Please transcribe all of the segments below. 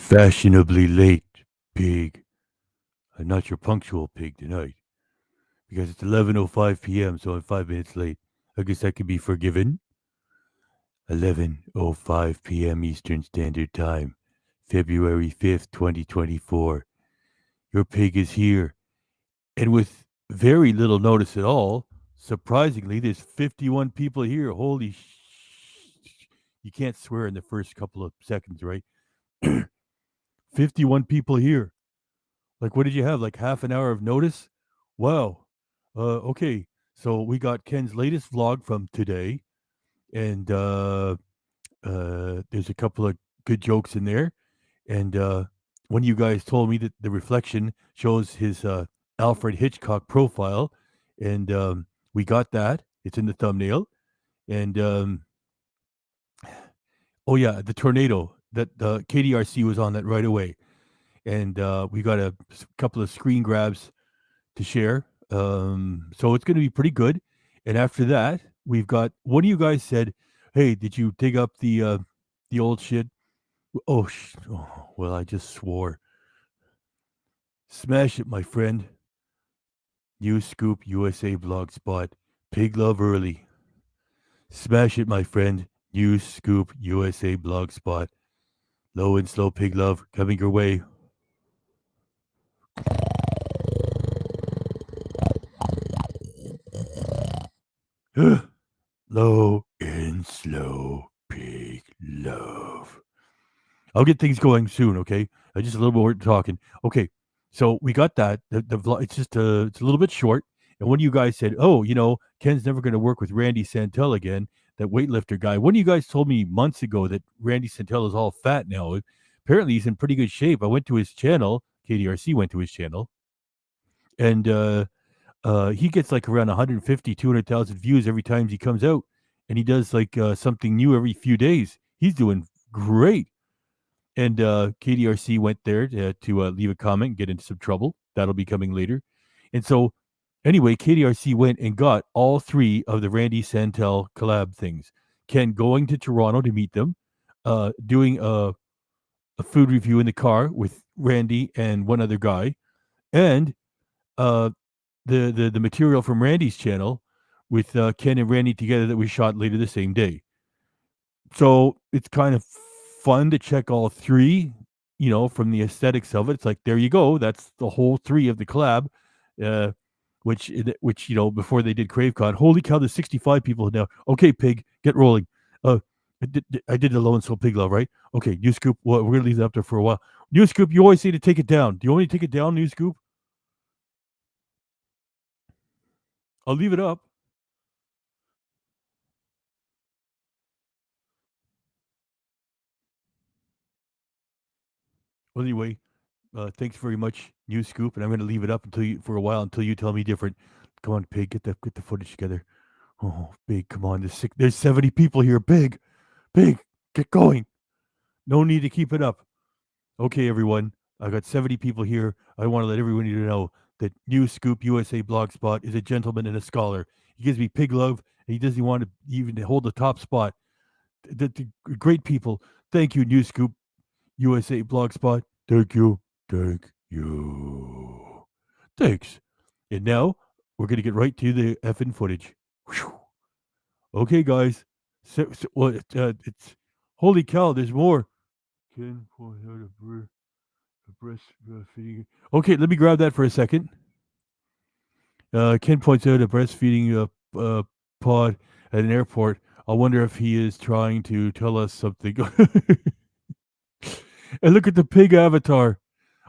Fashionably late, pig. I'm not your punctual pig tonight because it's 11:05 p.m., so I'm 5 minutes late. I guess I can be forgiven. 11:05 p.m. Eastern Standard Time, February 5th, 2024. Your pig is here, and with very little notice at all, surprisingly, there's 51 people here. Holy You can't swear in the first couple of seconds, right? 51 people here. Like, what did you have? Like half an hour of notice? Wow. Okay. So we got Ken's latest vlog from today, and there's a couple of good jokes in there. And one of you guys told me that the reflection shows his Alfred Hitchcock profile, and we got that. It's in the thumbnail. And oh yeah, the tornado that KDRC was on that right away, and we got a couple of screen grabs to share. So it's going to be pretty good. And after that, we've got one of you guys said, "Hey, did you dig up the old shit?" Oh, well, I just swore. Smash it, my friend. New Scoop USA blog spot. Pig love early. Smash it, my friend. New Scoop USA blog spot. Low and slow pig love coming your way. Low and slow pig love. I'll get things going soon, okay? Just a little more talking. Okay, so we got that. The vlog, it's just it's a little bit short. And one of you guys said, "Oh, Ken's never going to work with Randy Santel again, that weightlifter guy." One of you guys told me months ago that Randy Santel is all fat now. Apparently, he's in pretty good shape. I went to his channel. KDRC went to his channel, and he gets like around 150, 200,000 views every time he comes out, and he does like something new every few days. He's doing great. And KDRC went there to leave a comment and get into some trouble. That'll be coming later. And so, anyway, KDRC went and got all three of the Randy Santel collab things. Ken going to Toronto to meet them, doing a food review in the car with Randy and one other guy, and uh, the material from Randy's channel with Ken and Randy together that we shot later the same day. So it's kind of fun to check all three, from the aesthetics of it. It's like, there you go. That's the whole three of the collab, which, before they did CraveCon. Holy cow, there's 65 people now. Okay, pig, get rolling. I did the low and slow pig love, right? Okay, New Scoop, well, we're going to leave that up there for a while. New Scoop, you always say to take it down. Do you want me to take it down, New Scoop? I'll leave it up. Well, anyway, thanks very much, New Scoop, and I'm going to leave it up for a while until you tell me different. Come on, pig, get the footage together. Oh, big, come on, there's 70 people here. Big, get going. No need to keep it up. Okay, everyone, I got 70 people here. I want to let everyone know that New Scoop USA Blogspot is a gentleman and a scholar. He gives me pig love, and he doesn't want to even hold the top spot. The great people. Thank you, New Scoop USA Blogspot. Thank you. Thanks. And now we're going to get right to the effing footage. Whew. Okay, guys. It's holy cow. There's more. Ken pointed out a breastfeeding. Okay, let me grab that for a second. Ken points out a breastfeeding pod at an airport. I wonder if he is trying to tell us something. And look at the pig avatar.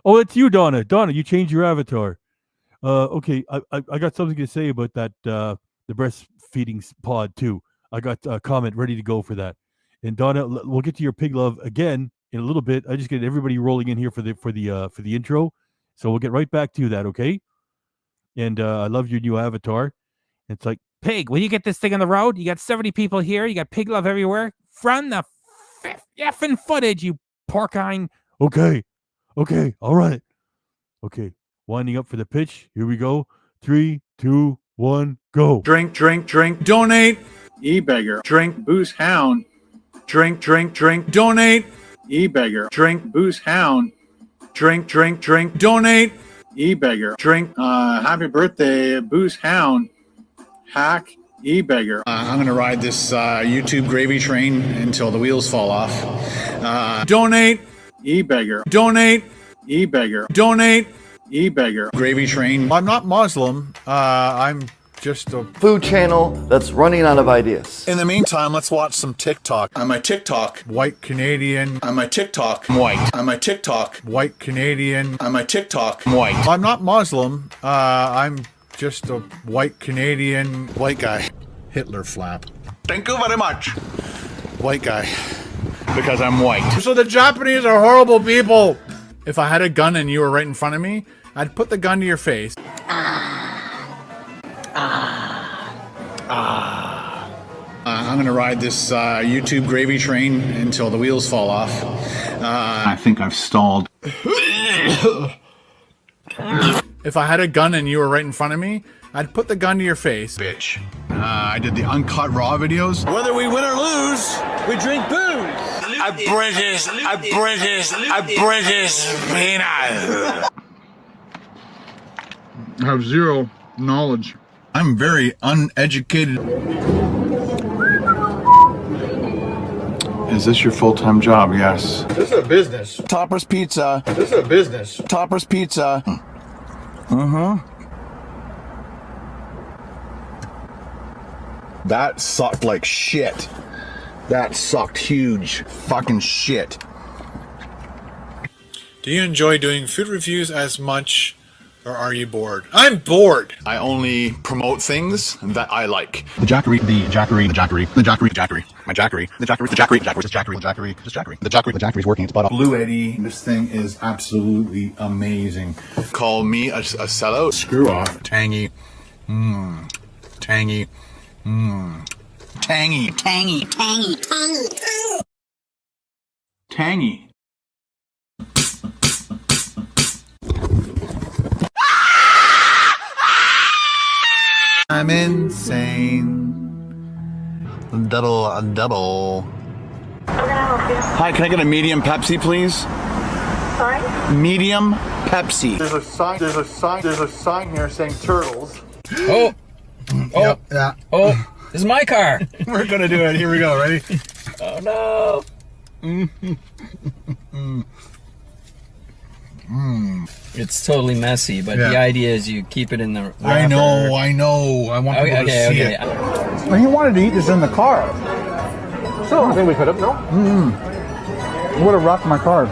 Oh, it's you, Donna. Donna, you changed your avatar. Okay, I got something to say about that the breastfeeding pod too. I got a comment ready to go for that. And Donna, we'll get to your pig love again in a little bit. I just get everybody rolling in here for the intro, so we'll get right back to that. Okay. And I love your new avatar. It's like, pig, when you get this thing on the road, you got 70 people here. You got pig love everywhere. From the effing footage, you porcine. okay, all right, okay. Winding up for the pitch. Here we go. 3, 2, 1, go. Drink, donate. E-beggar. Drink, booze hound. Drink, donate. E-beggar. Drink, booze hound. Drink, drink, drink. Donate. E-beggar. Drink, happy birthday, booze hound. Hack. E-beggar. I'm going to ride this YouTube gravy train until the wheels fall off. Donate. E-beggar. Donate. E-beggar. Donate. E-beggar. Gravy train. I'm not Muslim. I'm just a food channel that's running out of ideas. In the meantime, let's watch some TikTok. On my TikTok, white Canadian. On my TikTok, white. On my TikTok, white Canadian. On my TikTok, white. I'm not Muslim. I'm just a white Canadian white guy. Hitler flap. Thank you very much. White guy. Because I'm white. So the Japanese are horrible people. If I had a gun and you were right in front of me, I'd put the gun to your face. I'm gonna ride this YouTube gravy train until the wheels fall off. I think I've stalled. If I had a gun and you were right in front of me, I'd put the gun to your face. Bitch. I did the uncut raw videos. Whether we win or lose, we drink booze. A British peanut. I have zero knowledge. I'm very uneducated. Is this your full-time job? Yes. This is a business. Topper's Pizza. This is a business. Topper's Pizza. That sucked like shit. That sucked huge fucking shit. Do you enjoy doing food reviews as much, or are you bored? I'm bored! I only promote things that I like. The Jackery, the Jackery, the Jackery, the Jackery, the Jackery, my Jackery, the Jackery, the Jackery, Jackery, the Jackery, the Jackery, the Jackery, the Jackery, the Jackery's working its butt off. Blue Eddie, this thing is absolutely amazing. Call me a sellout? Screw off. Tangy. Tangy. Tangy. Tangy. Tangy. Tangy. Tangy. I'm insane. Double. Hi, can I get a medium Pepsi, please? Sorry? Medium Pepsi. There's a sign here saying turtles. Oh, Yep, yeah. oh, this is my car. We're gonna do it. Here we go. Ready? Oh no. It's totally messy, but the idea is you keep it in the wrapper. I know. I want people to see it. Well, he wanted to eat this in the car. So I think we could have, no? Would have rocked my car.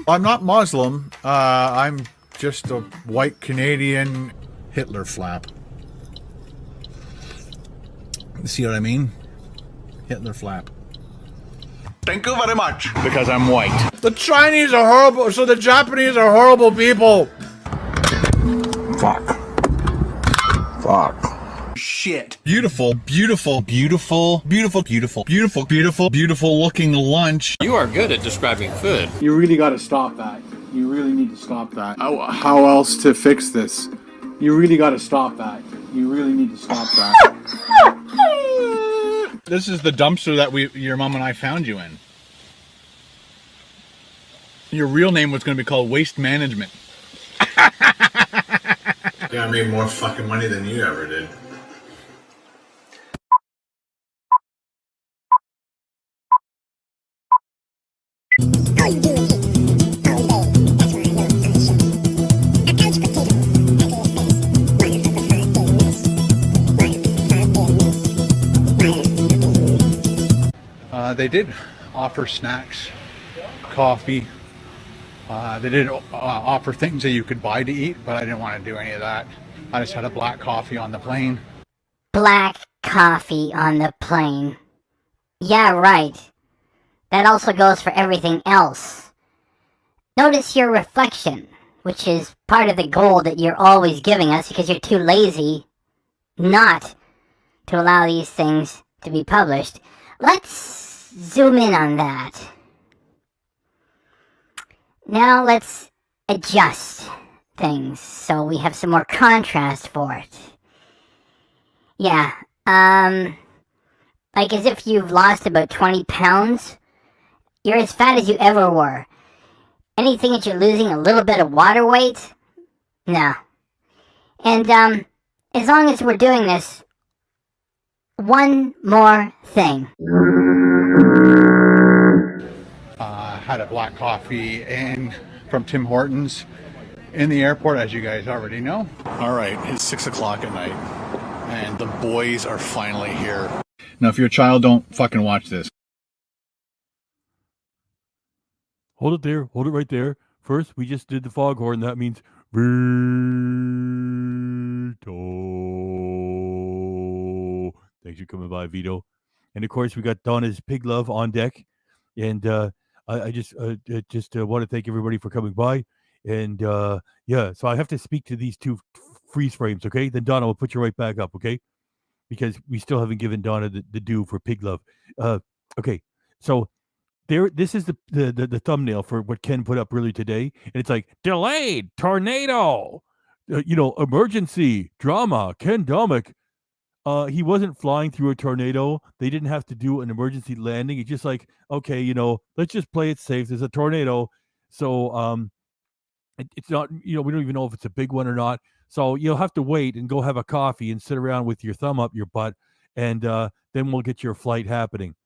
I'm not Muslim. I'm just a white Canadian Hitler flap. See what I mean? Hitler flap. Thank you very much. Because I'm white. The Chinese are horrible, so the Japanese are horrible people. Fuck. Shit. Beautiful looking lunch. You are good at describing food. You really got to stop that. You really need to stop that. How else to fix this? You really got to stop that. You really need to stop that. This is the dumpster that your mom and I found you in. Your real name was going to be called Waste Management. Yeah, I made more fucking money than you ever did. They did offer snacks, coffee. They did offer things that you could buy to eat, but I didn't want to do any of that. I just had a black coffee on the plane. Black coffee on the plane. Yeah, right. That also goes for everything else. Notice your reflection, which is part of the gold that you're always giving us because you're too lazy not to allow these things to be published. Let's zoom in on that. Now let's adjust things so we have some more contrast for it. Yeah, Like as if you've lost about 20 pounds. You're as fat as you ever were. Anything that you're losing a little bit of water weight? No. And, as long as we're doing this, one more thing. Had a black coffee and from Tim Hortons in the airport, as you guys already know. All right, it's 6 o'clock at night, and the boys are finally here. Now, if you're a child, don't fucking watch this. Hold it there. Hold it right there. First, we just did the foghorn. That means Vito. Thanks for coming by, Vito. And of course, we got Donna's Pig Love on deck. And I just want to thank everybody for coming by. And yeah, so I have to speak to these two freeze frames, okay? Then Donna will put you right back up, okay? Because we still haven't given Donna the due for Pig Love. Okay, so this is the thumbnail for what Ken put up earlier today, and it's like delayed tornado, emergency drama. Ken Domik, he wasn't flying through a tornado. They didn't have to do an emergency landing. It's just like, okay, let's just play it safe. There's a tornado, so it's not, we don't even know if it's a big one or not. So you'll have to wait and go have a coffee and sit around with your thumb up your butt, and then we'll get your flight happening.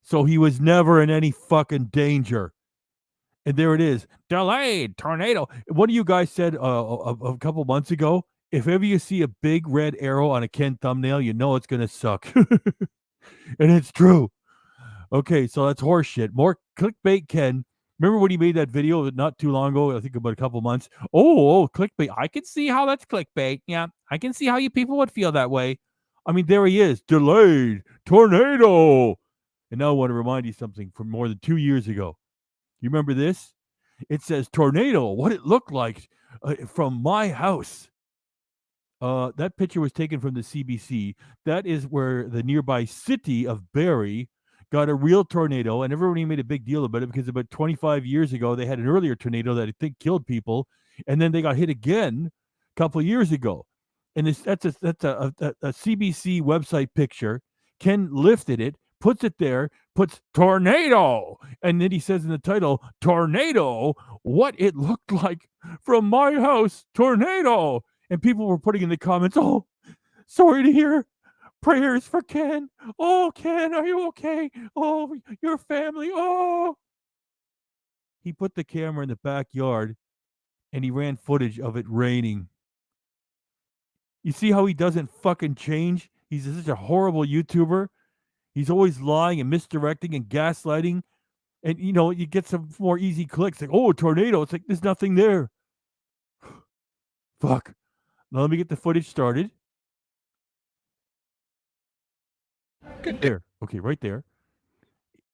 So he was never in any fucking danger. And there it is. Delayed tornado. One of you guys said a couple months ago, if ever you see a big red arrow on a Ken thumbnail, you know it's going to suck. And it's true. Okay, so that's horseshit. More clickbait Ken. Remember when he made that video not too long ago, I think about a couple months? Oh, clickbait. I can see how that's clickbait. Yeah, I can see how you people would feel that way. I mean, there he is. Delayed tornado. And now I want to remind you something from more than 2 years ago. You remember this? It says tornado, what it looked like from my house. That picture was taken from the CBC. That is where the nearby city of Barrie got a real tornado, and everybody made a big deal about it because about 25 years ago, they had an earlier tornado that I think killed people, and then they got hit again a couple of years ago. And that's a CBC website picture. Ken lifted it, puts it there, puts tornado, and then he says in the title, tornado, what it looked like from my house, tornado. And people were putting in the comments, oh, sorry to hear, prayers for Ken. Oh, Ken, are you okay? Oh, your family, oh. He put the camera in the backyard, and he ran footage of it raining. You see how he doesn't fucking change? He's such a horrible YouTuber. He's always lying and misdirecting and gaslighting. And, you get some more easy clicks. Like, oh, tornado. It's like, there's nothing there. Fuck. Now let me get the footage started. Good. There. Okay, right there.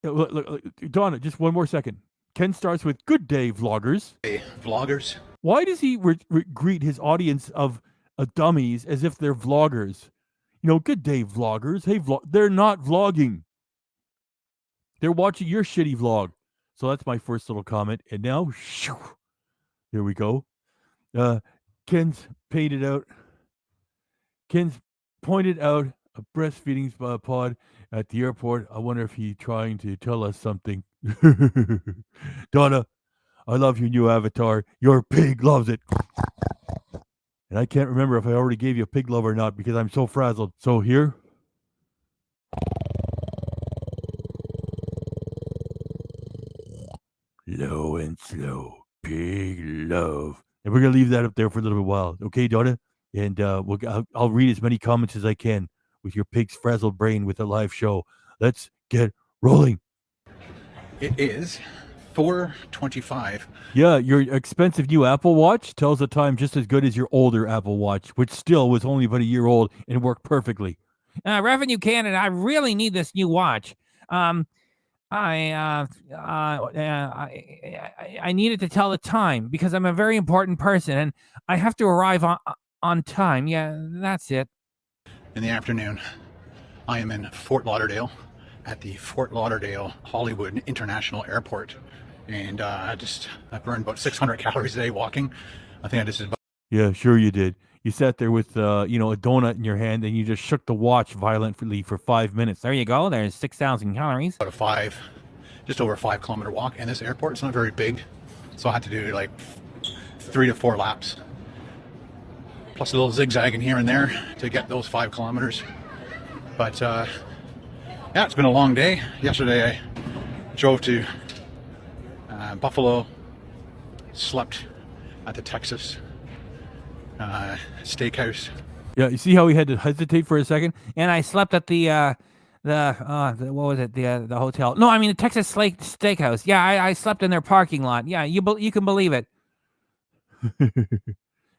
Look, Donna, just one more second. Ken starts with, good day, vloggers. Hey, vloggers. Why does he greet his audience of dummies as if they're vloggers? Good day, vloggers. Hey, they're not vlogging. They're watching your shitty vlog. So that's my first little comment. And now, here we go. Ken's pointed out a breastfeeding pod at the airport. I wonder if he's trying to tell us something. Donna, I love your new avatar. Your pig loves it. And I can't remember if I already gave you a pig love or not because I'm so frazzled. So here. Low and slow. Pig love. And we're going to leave that up there for a little bit while. Okay, Donna? And I'll read as many comments as I can with your pig's frazzled brain with a live show. Let's get rolling. It is 4:25. Yeah, your expensive new Apple Watch tells the time just as good as your older Apple Watch, which still was only about a year old and worked perfectly. Revenue Canada, I really need this new watch. I needed to tell the time because I'm a very important person and I have to arrive on time. Yeah, that's it. In the afternoon, I am in Fort Lauderdale at the Fort Lauderdale Hollywood International Airport. And I burned about 600 calories a day walking. I think I just... Yeah, sure you did. You sat there with a donut in your hand, and you just shook the watch violently for 5 minutes. There you go. There's 6,000 calories. About just over a 5 kilometer walk. And this airport, it's not very big. So I had to do like 3 to 4 laps. Plus a little zigzagging here and there to get those 5 kilometers. But yeah, it's been a long day. Yesterday I drove to Buffalo, slept at the Texas steakhouse. Yeah, you see how he had to hesitate for a second? And I slept at the what was it? The hotel. No, I mean the Texas Steakhouse. Yeah, I slept in their parking lot. Yeah, you can believe it.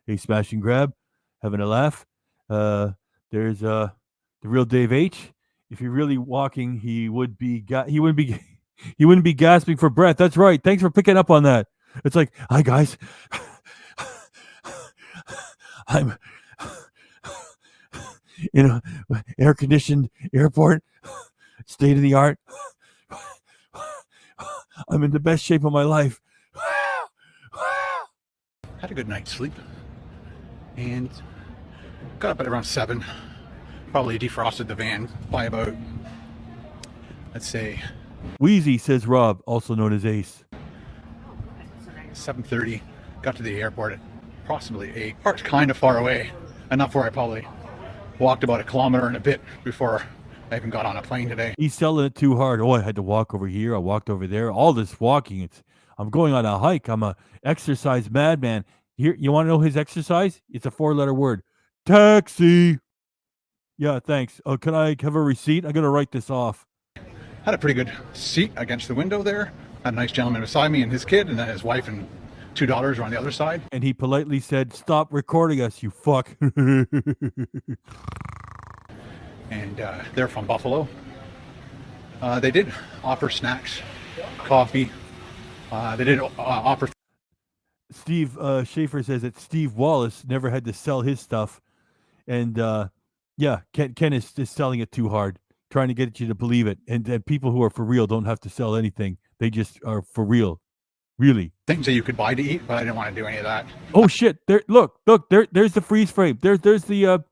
Hey, smash and grab, having a laugh. There's the real Dave H. If you're really walking, he wouldn't be he wouldn't be gasping for breath. That's right. Thanks for picking up on that. It's like, hi guys, I'm in a air-conditioned airport, state of the art. I'm in the best shape of my life. Had a good night's sleep and got up at around 7. Probably defrosted the van by about, let's say, Wheezy, says Rob, also known as Ace. 7:30. Got to the airport at approximately 8. Parked kind of far away, enough where I probably walked about 1 kilometer and a bit before I even got on a plane today. He's selling it too hard. Oh, I had to walk over here. I walked over there. All this walking. I'm going on a hike. I'm a exercise madman. Here, you want to know his exercise? It's a 4-letter word. Taxi. Yeah, thanks. Oh, can I have a receipt? I'm gonna write this off. Had a pretty good seat against the window there. Had a nice gentleman beside me and his kid, and then his wife and 2 daughters were on the other side. And he politely said, "Stop recording us, you fuck." And they're from Buffalo. They did offer snacks, coffee. They did offer. Steve Schaefer says that Steve Wallace never had to sell his stuff, and yeah, Ken is selling it too hard, trying to get you to believe it. And people who are for real don't have to sell anything; they just are for real, really. Things that you could buy to eat, but I didn't want to do any of that. Oh shit! There, look, there's the freeze frame. There's the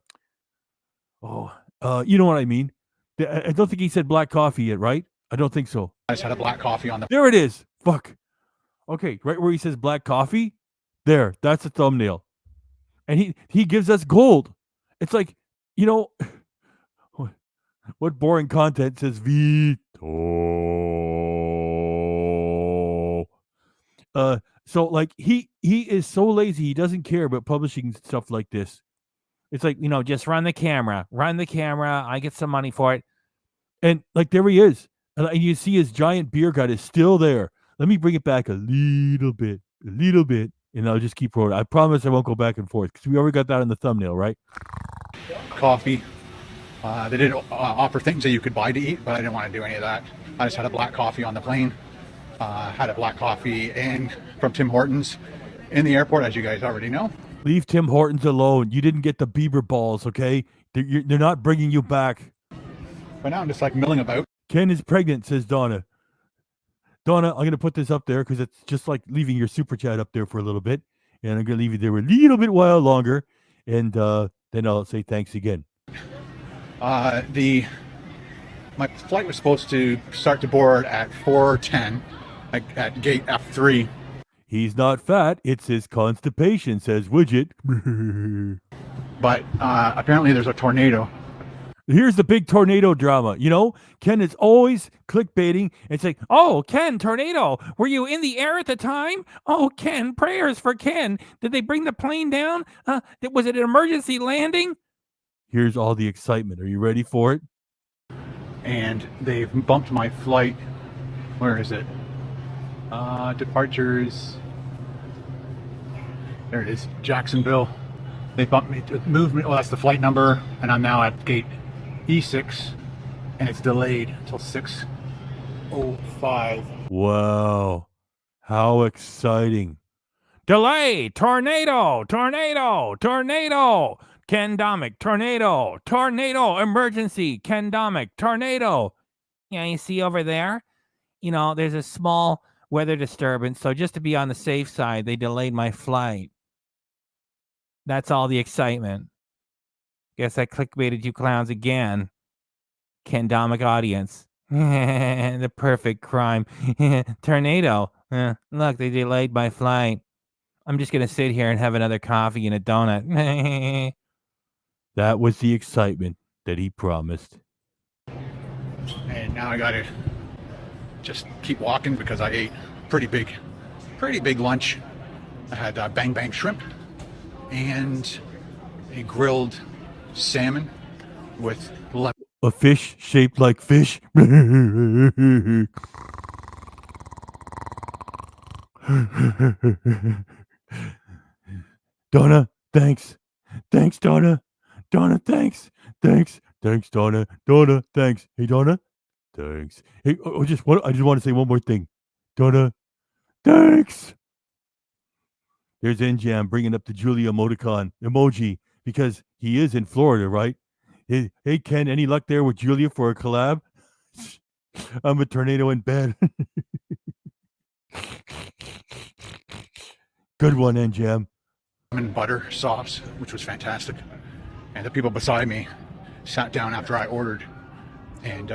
you know what I mean. I don't think he said black coffee yet, right? I don't think so. I just had a black coffee on the. There it is. Fuck. Okay, right where he says black coffee, there. That's the thumbnail. And he gives us gold. It's like, what boring content says Vito? So like he is so lazy, he doesn't care about publishing stuff like this. It's like, Just run the camera. I get some money for it. And like there he is. And you see his giant beer gut is still there. Let me bring it back a little bit, and I'll just keep rolling. I promise I won't go back and forth because we already got that in the thumbnail, right? Coffee. They did offer things that you could buy to eat, but I didn't want to do any of that. I just had a black coffee on the plane. Had a black coffee from Tim Hortons in the airport, as you guys already know. Leave Tim Hortons alone. You didn't get the Bieber balls, okay? They're not bringing you back. But now I'm just like milling about. Ken is pregnant, says Donna. Donna, I'm going to put this up there because it's just like leaving your super chat up there for a little bit. And I'm going to leave you there a little bit while longer. And then I'll say thanks again. My flight was supposed to start to board at 4:10 at gate F3. He's not fat. It's his constipation, says Widget. But apparently there's a tornado. Here's the big tornado drama. Ken is always clickbaiting. It's like, oh, Ken, tornado. Were you in the air at the time? Oh, Ken, prayers for Ken. Did they bring the plane down? Was it an emergency landing? Here's all the excitement. Are you ready for it? And they've bumped my flight. Where is it? Departures. There it is. Jacksonville. They bumped me, moved me. Oh, that's the flight number. And I'm now at gate E6. And it's delayed until 6:05. Wow. How exciting. Delay. Tornado. Ken Domik, tornado, emergency, Ken Domik, tornado. Yeah, you see over there, there's a small weather disturbance. So just to be on the safe side, they delayed my flight. That's all the excitement. Guess I clickbaited you clowns again. Ken Domik audience. The perfect crime. Tornado. Look, they delayed my flight. I'm just going to sit here and have another coffee and a donut. That was the excitement that he promised. And now I gotta just keep walking because I ate pretty big lunch. I had bang bang shrimp and a grilled salmon with A fish shaped like fish. Donna, thanks. Thanks, Donna. Donna, thanks. Thanks. Thanks, Donna. Donna, thanks. Hey, Donna. Thanks. Hey, I just want to say one more thing. Donna, thanks. There's NJam bringing up the Julia emoticon emoji because he is in Florida, right? Hey, Ken, any luck there with Julia for a collab? I'm a tornado in bed. Good one, NJam. lemon butter sauce, which was fantastic. And the people beside me sat down after I ordered, and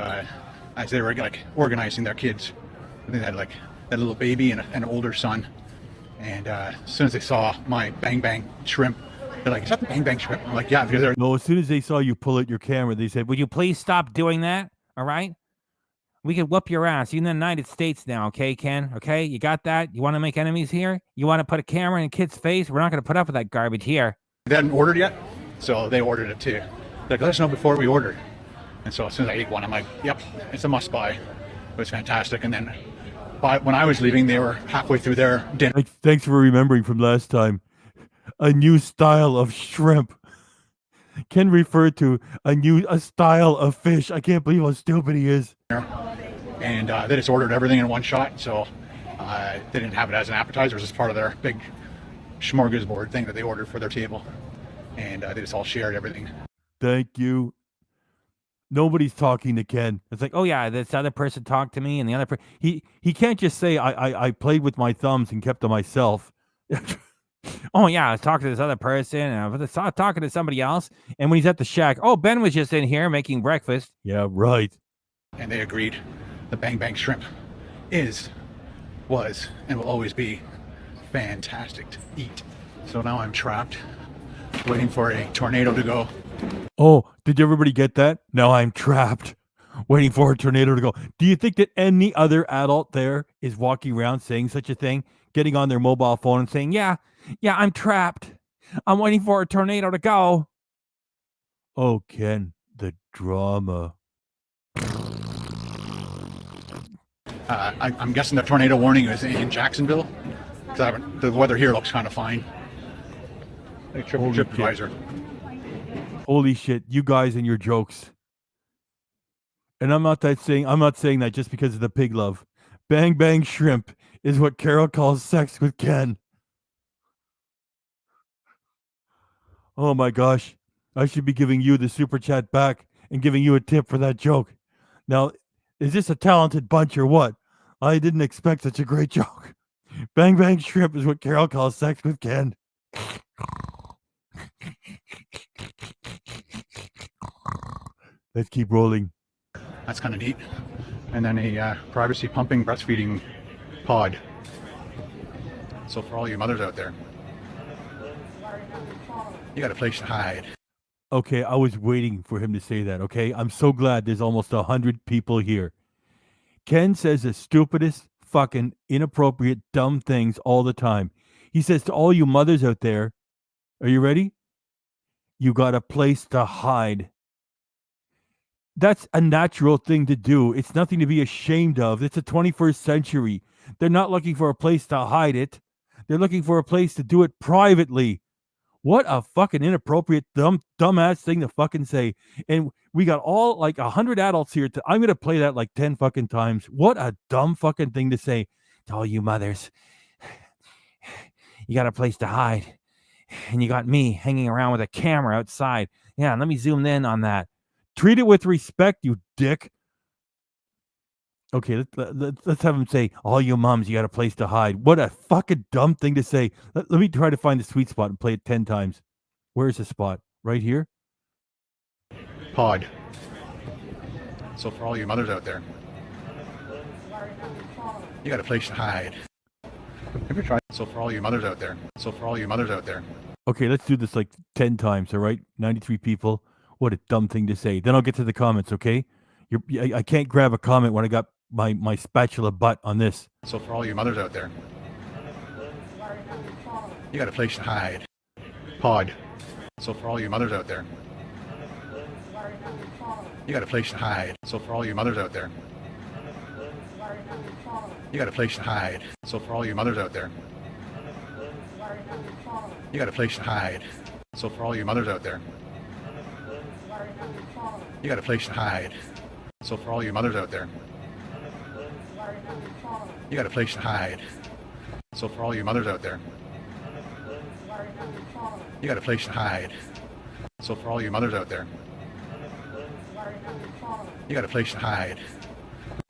as they were like organizing their kids, they had like that little baby and an older son. And as soon as they saw my bang bang shrimp, they're like, "Is that the bang bang shrimp?" I'm like, "Yeah." Because they're No, as soon as they saw you pull out your camera, they said, Would you please stop doing that? All right? We could whoop your ass. You're in the United States now, okay, Ken? Okay? You got that? You want to make enemies here? You want to put a camera in a kid's face? We're not going to put up with that garbage here. they hadn't ordered yet, so they ordered it too. They're like, "Let us know before we order." And so as soon as I ate one, I'm like, "Yep, it's a must buy." It was fantastic. And then when I was leaving, they were halfway through their dinner. thanks for remembering from last time. A new style of shrimp. Ken referred to a style of fish. I can't believe how stupid he is. And they just ordered everything in one shot, so they didn't have it as an appetizer. It was just part of their big smorgasbord thing that they ordered for their table, and they just all shared everything. Thank you. Nobody's talking to Ken. It's like, oh yeah, this other person talked to me, and the other person he can't just say I played with my thumbs and kept to myself. Oh yeah, I was talking to this other person, and I was talking to somebody else. And when he's at the shack, oh, Ben was just in here making breakfast. Yeah, right. And they agreed the bang bang shrimp was, and will always be fantastic to eat. So now I'm trapped, waiting for a tornado to go. Oh, did everybody get that? Now I'm trapped, waiting for a tornado to go. Do you think that any other adult there is walking around saying such a thing, getting on their mobile phone and saying, yeah, I'm trapped. I'm waiting for a tornado to go. Oh, Ken, the drama. I'm guessing the tornado warning is in Jacksonville, because the weather here looks kind of fine. Like Holy trip shit. advisor. Holy shit, you guys and your jokes. And I'm not saying that just because of the pig love. Bang bang shrimp is what Carol calls sex with Ken. Oh my gosh. I should be giving you the super chat back and giving you a tip for that joke. Now, is this a talented bunch or what? I didn't expect such a great joke. Bang bang shrimp is what Carol calls sex with Ken. Let's keep rolling. That's kind of neat. And then a privacy pumping breastfeeding pod. So for all you mothers out there, you got a place to hide. Okay, I was waiting for him to say that, okay? I'm so glad there's almost 100 people here. Ken says the stupidest, fucking inappropriate, dumb things all the time. He says to all you mothers out there, are you ready? You got a place to hide. That's a natural thing to do. It's nothing to be ashamed of. It's the 21st century. They're not looking for a place to hide it. They're looking for a place to do it privately. What a fucking inappropriate, dumbass thing to fucking say. And we got all like 100 adults here. I'm going to play that like 10 fucking times. What a dumb fucking thing to say to all you mothers. You got a place to hide. And you got me hanging around with a camera outside. Yeah, let me zoom in on that. Treat it with respect, you dick. Okay, let's have him say, all you moms, you got a place to hide. What a fucking dumb thing to say. Let me try to find the sweet spot and play it 10 times. Where's the spot? Right here? Pod. So for all you mothers out there, you got a place to hide. Have you tried? So for all you mothers out there, Okay, let's do this like 10 times, all right? 93 people. What a dumb thing to say. Then I'll get to the comments, okay? I can't grab a comment when I got my spatula butt on this. So for all you mothers out there, you got a place to hide. Pod. So for all you mothers out there, you got a place to hide. So for all you mothers out there, you got a place to hide. So for all you mothers out there, you got a place to hide. So for all you mothers out there, you got a place to hide. So for all you mothers out there, you got a place to hide. So for all you mothers out there, you got a place to hide. So for all you mothers out there, you got a place to hide.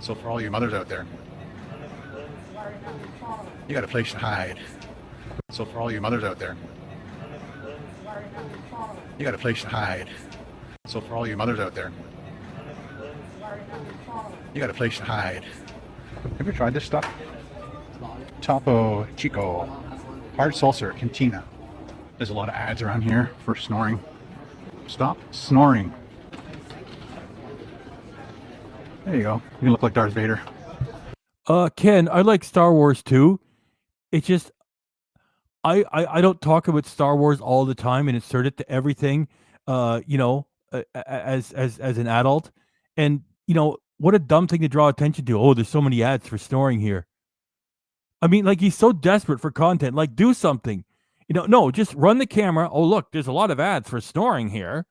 So for all you mothers out there, you got a place to hide. So for all you mothers out there, you got a place to hide. So for all you mothers out there, you got a place to hide. Have you tried this stuff? Topo Chico, hard seltzer, Cantina. There's a lot of ads around here for snoring. Stop snoring. There you go. You look like Darth Vader. Ken, I like Star Wars too. It's just I don't talk about Star Wars all the time and insert it to everything. As an adult, and what a dumb thing to draw attention to. Oh, there's so many ads for snoring here. I mean, like, he's so desperate for content. Like, do something. No, just run the camera. Oh, look, there's a lot of ads for snoring here.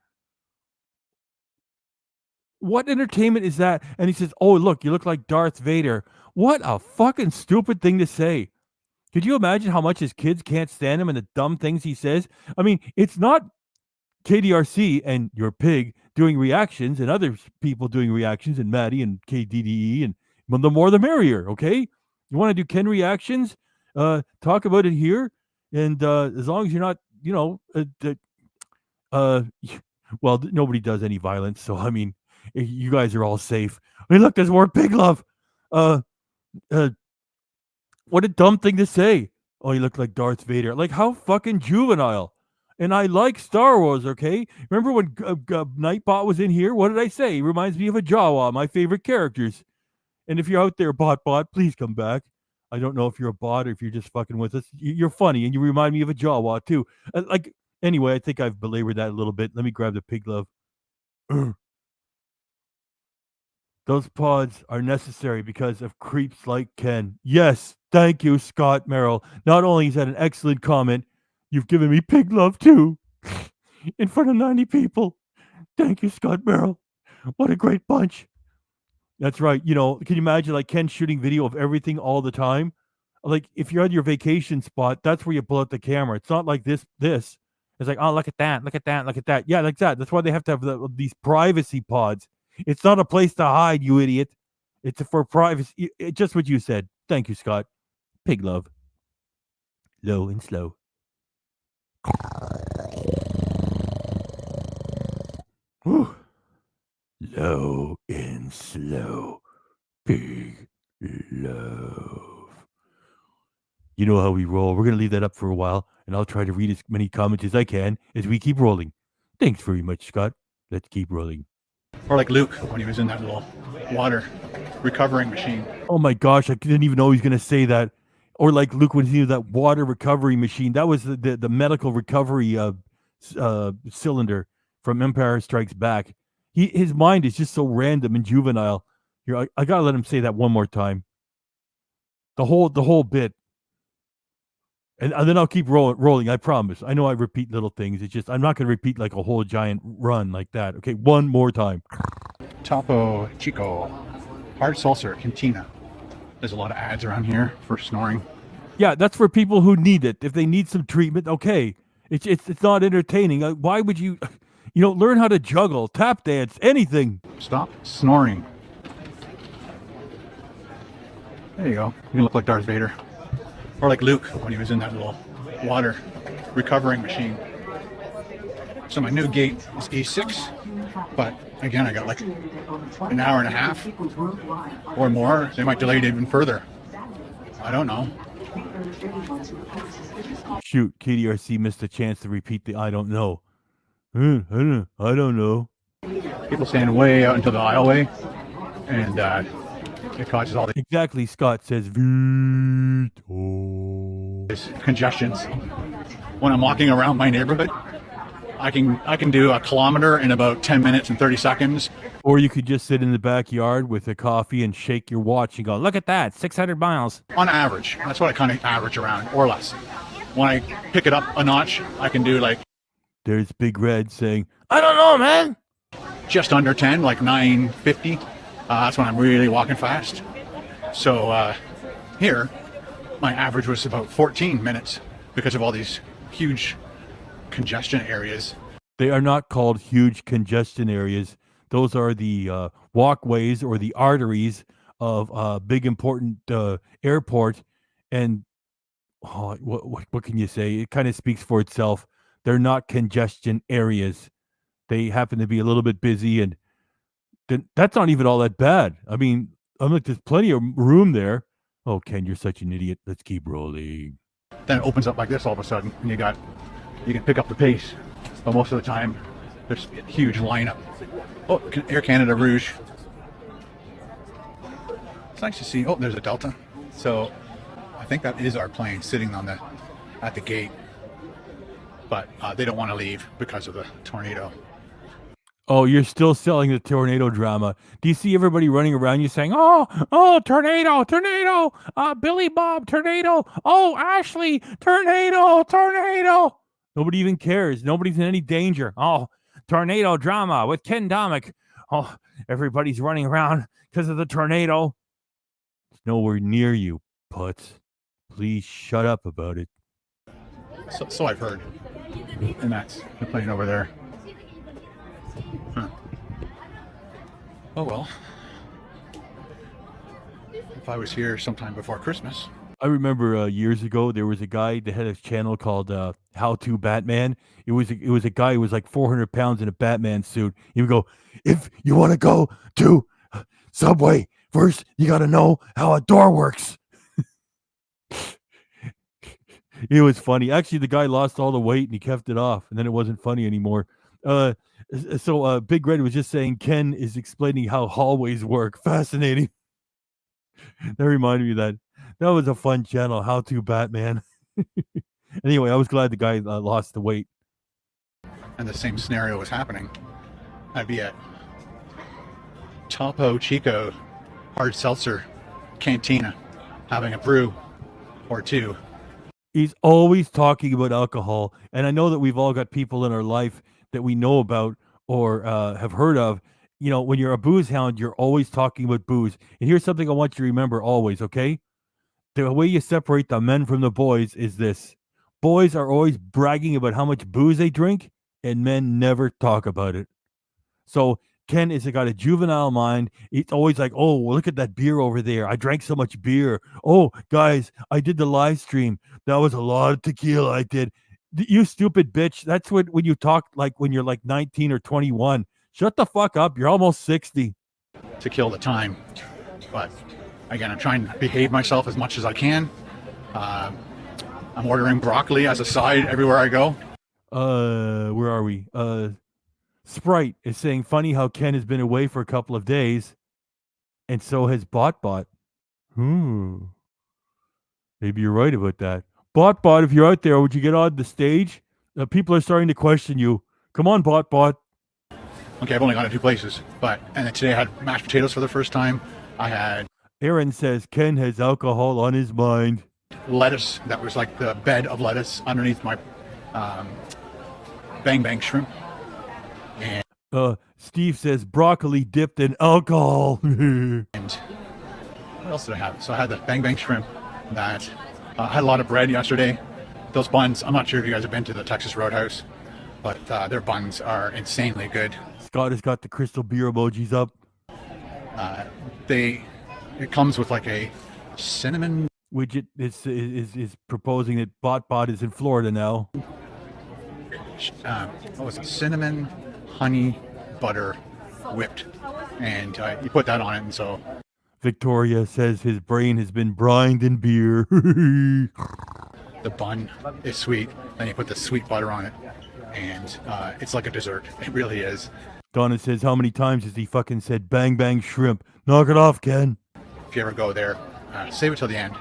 What entertainment is that? And he says, oh, look, you look like Darth Vader. What a fucking stupid thing to say. Could you imagine how much his kids can't stand him and the dumb things he says? I mean, it's not KDRC and your pig doing reactions and other people doing reactions and Maddie and KDDE, and the more the merrier, okay? You want to do Ken reactions? Talk about it here. And as long as you're not, well, nobody does any violence. So, I mean, you guys are all safe. I mean, look, there's more pig love. What a dumb thing to say. Oh, you look like Darth Vader. Like, how fucking juvenile. And I like Star Wars, okay? Remember when Nightbot was in here? What did I say? He reminds me of a Jawa, my favorite characters. And if you're out there, bot, please come back. I don't know if you're a bot or if you're just fucking with us. You're funny, and you remind me of a Jawa, too. Anyway, I think I've belabored that a little bit. Let me grab the pig love. Those pods are necessary because of creeps like Ken. Yes, thank you, Scott Merrill. Not only is that an excellent comment, you've given me pig love too. In front of 90 people. Thank you, Scott Merrill. What a great bunch. That's right. Can you imagine like Ken shooting video of everything all the time? Like if you're at your vacation spot, that's where you pull out the camera. It's not like this. It's like, oh, look at that. Look at that. Look at that. Yeah, like that. That's why they have to have these privacy pods. It's not a place to hide, you idiot. It's for privacy. It's just what you said. Thank you, Scott. Pig love. Low and slow. Whew. Low and slow. Pig love. You know how we roll. We're going to leave that up for a while, and I'll try to read as many comments as I can as we keep rolling. Thanks very much, Scott. Let's keep rolling. Or like Luke when he was in that little water recovering machine. Oh my gosh, I didn't even know he was going to say that. Or like Luke when he was that water recovery machine. That was the medical recovery cylinder from Empire Strikes Back. His mind is just so random and juvenile. Here, I gotta let him say that one more time. The whole bit. And then I'll keep rolling, I promise. I know I repeat little things. It's just, I'm not going to repeat like a whole giant run like that. Okay, one more time. Topo Chico, hard seltzer, Cantina. There's a lot of ads around here for snoring. Yeah, that's for people who need it. If they need some treatment, okay. It's not entertaining. Why would you, learn how to juggle, tap dance, anything. Stop snoring. There you go. You look like Darth Vader. Or like Luke when he was in that little water recovering machine. So my new gate is E6, but again, I got like an hour and a half or more. They might delay it even further. I don't know. Shoot, KDRC missed a chance to repeat the I don't know. I don't know. People stand way out into the aisleway, and it causes all Exactly, Scott says veto. these congestions. When I'm walking around my neighborhood, I can do a kilometer in about 10 minutes and 30 seconds. Or you could just sit in the backyard with a coffee and shake your watch and go, look at that, 600 miles. On average. That's what I kind of average around, or less. When I pick it up a notch, I can do like... There's Big Red saying, I don't know, man. Just under 10, like 9:50. That's when I'm really walking fast. So here, my average was about 14 minutes because of all these huge congestion areas. They are not called huge congestion areas. Those are the walkways or the arteries of a big important airport. And what can you say? It kind of speaks for itself. They're not congestion areas. They happen to be a little bit busy, and that's not even all that bad. I mean, I'm like, there's plenty of room there. Oh, Ken, you're such an idiot. Let's keep rolling. Then it opens up like this all of a sudden, and you can pick up the pace. But most of the time, there's a huge lineup. Oh, Air Canada Rouge. It's nice to see. Oh, there's a Delta. So I think that is our plane sitting at the gate. But they don't want to leave because of the tornado. Oh, you're still selling the tornado drama. Do you see everybody running around you saying, oh, tornado, Billy Bob, tornado, oh, Ashley, tornado. Nobody even cares. Nobody's in any danger. Oh, tornado drama with Ken Domik. Oh, everybody's running around because of the tornado. It's nowhere near you, putz. Please shut up about it. So I've heard. And that's the plane over there. Huh. Oh well. If I was here sometime before Christmas. I remember years ago there was a guy that had a channel called How to Batman. It was a guy who was like 400 pounds in a Batman suit. He would go, if you want to go to Subway, first you got to know how a door works. It was funny. Actually, the guy lost all the weight and he kept it off, and then it wasn't funny anymore. So Big Red was just saying Ken is explaining how hallways work. Fascinating. That reminded me of that. That was a fun channel, How to Batman. Anyway, I was glad the guy lost the weight. And the same scenario was happening. I'd be at Topo Chico Hard Seltzer Cantina having a brew or two. He's always talking about alcohol. And I know that we've all got people in our life that we know about or have heard of. You know, when you're a booze hound, you're always talking about booze. And here's something I want you to remember always, okay? The way you separate the men from the boys is this. Boys are always bragging about how much booze they drink, and men never talk about it. So Ken has got a juvenile mind. It's always like, oh, well, look at that beer over there. I drank so much beer. Oh, guys, I did the live stream. That was a lot of tequila I did. You stupid bitch. That's what when you talk like when you're like 19 or 21. Shut the fuck up. You're almost 60. To kill the time. But again, I'm trying to behave myself as much as I can. I'm ordering broccoli as a side everywhere I go. Where are we? Sprite is saying, funny how Ken has been away for a couple of days, and so has Bot. Maybe you're right about that. Bot, if you're out there, would you get on the stage? People are starting to question you. Come on, Bot. Okay, I've only gone to 2 places, and then today I had mashed potatoes for the first time. I had... Aaron says Ken has alcohol on his mind. Lettuce, that was like the bed of lettuce underneath my bang shrimp. And Steve says broccoli dipped in alcohol. and what else did I have? So I had the bang shrimp. That I had a lot of bread yesterday. Those buns, I'm not sure if you guys have been to the Texas Roadhouse, but their buns are insanely good. Scott has got the crystal beer emojis up. It comes with like a cinnamon. Widget is proposing that Bot is in Florida now. what was it? Cinnamon, honey, butter, whipped, and you put that on it, and so. Victoria says his brain has been brined in beer. The bun is sweet, then you put the sweet butter on it, and it's like a dessert. It really is. Donna says, how many times has he fucking said bang bang shrimp? Knock it off, Ken. If you ever go there, save it till the end,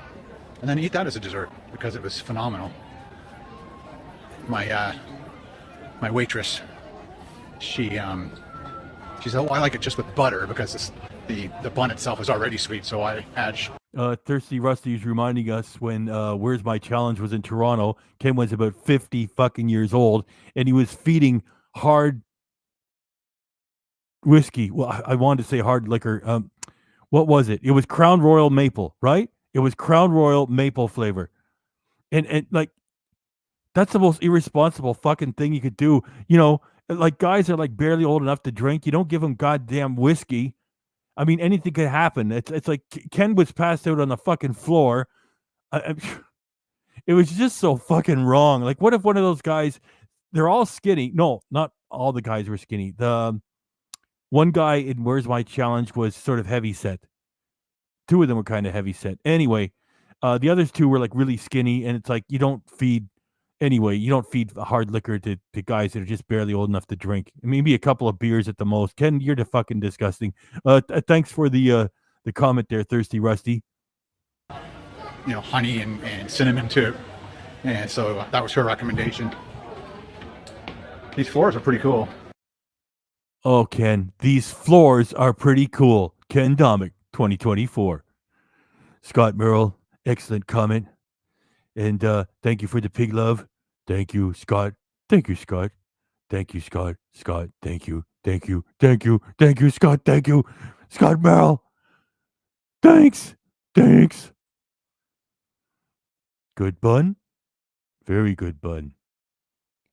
and then eat that as a dessert because it was phenomenal. My waitress, she said, "Oh, I like it just with butter because the bun itself is already sweet, so I add." Thirsty Rusty is reminding us when Where's My Challenge was in Toronto. Ken was about 50 fucking years old, and he was feeding hard whiskey. Well, I wanted to say hard liquor. What was it? It was Crown Royal Maple, right? It was Crown Royal Maple flavor. And like, that's the most irresponsible fucking thing you could do. You know, like guys are like barely old enough to drink. You don't give them goddamn whiskey. I mean, anything could happen. It's like Ken was passed out on the fucking floor. It was just so fucking wrong. Like, what if one of those guys, they're all skinny. No, not all the guys were skinny. The one guy in Where's My Challenge was sort of heavy set. Two of them were kind of heavy set. Anyway, the others two were like really skinny, and it's like you don't feed hard liquor to guys that are just barely old enough to drink. Maybe a couple of beers at the most. Ken, you're fucking disgusting. Thanks for the comment there, Thirsty Rusty. You know, honey and cinnamon too, and so that was her recommendation. These floors are pretty cool. Oh, Ken, these floors are pretty cool. Ken Domik, 2024. Scott Merrill, excellent comment. And thank you for the pig love. Thank you, Scott. Thank you, Scott. Thank you, Scott. Scott, thank you. Thank you. Thank you. Thank you, Scott. Thank you. Scott Merrill. Thanks. Thanks. Good bun. Very good bun.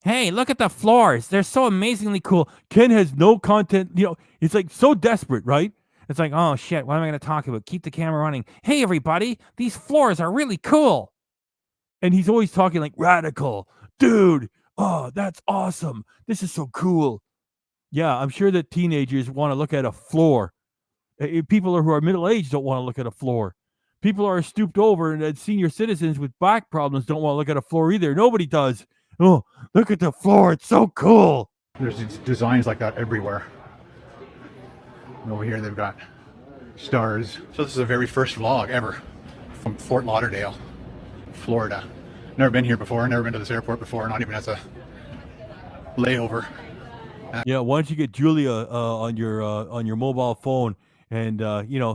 Hey, look at the floors. They're so amazingly cool. Ken has no content. You know, it's like so desperate, right? It's like, oh shit, what am I going to talk about? Keep the camera running. Hey, everybody, these floors are really cool. And he's always talking like radical. Dude, oh, that's awesome. This is so cool. Yeah, I'm sure that teenagers want to look at a floor. People who are middle-aged don't want to look at a floor. People who are stooped over and senior citizens with back problems don't want to look at a floor either. Nobody does. Oh, look at the floor. It's so cool. There's designs like that everywhere. And over here they've got stars. So this is the very first vlog ever from Fort Lauderdale, Florida. Never been here before, never been to this airport before, not even as a layover. Yeah, why don't you get Julia on your mobile phone and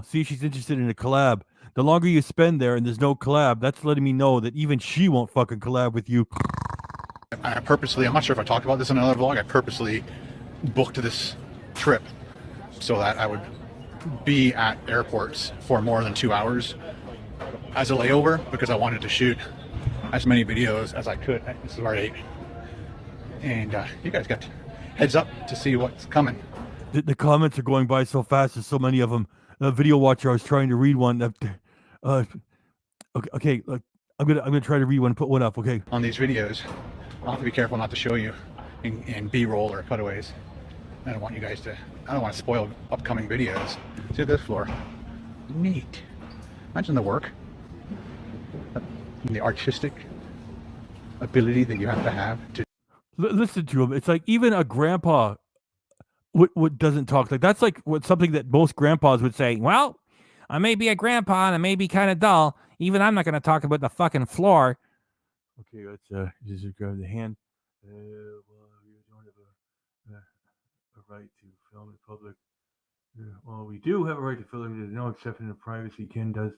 see if she's interested in a collab. The longer you spend there and there's no collab, that's letting me know that even she won't fucking collab with you. I purposely, I'm not sure if I talked about this in another vlog, I purposely booked this trip so that I would be at airports for more than 2 hours as a layover because I wanted to shoot as many videos as I could. This is where I ate. And you guys got heads up to see what's coming. The comments are going by so fast. There's so many of them. Video watcher, I was trying to read one. Okay. I'm gonna try to read one. Put one up. Okay. On these videos, I'll have to be careful not to show you in B-roll or cutaways. I don't want you guys to. I don't want to spoil upcoming videos. See this floor. Neat. Imagine the work, the artistic ability that you have to. Listen to him. It's like even a grandpa what doesn't talk like that's like something that most grandpas would say. Well, I may be a grandpa and I may be kind of dull. Even I'm not going to talk about the fucking floor. Okay, let's just grab the hand. Well, we don't have a right to film in public. Well, we do have a right to film. There's no exception to privacy. Ken does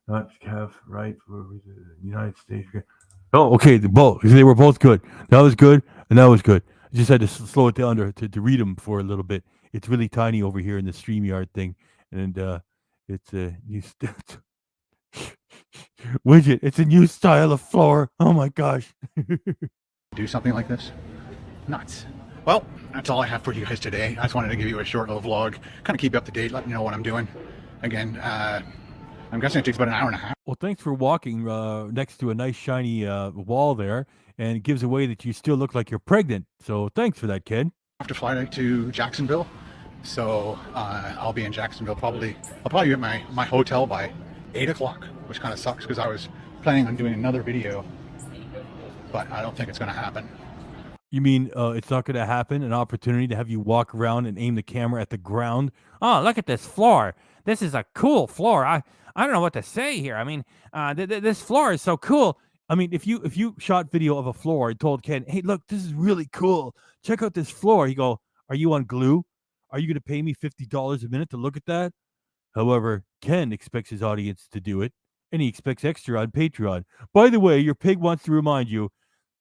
not have right for the United States. Oh, okay. They were both good. That was good, and that was good. I just had to slow it down to read them for a little bit. It's really tiny over here in the StreamYard thing, and it's a new widget. It's a new style of floor. Oh my gosh! Do something like this? Nuts. Well, that's all I have for you guys today. I just wanted to give you a short little vlog, kind of keep you up to date, let you know what I'm doing. Again, I'm guessing it takes about an hour and a half. Well, thanks for walking next to a nice shiny wall there, and it gives away that you still look like you're pregnant. So thanks for that, Ken. I have to fly to Jacksonville, so I'll be in Jacksonville probably. I'll probably be at my hotel by 8 o'clock, which kind of sucks because I was planning on doing another video, but I don't think it's going to happen. You mean it's not going to happen? An opportunity to have you walk around and aim the camera at the ground? Oh, look at this floor. This is a cool floor. I don't know what to say here. I mean, this floor is so cool. I mean, if you shot video of a floor and told Ken, hey, look, this is really cool. Check out this floor. You go, are you on glue? Are you going to pay me $50 a minute to look at that? However, Ken expects his audience to do it, and he expects extra on Patreon. By the way, your pig wants to remind you,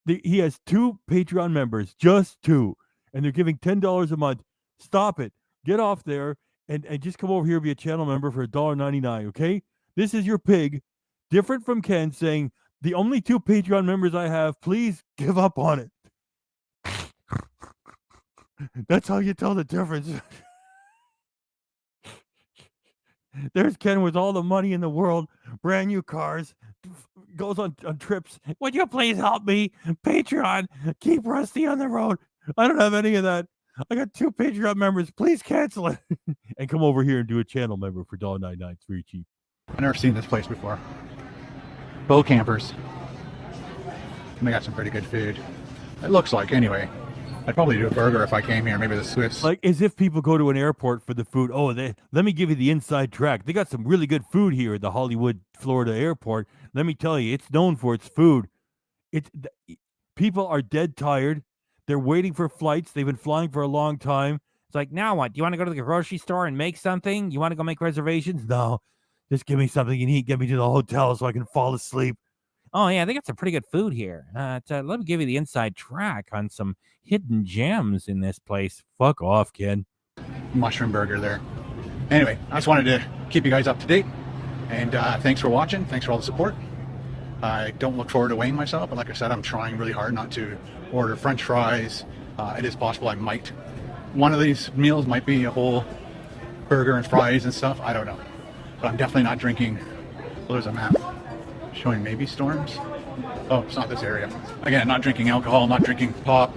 he has 2 Patreon members, just 2, and they're giving $10 a month. Stop it. Get off there and just come over here and be a channel member for $1.99, okay? This is your pig, different from Ken saying, the only 2 Patreon members I have, please give up on it. That's how you tell the difference. There's Ken with all the money in the world, brand new cars, goes on trips. Would you please help me? Patreon, keep Rusty on the road. I don't have any of that. I got 2 Patreon members. Please cancel it. And come over here and do a channel member for $1.99. It's very cheap. I've never seen this place before. Bow campers. And they got some pretty good food. It looks like, anyway. I'd probably do a burger if I came here. Maybe the Swiss. Like as if people go to an airport for the food. Oh, let me give you the inside track. They got some really good food here at the Hollywood, Florida airport. Let me tell you, it's known for its food. People are dead tired. They're waiting for flights. They've been flying for a long time. It's like, now what? Do you want to go to the grocery store and make something? You want to go make reservations? No, just give me something you eat. Get me to the hotel so I can fall asleep. Oh, yeah, they got some pretty good food here. Let me give you the inside track on some hidden gems in this place. Fuck off, Ken. Mushroom burger there. Anyway, I just wanted to keep you guys up to date. And thanks for watching. Thanks for all the support. I don't look forward to weighing myself, but like I said, I'm trying really hard not to order French fries. It is possible I might. One of these meals might be a whole burger and fries and stuff. I don't know. But I'm definitely not drinking. Well, there's a map showing maybe storms. Oh, it's not this area. Again, not drinking alcohol, not drinking pop.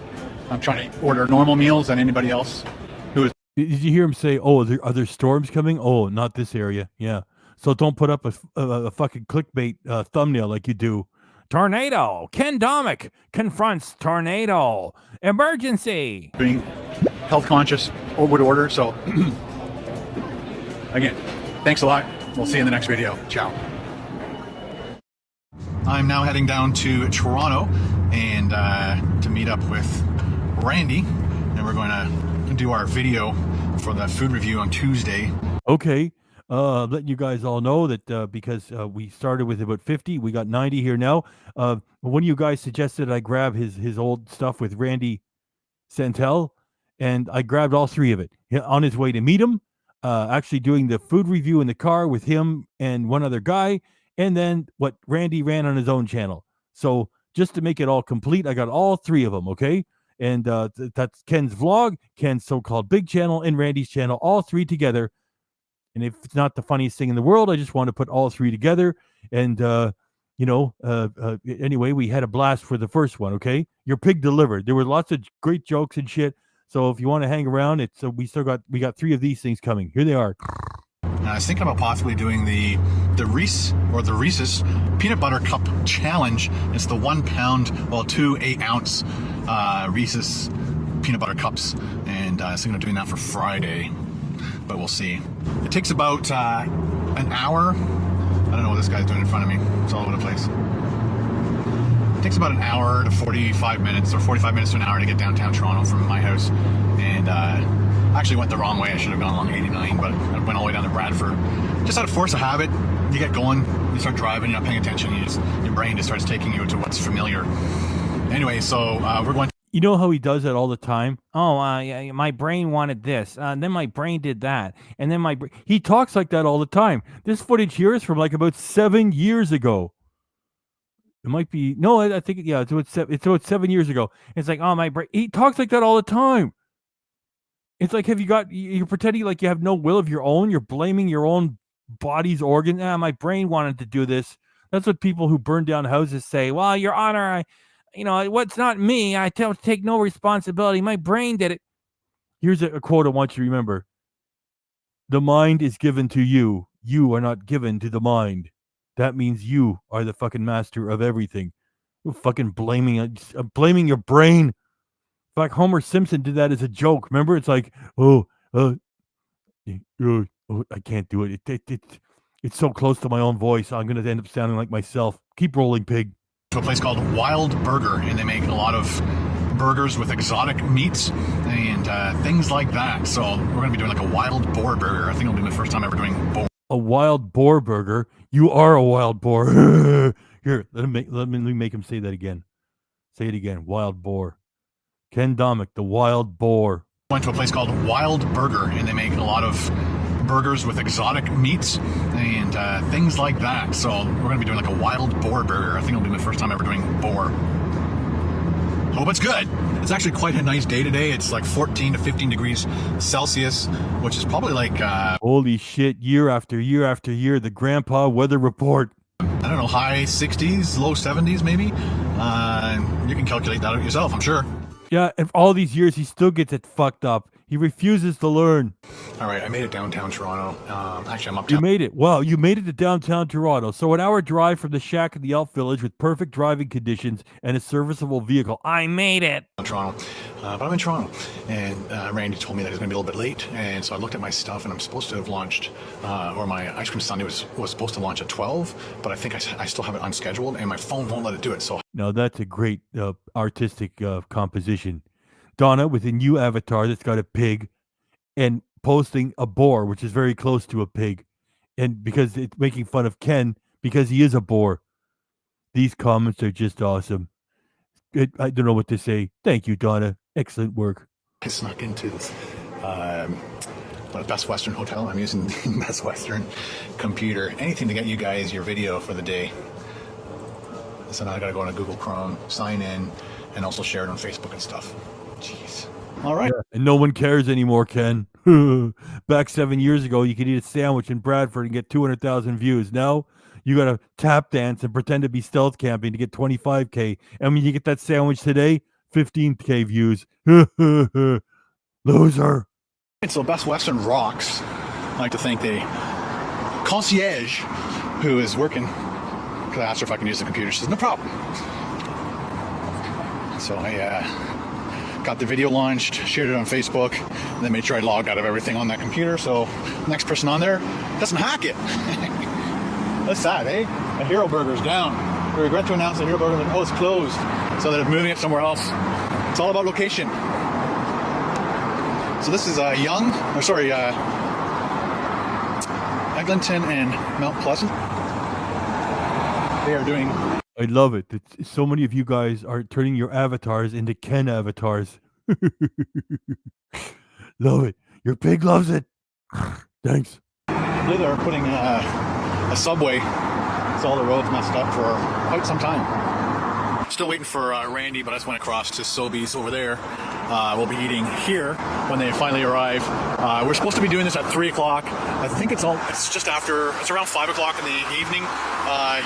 I'm trying to order normal meals than anybody else who is. Did you hear him say, oh, are there storms coming? Oh, not this area. Yeah. So don't put up a fucking clickbait thumbnail like you do. Tornado. Ken Domik confronts tornado. Emergency. Being health conscious or would order. So again, thanks a lot. We'll see you in the next video. Ciao. I'm now heading down to Toronto and to meet up with Randy, and we're going to do our video for the food review on Tuesday. Okay. Letting you guys all know that because we started with about 50, we got 90 here now. One of you guys suggested I grab his old stuff with Randy Santel, and I grabbed all 3 of it. On his way to meet him, actually doing the food review in the car with him and one other guy, and then what Randy ran on his own channel. So just to make it all complete, I got all 3 of them, okay? And that's Ken's vlog, Ken's so-called big channel, and Randy's channel, all 3 together. And if it's not the funniest thing in the world, I just want to put all 3 together. And, anyway, we had a blast for the first one, okay? Your pig delivered. There were lots of great jokes and shit. So if you want to hang around, we got 3 of these things coming. Here they are. I was thinking about possibly doing the Reese's Peanut Butter Cup Challenge. It's the 1 pound, 2 8-ounce Reese's Peanut Butter Cups. And I was thinking of doing that for Friday. But we'll see. It takes about an hour. I don't know what this guy's doing in front of me. It's all over the place. It takes about an hour to 45 minutes, or 45 minutes to an hour to get downtown Toronto from my house. And I actually went the wrong way. I should have gone along 89, but I went all the way down to Bradford. Just out of force of habit, you get going, you start driving, you're not paying attention, your brain just starts taking you to what's familiar. Anyway, so we're going to. You know how he does that all the time? Oh, yeah, my brain wanted this. Then my brain did that. And then he talks like that all the time. This footage here is from like about 7 years ago. It might be, no, I think, yeah, it's about 7 years ago. It's like, oh, my brain. He talks like that all the time. It's like, you're pretending like you have no will of your own. You're blaming your own body's organ. My brain wanted to do this. That's what people who burn down houses say. Well, Your Honor, what's not me. I take no responsibility. My brain did it. Here's a quote I want you to remember. The mind is given to you. You are not given to the mind. That means you are the fucking master of everything. You're fucking blaming your brain. In fact, Homer Simpson did that as a joke. Remember? It's like, I can't do it. It's so close to my own voice. I'm going to end up sounding like myself. Keep rolling, pig. To a place called Wild Burger, and they make a lot of burgers with exotic meats and things like that. So we're going to be doing like a wild boar burger. I think it'll be my first time ever doing boar. A wild boar burger? You are a wild boar. Here, let me make him say that again. Say it again. Wild boar. Ken Domik, the wild boar. Went to a place called Wild Burger, and they make a lot of burgers with exotic meats and things like that. So we're going to be doing like a wild boar burger. I think it'll be my first time ever doing boar. Hope it's good. It's actually quite a nice day today. It's like 14 to 15 degrees Celsius, which is probably like... holy shit, year after year after year, the Grandpa Weather Report. I don't know, high 60s, low 70s maybe. You can calculate that out yourself, I'm sure. Yeah, and all these years, he still gets it fucked up. He refuses to learn. All right, I made it downtown Toronto. Actually, I'm uptown. You made it. Wow, you made it to downtown Toronto. So an hour drive from the shack in the Elf Village with perfect driving conditions and a serviceable vehicle. I made it. Toronto, but I'm in Toronto, and Randy told me that he's going to be a little bit late, and so I looked at my stuff, and I'm supposed to have launched, or my ice cream sundae was supposed to launch at 12, but I think I still have it unscheduled, and my phone won't let it do it. So now that's a great artistic composition. Donna with a new avatar that's got a pig and posting a boar, which is very close to a pig. And because it's making fun of Ken because he is a boar. These comments are just awesome. I don't know what to say. Thank you, Donna. Excellent work. I snuck into this Best Western Hotel. I'm using the Best Western computer. Anything to get you guys your video for the day. So now I got to go on a Google Chrome, sign in, and also share it on Facebook and stuff. Jeez. All right. Yeah, and no one cares anymore, Ken. Back 7 years ago, you could eat a sandwich in Bradford and get 200,000 views. Now, you got to tap dance and pretend to be stealth camping to get 25K. And when you get that sandwich today, 15K views. Loser. So Best Western rocks. I'd like to thank the concierge who is working. Because I asked her if I can use the computer. She says, no problem. So I got the video launched, shared it on Facebook, and then made sure I logged out of everything on that computer so the next person on there doesn't hack it. That's sad, eh? A Hero Burger's down. We regret to announce that Hero Burger is closed, so they're moving it somewhere else. It's all about location. So this is Eglinton and Mount Pleasant. They are doing... I love it. So many of you guys are turning your avatars into Ken avatars. Love it. Your pig loves it. Thanks. They're putting a subway. So all the roads messed up for quite some time. Still waiting for Randy, but I just went across to Sobeys over there. We'll be eating here when they finally arrive. We're supposed to be doing this at 3 o'clock. I think it's just after, it's around 5 o'clock in the evening.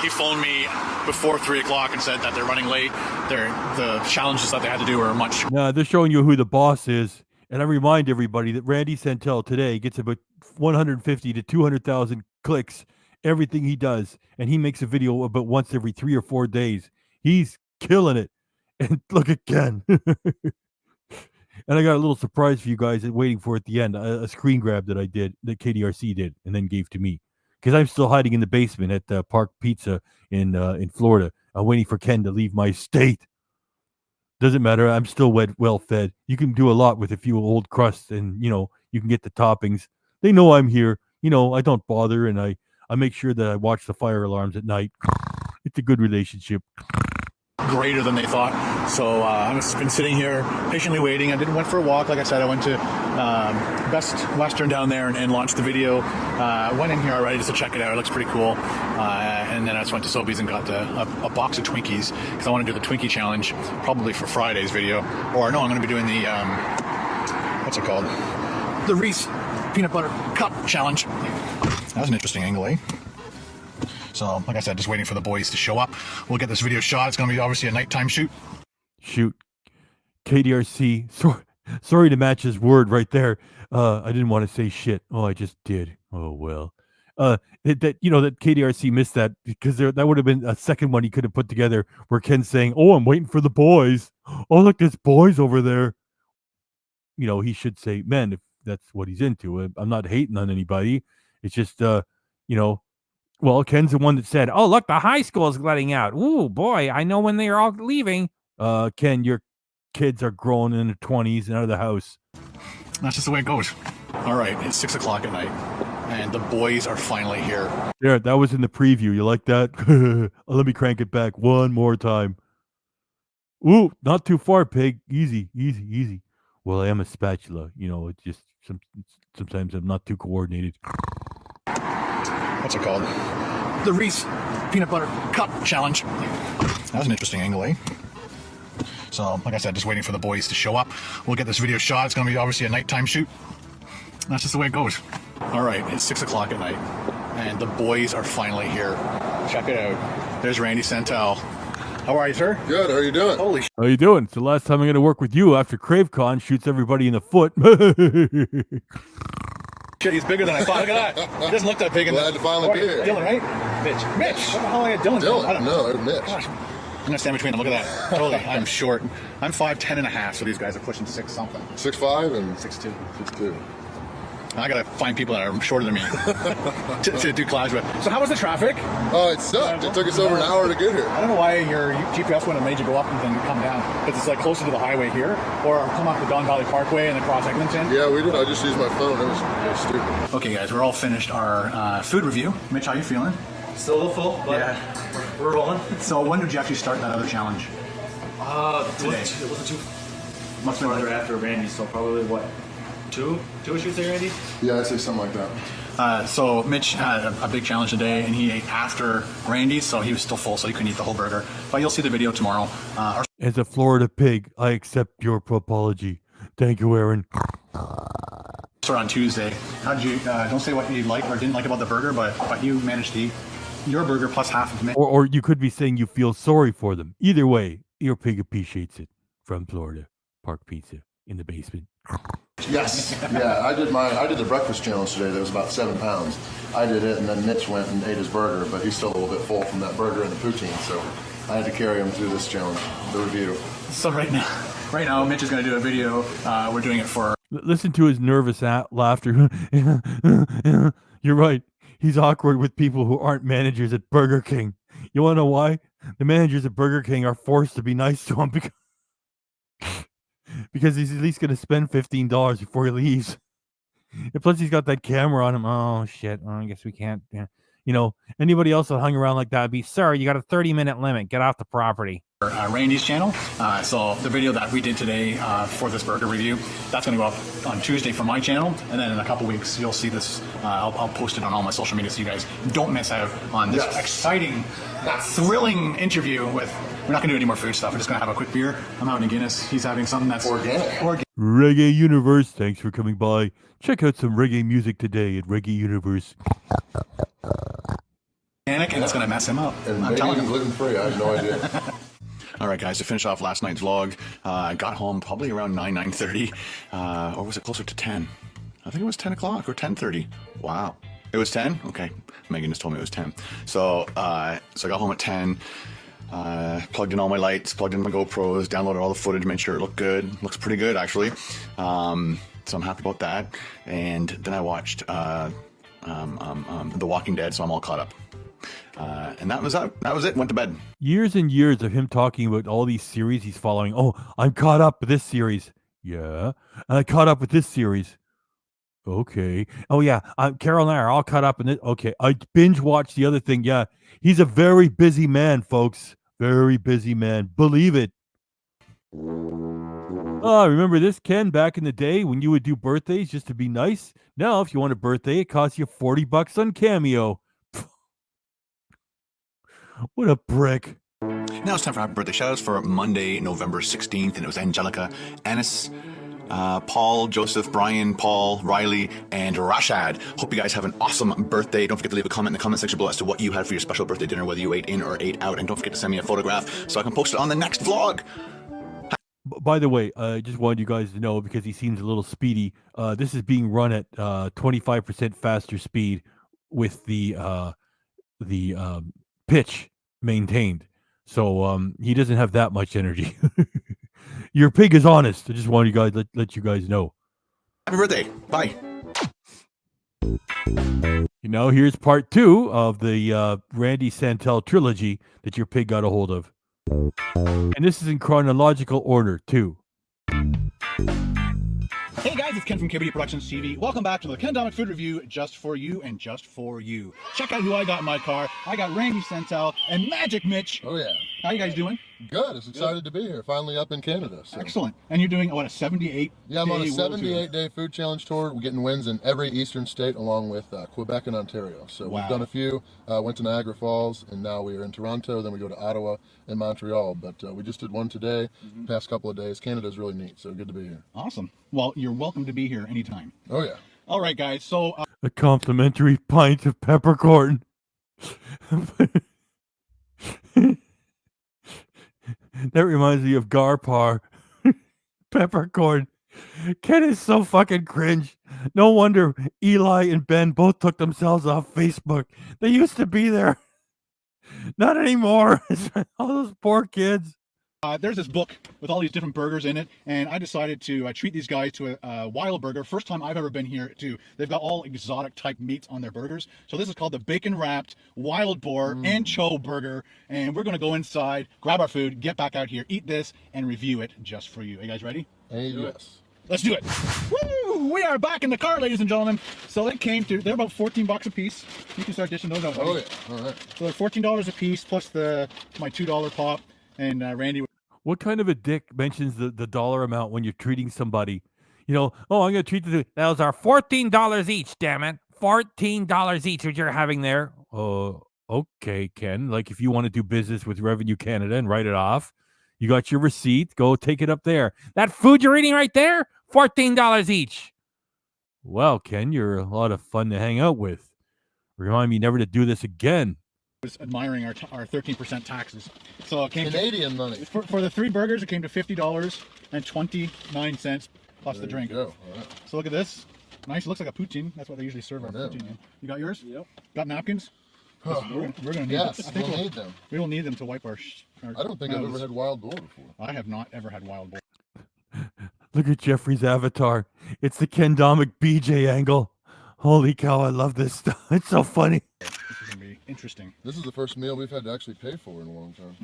He phoned me before 3 o'clock and said that they're running late. The challenges that they had to do are much. Yeah, they're showing you who the boss is. And I remind everybody that Randy Santel today gets about 150 to 200,000 clicks, everything he does. And he makes a video about once every 3 or 4 days. He's killing it. And look at Ken. And I got a little surprise for you guys waiting for at the end, a screen grab that I did, that KDRC did, and then gave to me. Because I'm still hiding in the basement at Park Pizza in Florida. I'm waiting for Ken to leave my state. Doesn't matter. I'm still well fed. You can do a lot with a few old crusts, and you can get the toppings. They know I'm here. I don't bother, and I make sure that I watch the fire alarms at night. It's a good relationship. Greater than they thought. So I've been sitting here patiently waiting. I went for a walk. Like I said, I went to Best Western down there and launched the video. Went in here already just to check it out. It looks pretty cool. And then I just went to Sobeys and got a box of Twinkies because I want to do the Twinkie challenge probably for Friday's video. Or no, I'm going to be doing the what's it called? The Reese peanut butter cup challenge. That was an interesting angle, eh? So, like I said, just waiting for the boys to show up. We'll get this video shot. It's going to be obviously a nighttime shoot. Shoot. KDRC. Sorry to match his word right there. I didn't want to say shit. Oh, I just did. Oh, well. That KDRC missed that because that would have been a second one he could have put together where Ken's saying, "Oh, I'm waiting for the boys. Oh, look, there's boys over there." You know, he should say, "Men, if that's what he's into." I'm not hating on anybody. It's just, well, Ken's the one that said, "Oh, look, the high school is letting out. Ooh, boy, I know when they are all leaving." Ken, your kids are grown in their 20s and out of the house. That's just the way it goes. All right, it's 6 o'clock at night, and the boys are finally here. There, that was in the preview. You like that? Let me crank it back one more time. Ooh, not too far, pig. Easy, easy, easy. Well, I am a spatula. You know, it's just sometimes I'm not too coordinated. What's it called? The Reese Peanut Butter Cup Challenge. That was an interesting angle, eh? So, like I said, just waiting for the boys to show up. We'll get this video shot. It's going to be obviously a nighttime shoot. That's just the way it goes. All right, it's 6 o'clock at night, and the boys are finally here. Check it out. There's Randy Santel. How are you, sir? Good. How are you doing? Holy shit. How you doing? It's the last time I'm going to work with you after CraveCon shoots everybody in the foot. Shit, he's bigger than I thought. Look at that. He doesn't look that big. Glad to finally be here. Dylan, right? Mitch. What the hell are you, Dylan? I don't know. No, Mitch. Gosh. I'm going to stand between them. Look at that. Totally. I'm short. I'm 5'10" and a half, so these guys are pushing 6 something. 6'5" and 6'2". 6'2". I gotta find people that are shorter than me to do climbs with. So how was the traffic? Oh, it sucked. It took us over an hour to get here. I don't know why your GPS wouldn't have made you go up and then come down, because it's like closer to the highway here, or come up the Don Valley Parkway and then cross Eglinton. Yeah, we did. I just used my phone. It was stupid. Okay, guys, we're all finished our food review. Mitch, how you feeling? Still a little full, but Yeah. we're rolling. So when did you actually start that other challenge? Today. It wasn't too Must have been farther after Randy, so probably what? Two shoots there, Randy? Yeah, I'd say something like that. So Mitch had a big challenge today, and he ate after Randy's, so he was still full, so he couldn't eat the whole burger. But you'll see the video tomorrow. As a Florida pig, I accept your apology. Thank you, Aaron. Start on Tuesday. How did you? Don't say what you liked or didn't like about the burger, but you managed to eat your burger plus half of Mitch. Or you could be saying you feel sorry for them. Either way, your pig appreciates it. From Florida, Park Pizza in the basement. Yes. Yeah, I did the breakfast challenge today. That was about 7 pounds. I did it, and then Mitch went and ate his burger, but he's still a little bit full from that burger and the poutine, so I had to carry him through this challenge, the review. So right now, Mitch is going to do a video. We're doing it for. Listen to his nervous laughter. You're right. He's awkward with people who aren't managers at Burger King. You want to know why? The managers at Burger King are forced to be nice to him because he's at least going to spend $15 before he leaves. And plus, he's got that camera on him. Oh, shit. I guess we can't. Yeah. You know, anybody else that hung around like that would be, sir, you got a 30-minute limit. Get off the property. Randy's channel. So the video that we did today for this burger review, that's going to go up on Tuesday for my channel, and then in a couple weeks you'll see this. I'll post it on all my social media so you guys don't miss out on this exciting, thrilling interview with. We're not going to do any more food stuff. We're just going to have a quick beer. I'm having a Guinness. He's having something that's Organic. Reggae Universe, thanks for coming by. Check out some reggae music today at Reggae Universe. And it's going to mess him up. And I'm maybe telling even you. gluten-free. I have no idea. All right, guys, to finish off last night's vlog, I got home probably around 9:30, or was it closer to 10? I think it was 10 o'clock or 10:30. Wow. It was 10? Okay. Megan just told me it was 10. So I got home at 10, plugged in all my lights, plugged in my GoPros, downloaded all the footage, made sure it looked good. Looks pretty good, actually. So I'm happy about that. And then I watched The Walking Dead, so I'm all caught up. And that was it. Went to bed. Years and years of him talking about all these series he's following. Oh, I'm caught up with this series. Yeah. And I caught up with this series. Okay. Oh, yeah. Carol and I are all caught up in it. Okay. I binge watched the other thing. Yeah. He's a very busy man, folks. Very busy man. Believe it. Oh, remember this, Ken, back in the day when you would do birthdays just to be nice? Now, if you want a birthday, it costs you $40 on Cameo. What a brick. Now it's time for happy birthday shoutouts for Monday, November 16th, and it was Angelica Annis. Paul, Joseph, Brian, Paul, Riley, and Rashad. Hope you guys have an awesome birthday. Don't forget to leave a comment in the comment section below as to what you had for your special birthday dinner, whether you ate in or ate out. And don't forget to send me a photograph so I can post it on the next vlog. By the way, I just wanted you guys to know, because he seems a little speedy, this is being run at 25% faster speed with the pitch maintained. So he doesn't have that much energy. Your pig is honest. I just wanted you guys let you guys know. Happy birthday. Bye. You know, here's part 2 of the Randy Santel trilogy that your pig got a hold of. And this is in chronological order, too. Hey guys, it's Ken from KBD Productions TV. Welcome back to the Ken Domik Food Review, just for you and just for you. Check out who I got in my car. I got Randy Santel and Magic Mitch. Oh yeah. How you guys doing? Good. It's excited to be here. Finally up in Canada. So. Excellent. And you're doing, what, a 78? Yeah, I'm on a 78-day food challenge tour. We're getting wins in every eastern state, along with Quebec and Ontario. So Wow. We've done a few. Went to Niagara Falls, and now we are in Toronto. Then we go to Ottawa and Montreal. But we just did one today. Past couple of days. Canada's really neat. So good to be here. Awesome. Well, you're welcome to be here anytime. Oh yeah. All right, guys. So A complimentary pint of peppercorn. That reminds me of Garpar. Peppercorn. Ken is so fucking cringe. No wonder Eli and Ben both took themselves off Facebook. They used to be there. Not anymore. All those poor kids. there's this book with all these different burgers in it, and I decided to treat these guys to a wild burger. First time I've ever been here too. They've got all exotic type meats on their burgers. So this is called the bacon wrapped wild boar ancho burger, and we're gonna go inside, grab our food, get back out here, eat this, and review it just for you. Are you guys ready? Yes. Let's do it. Woo! We are back in the car, ladies and gentlemen. So they came to, they're about 14 bucks a piece. You can start dishing those out. Oh yeah, all right. So they're $14 a piece plus my $2 pop. And Randy. What kind of a dick mentions the dollar amount when you're treating somebody? You know, oh, I'm going to treat the. Those are $14 each, damn it. $14 each, what you're having there. Okay, Ken. Like, if you want to do business with Revenue Canada and write it off, you got your receipt. Go take it up there. That food you're eating right there, $14 each. Well, Ken, you're a lot of fun to hang out with. Remind me never to do this again. Was admiring our 13% taxes. So it came Canadian money. For the 3 burgers, it came to $50.29 plus the drink. Go. All right. So look at this. Nice. Looks like a poutine. That's what they usually serve our poutine in. You got yours? Yep. Got napkins? We're gonna need Yes, them. I think we'll need them. We will need them to wipe our I don't think I've ever had wild boar before. I have not ever had wild boar. Look at Jeffrey's avatar. It's the Ken Domik BJ angle. Holy cow, I love this stuff. It's so funny. This is gonna be interesting. This is the first meal we've had to actually pay for in a long time.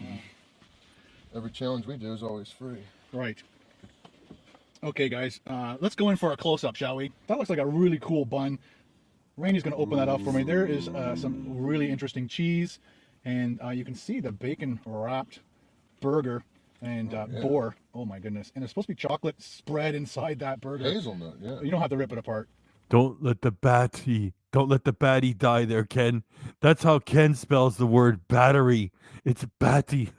Every challenge we do is always free. Right. Okay, guys, let's go in for a close-up, shall we? That looks like a really cool bun. Randy's going to open that up for me. There is some really interesting cheese, and you can see the bacon-wrapped burger and boar. Oh, my goodness. And there's supposed to be chocolate spread inside that burger. Hazelnut, yeah. You don't have to rip it apart. Don't let the baddie die there, Ken. That's how Ken spells the word battery. It's batty.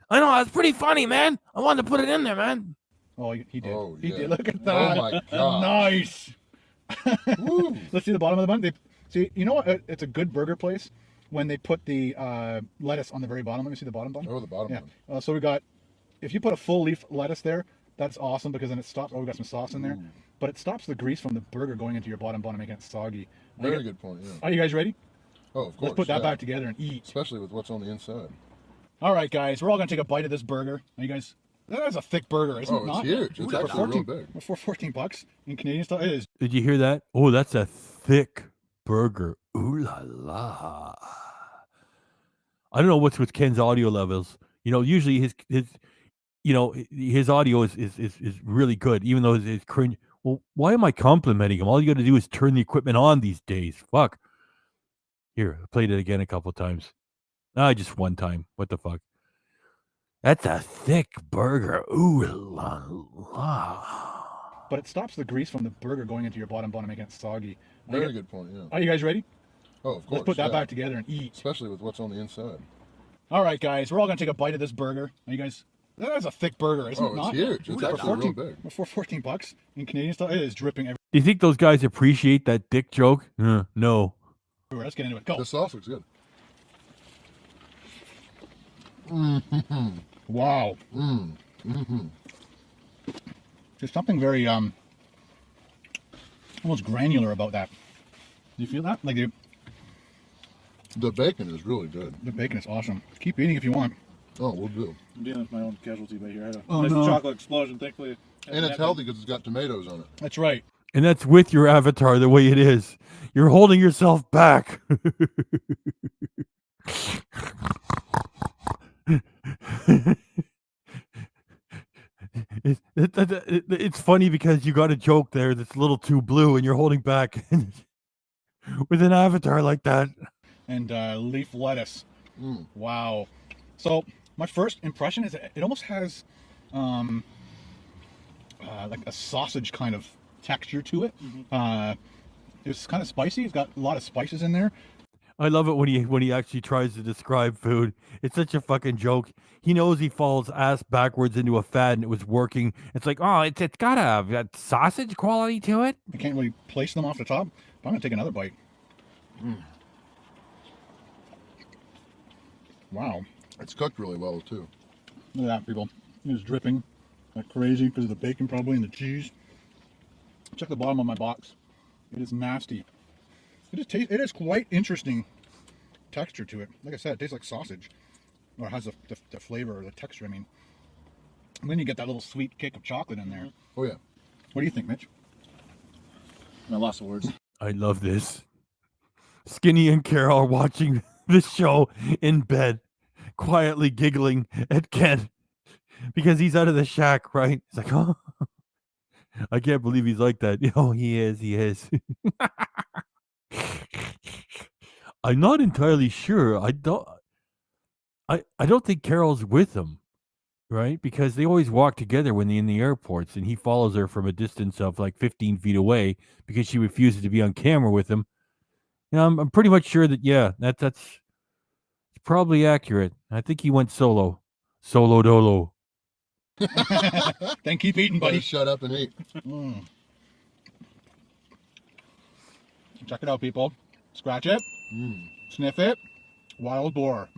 I know, that's pretty funny, man. I wanted to put it in there, man. Oh, he did. Oh, He yeah. did. Look at that. Oh, my God. Nice. Woo. Let's see the bottom of the bun. See, you know what? It's a good burger place when they put the lettuce on the very bottom. Let me see the bottom bun. Oh, the bottom Yeah. one. So we got, if you put a full leaf lettuce there, that's awesome because then it stops. Oh, we got some sauce in there, but it stops the grease from the burger going into your bottom bun and making it soggy. Very good point, yeah. Are you guys ready? Oh, of course. Let's put that yeah. back together and eat. Especially with what's on the inside. All right, guys, we're all gonna take a bite of this burger. Are you guys? That is a thick burger, isn't it? Oh, Not? it's huge. It's For actually 14 real big. For 14 bucks in Canadian style, it is. Did you hear that? Oh, that's a thick burger. Ooh la la. I don't know what's with Ken's audio levels. You know, usually his audio is really good, even though it's cringe. Well, why am I complimenting him? All you got to do is turn the equipment on these days. Fuck. Here, I played it again a couple times. Just one time. What the fuck? That's a thick burger. Ooh la la. But it stops the grease from the burger going into your bottom bun and making it soggy. Very good point, yeah. Are you guys ready? Oh, of course. Let's put that yeah. back together and eat. Especially with what's on the inside. All right, guys, we're all gonna take a bite of this burger. Are you guys? That is a thick burger, isn't it It's not? huge. It's actually real big. For $14 in Canadian style, it is dripping Do you think those guys appreciate that dick joke? No. everywhere. Let's get into it. Go. The sauce looks good. Wow. There's something very almost granular about that. Do you feel that? Like The bacon is really good. the bacon is awesome. Keep eating if you want. Oh, we'll do. I'm dealing with my own casualty right here. I had a Oh, nice no. chocolate explosion, thankfully. And it's healthy because it's got tomatoes on it. That's right. And that's with your avatar the way it is. You're holding yourself back. It's funny because you got a joke there that's a little too blue and you're holding back with an avatar like that. And leaf lettuce. Wow. So my first impression is it almost has like a sausage kind of texture to it. It's kind of spicy. It's got a lot of spices in there. I love it when he actually tries to describe food. It's such a fucking joke. He knows he falls ass backwards into a fad and it was working. It's like, oh, it's got a sausage quality to it. I can't really place them off the top, but I'm gonna take another bite. Wow. It's cooked really well, too. Look at that, people. It is dripping like crazy because of the bacon probably and the cheese. Check the bottom of my box. It is nasty. It is quite interesting texture to it. Like I said, it tastes like sausage. Or it has the flavor or the texture, I mean. And then you get that little sweet kick of chocolate in there. Oh, yeah. What do you think, Mitch? I lost the words. I love this. Skinny and Carol are watching this show in bed, quietly giggling at Ken because he's out of the shack, right? It's like, oh, I can't believe he's like that. Oh, he is. I'm not entirely sure. I don't think Carol's with him, right? Because they always walk together when they're in the airports, and he follows her from a distance of like 15 feet away because she refuses to be on camera with him. You know, I'm pretty much sure that that's probably accurate. I think he went solo dolo. Then keep eating, buddy. Shut up and eat. Check it out, people. Scratch it. Sniff it. Wild boar.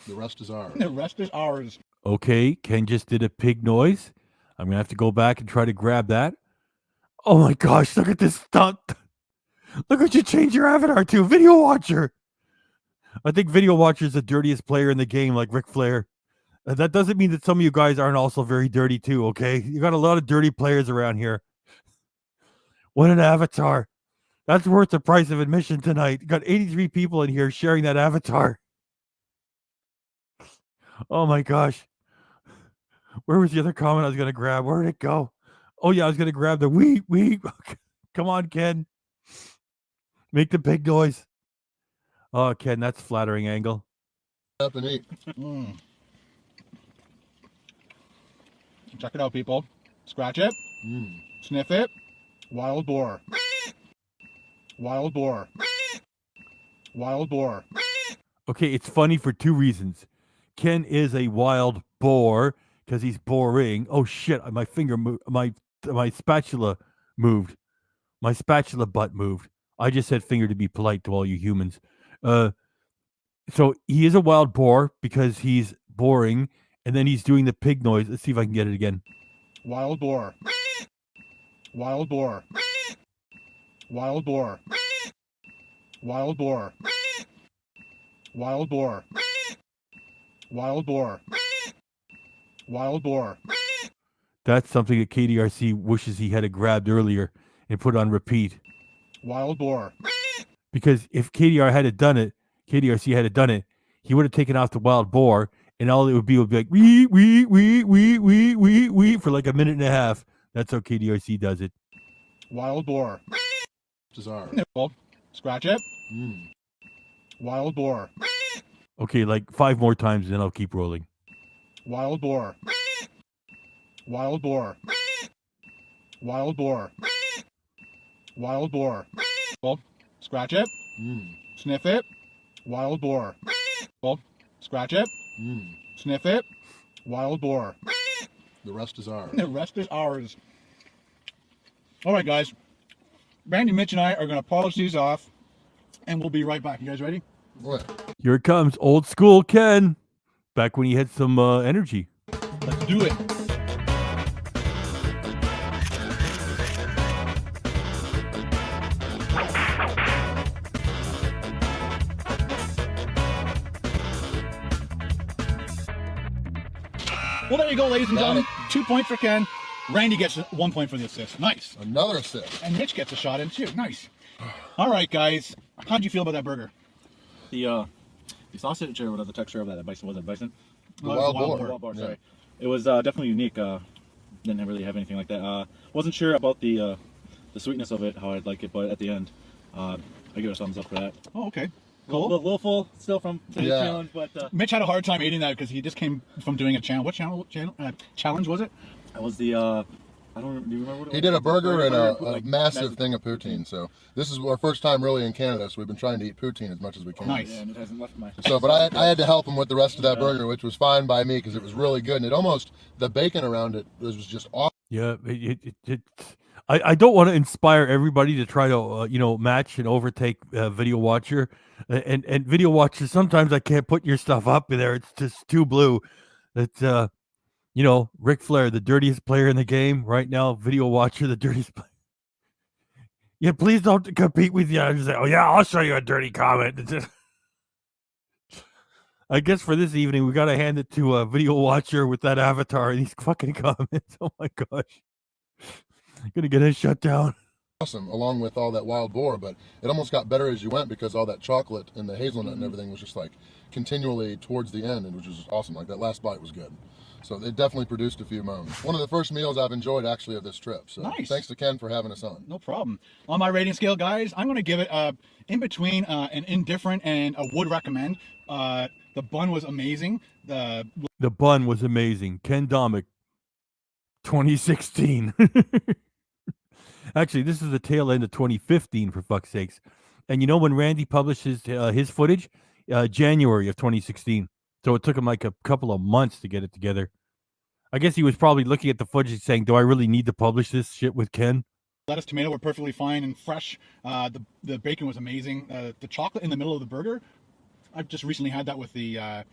The rest is ours. The rest is ours. Okay, Ken just did a pig noise. I'm gonna have to go back and try to grab that. Oh my gosh, look at this stunt. Look what you change your avatar to, Video Watcher. I think Video Watcher is the dirtiest player in the game, like Ric Flair. That doesn't mean that some of you guys aren't also very dirty too, okay? You got a lot of dirty players around here. What an avatar. That's worth the price of admission tonight. You got 83 people in here sharing that avatar. Oh my gosh. Where was the other comment I was going to grab? Where did it go? Oh yeah, I was going to grab the wee. Come on, Ken. Make the big noise. Oh, Ken, that's flattering angle. Up and eat. Check it out, people. Scratch it. Sniff it. Wild boar. Wild boar. Wild boar. Okay, it's funny for two reasons. Ken is a wild boar because he's boring. Oh shit, my finger moved. My spatula moved. My spatula butt moved. I just said finger to be polite to all you humans. So he is a wild boar because he's boring, and then he's doing the pig noise. Let's see if I can get it again. Wild boar. Wild boar. Wild boar. Wild boar. Wild boar. Wild boar. Wild boar. That's something that KDRC wishes he had grabbed earlier and put on repeat. Wild boar. Because if KDRC had done it, he would have taken off the wild boar, and all it would be like wee for like a minute and a half. That's how KDRC does it. Wild boar. Bizarre. Scratch it. Wild boar. Okay, like 5 more times, and then I'll keep rolling. Wild boar. Wild boar. Wild boar. Wild boar. Scratch it. Sniff it. Wild boar. Scratch it. Sniff it. Wild boar. The rest is ours. The rest is ours. All right, guys. Randy, Mitch, and I are going to polish these off, and we'll be right back. You guys ready? What? Here it comes, old school Ken. Back when he had some energy. Let's do it. Well, there you go, ladies and gentlemen. 2 points for Ken. Randy gets 1 point for the assist. Nice. Another assist. And Mitch gets a shot in too. Nice. All right, guys. How'd you feel about that burger? The sausage or whatever the texture of that bison, was it bison? The wild boar. Wild boar, sorry. Yeah. It was definitely unique. Didn't really have anything like that. Wasn't sure about the sweetness of it, how I'd like it, but at the end, I give it a thumbs up for that. Oh, okay. A Cool. little full still from today's Yeah. challenge, but Mitch had a hard time eating that because he just came from doing a channel. What challenge was it? that was the do you remember what it was? He did a burger and a like, massive thing of poutine. So this is our first time really in Canada, so we've been trying to eat poutine as much as we can. Nice. Yeah, and it hasn't left my. So, but I had to help him with the rest of that burger, which was fine by me because it was really good. And it almost, the bacon around it was just awesome. Yeah, I don't want to inspire everybody to try to match and overtake Video Watcher, and Video Watcher. Sometimes I can't put your stuff up there; it's just too blue. It's Ric Flair, the dirtiest player in the game right now. Video Watcher, the dirtiest player. Yeah, please don't compete with you. I just say, oh yeah, I'll show you a dirty comment. It's just... I guess for this evening, we got to hand it to a Video Watcher with that avatar and these fucking comments. Oh my gosh. Gonna get it shut down. Awesome, along with all that wild boar, but it almost got better as you went because all that chocolate and the hazelnut and everything was just like continually towards the end, and which was awesome. Like that last bite was good. So it definitely produced a few moments. One of the first meals I've enjoyed actually of this trip. So Nice. Thanks to Ken for having us on. No problem. On my rating scale, guys, I'm going to give it in between an indifferent and a would recommend. The bun was amazing. The bun was amazing. Ken Domik, 2016. Actually, this is the tail end of 2015, for fuck's sakes. And you know when Randy published his footage? January of 2016. So it took him like a couple of months to get it together. I guess he was probably looking at the footage and saying, do I really need to publish this shit with Ken? Lettuce, tomato were perfectly fine and fresh. The bacon was amazing. The chocolate in the middle of the burger, I've just recently had that with the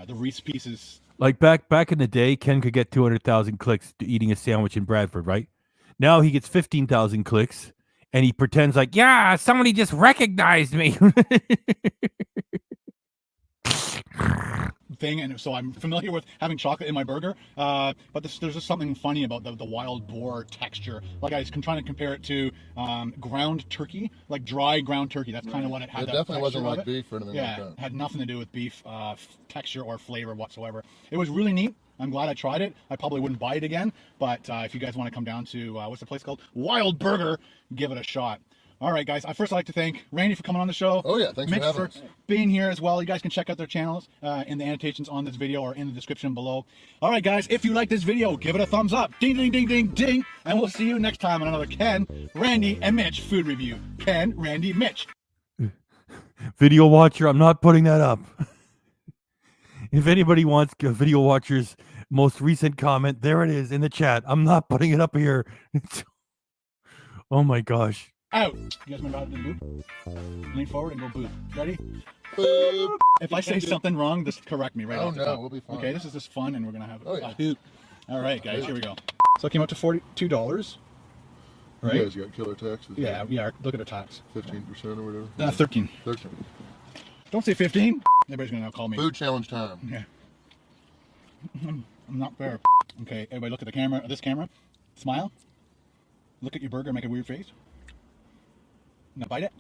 Reese pieces. Like back in the day, Ken could get 200,000 clicks to eating a sandwich in Bradford, right? Now he gets 15,000 clicks, and he pretends like, yeah, somebody just recognized me. Thing, and so I'm familiar with having chocolate in my burger, but there's just something funny about the wild boar texture. Like I was trying to compare it to ground turkey, like dry ground turkey. That's kind of what it had. It that definitely wasn't texture of like it. beef or anything Yeah, like that. it had nothing to do with beef texture or flavor whatsoever. It was really neat. I'm glad I tried it. I probably wouldn't buy it again, but if you guys want to come down to what's the place called? Wild Burger, give it a shot. All right, guys. I'd like to thank Randy for coming on the show. Oh, yeah. Thanks Mitch for having us. being here as well. You guys can check out their channels in the annotations on this video or in the description below. All right, guys. If you like this video, give it a thumbs up. Ding, ding, ding, ding, ding. And we'll see you next time on another Ken, Randy, and Mitch food review. Ken, Randy, Mitch. Video Watcher, I'm not putting that up. If anybody wants Video Watcher's most recent comment, there it is in the chat. I'm not putting it up here. Oh my gosh. Out. You guys remember how to do boop? Lean forward and go boop. Ready? Boop. If I say something wrong, just correct me right Oh, off the no, top. we'll be fine. Okay, this is just fun, and we're gonna have Oh, yeah. boop. All right, guys, here we go. So it came out to $42. Right? You guys got killer taxes. Yeah, we are. Look at the tax. 15% or whatever. 13. 13. Don't say 15. Everybody's gonna now call me. Food challenge time. Yeah. I'm not fair. Okay, everybody look at the camera, this camera. Smile. Look at your burger, make a weird face. Now bite it.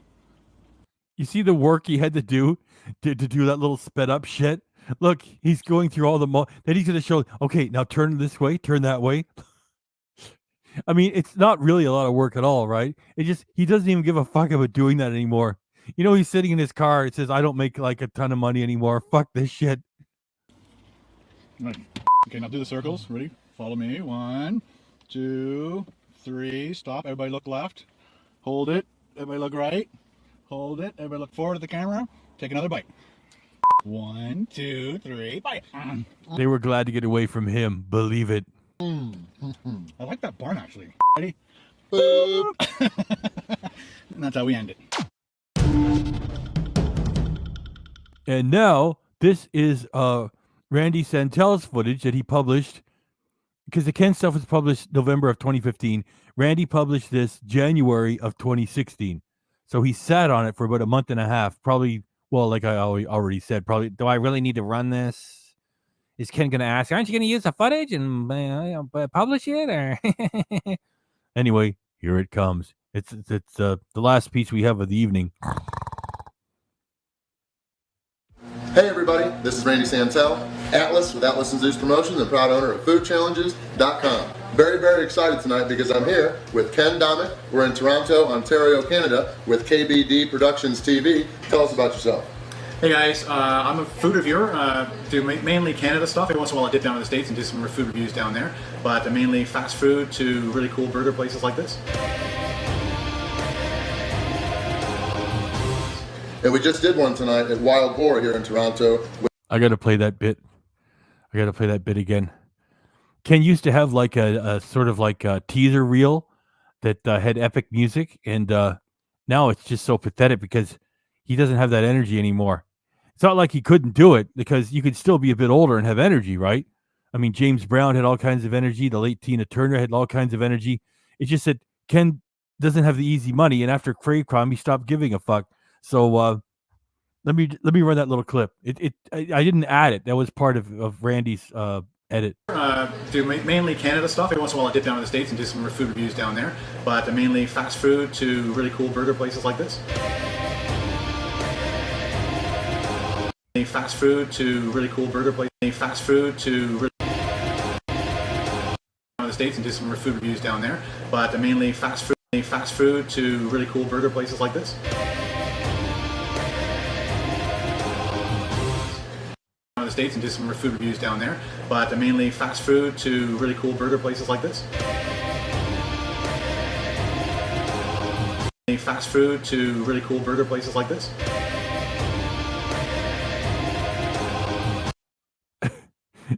You see the work he had to do to do that little sped up shit? Look, he's going through all the then he's going to show, okay, now turn this way, turn that way. I mean, it's not really a lot of work at all, right? He doesn't even give a fuck about doing that anymore. You know, he's sitting in his car. It says, I don't make like a ton of money anymore. Fuck this shit. Right. Okay, now do the circles. Ready? Follow me. 1, 2, 3. Stop. Everybody look left. Hold it. Everybody look right. Hold it. Everybody look forward to the camera. Take another bite. 1, 2, 3, bite. They were glad to get away from him. Believe it. I like that barn actually. Ready? Boop. And that's how we end it. And now this is Randy Santel's footage that he published, because the Ken stuff was published November of 2015. Randy published this January of 2016. So he sat on it for about a month and a half. Probably, well, like I already said, probably, do I really need to run this? Is Ken going to ask, aren't you going to use the footage and publish it? Or anyway, here it comes. It's the last piece we have of the evening. Hey everybody, this is Randy Santel, Atlas with Atlas and Zeus Promotions and proud owner of foodchallenges.com. Very, very excited tonight because I'm here with Ken Domik. We're in Toronto, Ontario, Canada with KBD Productions TV. Tell us about yourself. Hey guys, I'm a food reviewer, do mainly Canada stuff. Every once in a while I dip down to the States and do some food reviews down there, but mainly fast food to really cool burger places like this. And we just did one tonight at Wild Boar here in Toronto. I got to play that bit. I got to play that bit again. Ken used to have like a sort of like a teaser reel that had epic music, and now it's just so pathetic because he doesn't have that energy anymore. It's not like he couldn't do it, because you could still be a bit older and have energy, right? I mean, James Brown had all kinds of energy. The late Tina Turner had all kinds of energy. It's just that Ken doesn't have the easy money, and after Crave Crime, he stopped giving a fuck. So let me run that little clip. I didn't add it. That was part of Randy's edit. Do mainly Canada stuff. Every once in a while I dip down to the States and do some food reviews down there, but mainly fast food to really cool burger places like this. Fast food to really cool burger places. Fast food to really the States and do some food reviews down there, but mainly fast food to really cool burger places like this. The States and do some food reviews down there, but mainly fast food to really cool burger places like this. Fast food to really cool burger places like this.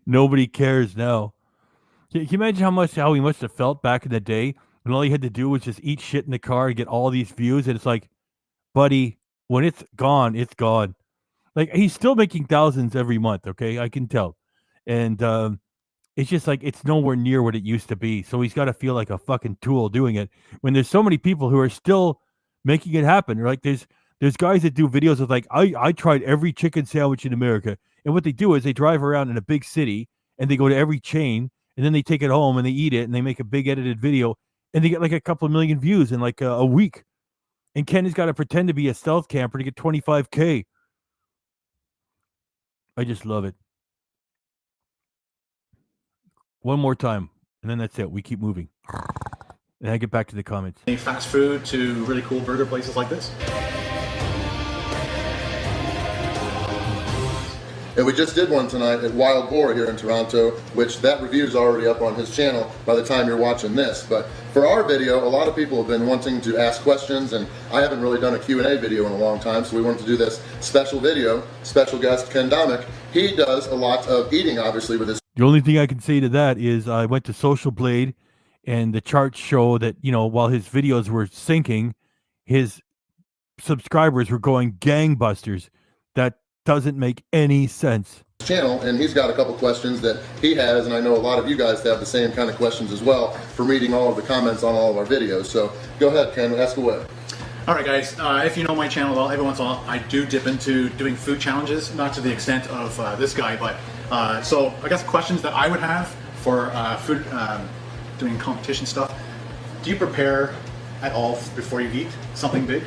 Nobody cares now. Can you imagine how he must have felt back in the day when all he had to do was just eat shit in the car and get all these views? And it's like, buddy, when it's gone, it's gone. Like, he's still making thousands every month, okay? I can tell. And it's just like, it's nowhere near what it used to be. So he's got to feel like a fucking tool doing it when there's so many people who are still making it happen. Like, there's guys that do videos of like, I tried every chicken sandwich in America. And what they do is they drive around in a big city and they go to every chain, and then they take it home and they eat it and they make a big edited video and they get like a couple of million views in like a week. And Ken has got to pretend to be a stealth camper to get 25K. I just love it. One more time, and then that's it. We keep moving. And I get back to the comments. Fast food to really cool burger places like this. And we just did one tonight at Wild Boar here in Toronto, which that review is already up on his channel by the time you're watching this. But for our video, a lot of people have been wanting to ask questions, and I haven't really done a Q&A video in a long time, so we wanted to do this special video. Special guest Ken Domik. He does a lot of eating, obviously, with his... The only thing I can say to that is I went to Social Blade, and the charts show that, you know, while his videos were sinking, his subscribers were going gangbusters. That doesn't make any sense. Channel, and he's got a couple questions that he has, and I know a lot of you guys have the same kind of questions as well from reading all of the comments on all of our videos. So go ahead, Ken, ask away. Alright guys, if you know my channel well, every once in a while I do dip into doing food challenges, not to the extent of this guy, but so I guess questions that I would have for food, doing competition stuff. Do you prepare at all before you eat something big?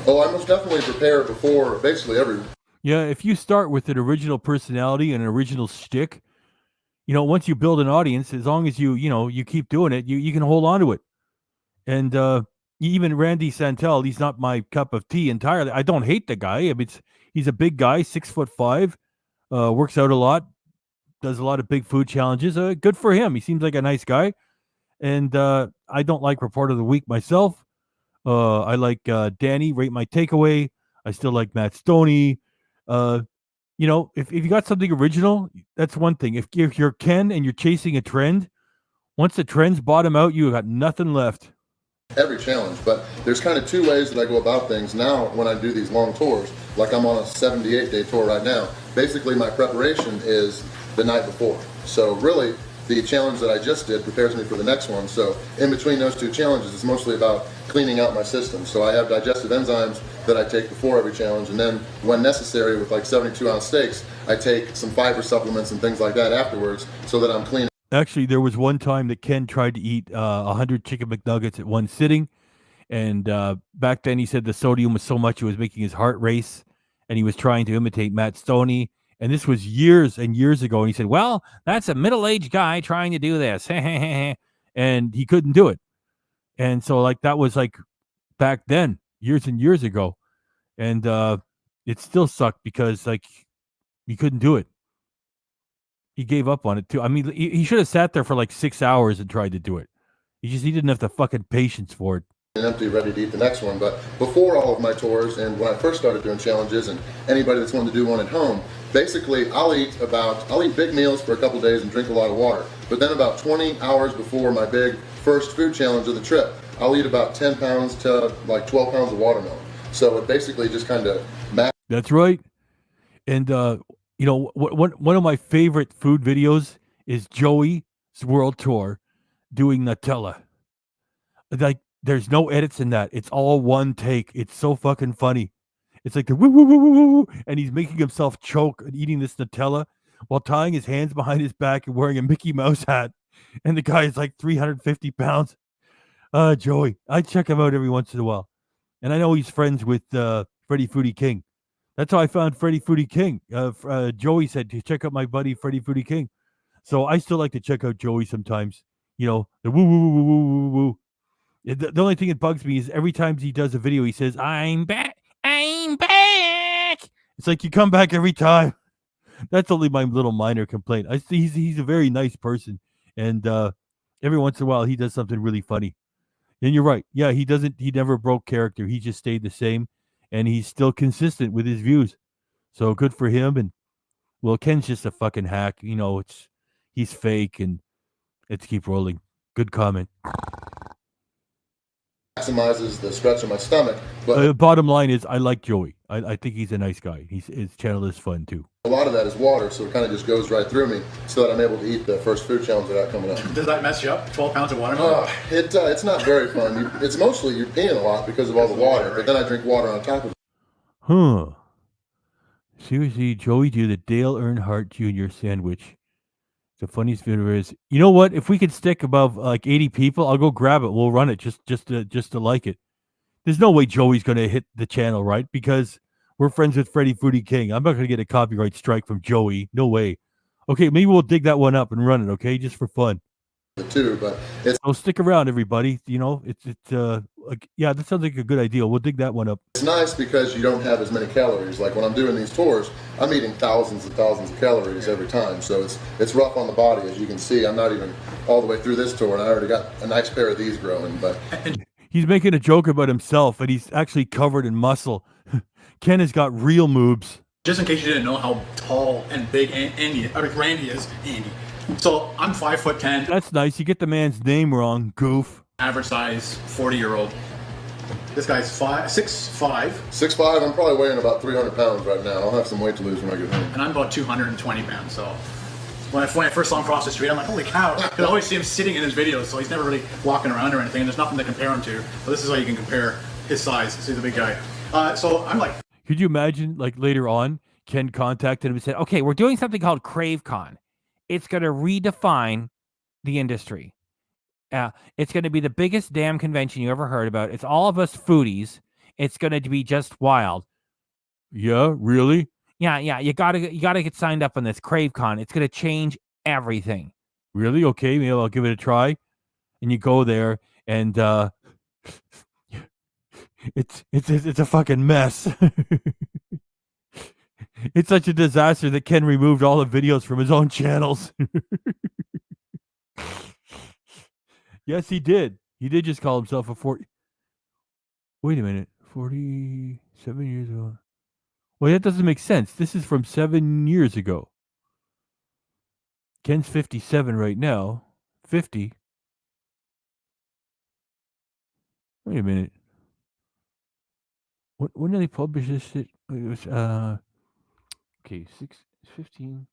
Oh, I most definitely prepare before basically every... Yeah, if you start with an original personality and an original shtick, you know, once you build an audience, as long as you keep doing it, you can hold on to it. And even Randy Santel, he's not my cup of tea entirely. I don't hate the guy. I mean, he's a big guy, 6'5", works out a lot, does a lot of big food challenges. Good for him. He seems like a nice guy. And I don't like Report of the Week myself. I like Danny, Rate My Takeaway. I still like Matt Stoney. you know, if you got something original, that's one thing. If you're Ken and you're chasing a trend, once the trends bottom out, you got nothing left. Every challenge, but there's kind of two ways that I go about things now when I do these long tours. Like I'm on a 78-day tour right now. Basically, my preparation is the night before. So really, the challenge that I just did prepares me for the next one. So in between those two challenges, it's mostly about cleaning out my system. So I have digestive enzymes that I take before every challenge, and then when necessary with like 72-ounce steaks, I take some fiber supplements and things like that afterwards so that I'm clean. Actually, there was one time that Ken tried to eat 100 chicken McNuggets at one sitting. And back then he said the sodium was so much it was making his heart race. And he was trying to imitate Matt Stoney. And this was years and years ago. And he said, well, that's a middle-aged guy trying to do this. And he couldn't do it. And so like that was like back then, years and years ago. And it still sucked because like he couldn't do it. He gave up on it too. I mean, he should have sat there for like 6 hours and tried to do it. He didn't have the fucking patience for it. Empty, ready to eat the next one. But before all of my tours and when I first started doing challenges, and anybody that's wanted to do one at home, basically I'll eat big meals for a couple days and drink a lot of water. But then about 20 hours before my big first food challenge of the trip, I'll eat about 10 pounds to like 12 pounds of watermelon. So it basically just kind of That's right. And you know, one of my favorite food videos is Joey's World Tour doing Nutella. Like, there's no edits in that. It's all one take. It's so fucking funny. It's like the woo woo woo woo woo, and he's making himself choke and eating this Nutella while tying his hands behind his back and wearing a Mickey Mouse hat. And the guy is like 350 pounds. Joey, I check him out every once in a while. And I know he's friends with Freddie Foodie King. That's how I found Freddie Foodie King. Joey said to check out my buddy Freddie Foodie King. So I still like to check out Joey sometimes. You know, the woo woo woo woo woo woo. The only thing that bugs me is every time he does a video, he says, I'm back. I'm back. It's like you come back every time. That's only my little minor complaint. I see he's a very nice person. And every once in a while, he does something really funny. And you're right. Yeah, he never broke character. He just stayed the same. And he's still consistent with his views. So good for him. And well, Ken's just a fucking hack. You know, he's fake, and let's keep rolling. Good comment. maximizes the stretch of my stomach. But bottom line is, I like Joey. I think he's a nice guy. His channel is fun too. A lot of that is water, so it kind of just goes right through me, so that I'm able to eat the first food challenge without coming up. Does that mess you up? 12 pounds of watermelon? It's not very fun. It's mostly you're peeing a lot because of all the water, but then I drink water on top of it. Huh. Seriously, Joey did the Dale Earnhardt Jr. sandwich. The funniest video is, you know what? If we could stick above like 80 people, I'll go grab it. We'll run it just to like it. There's no way Joey's going to hit the channel, right? Because we're friends with Freddie Foodie King. I'm not going to get a copyright strike from Joey. No way. Okay, maybe we'll dig that one up and run it, okay? Just for fun. Too, but so stick around, everybody. You know, it's like, yeah, that sounds like a good idea. We'll dig that one up. It's nice because you don't have as many calories. Like when I'm doing these tours, I'm eating thousands and thousands of calories every time. So it's rough on the body, as you can see. I'm not even all the way through this tour, and I already got a nice pair of these growing. But he's making a joke about himself, and he's actually covered in muscle. Ken has got real moves. Just in case you didn't know how tall and big Randy is, Andy. So I'm 5'10". That's nice. You get the man's name wrong, goof. Average size, 40-year-old. This guy's 6'5". 6'5". I'm probably weighing about 300 pounds right now. I'll have some weight to lose when I get home. And I'm about 220 pounds. So when I first saw him cross the street, I'm like, holy cow! Because I always see him sitting in his videos, so he's never really walking around or anything. And there's nothing to compare him to. But this is how you can compare his size. So he's a big guy. So I'm like, could you imagine, like later on, Ken contacted him and said, "Okay, we're doing something called CraveCon. It's going to redefine the industry. It's going to be the biggest damn convention you ever heard about. It's all of us foodies. It's going to be just wild." Yeah, really? Yeah. You gotta get signed up on this CraveCon. It's going to change everything. Really? Okay, maybe I'll give it a try. And you go there, and it's a fucking mess. It's such a disaster that Ken removed all the videos from his own channels. Yes, he did. He did just call himself a 40. Wait a minute. 47 years old. Well, that doesn't make sense. This is from 7 years ago. Ken's 57 right now. 50. Wait a minute. When did they publish this shit? It was okay, 15.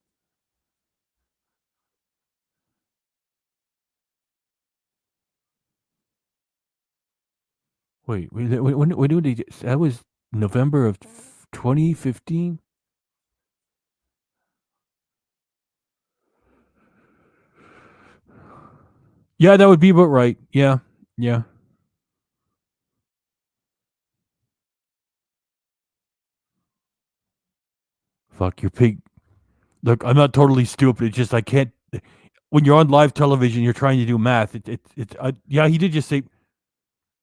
Wait, when did they? That was November of 2015. Yeah, that would be about right. Yeah. Fuck your pig. Look, I'm not totally stupid. It's just I can't. When you're on live television, you're trying to do math. Yeah, he did just say.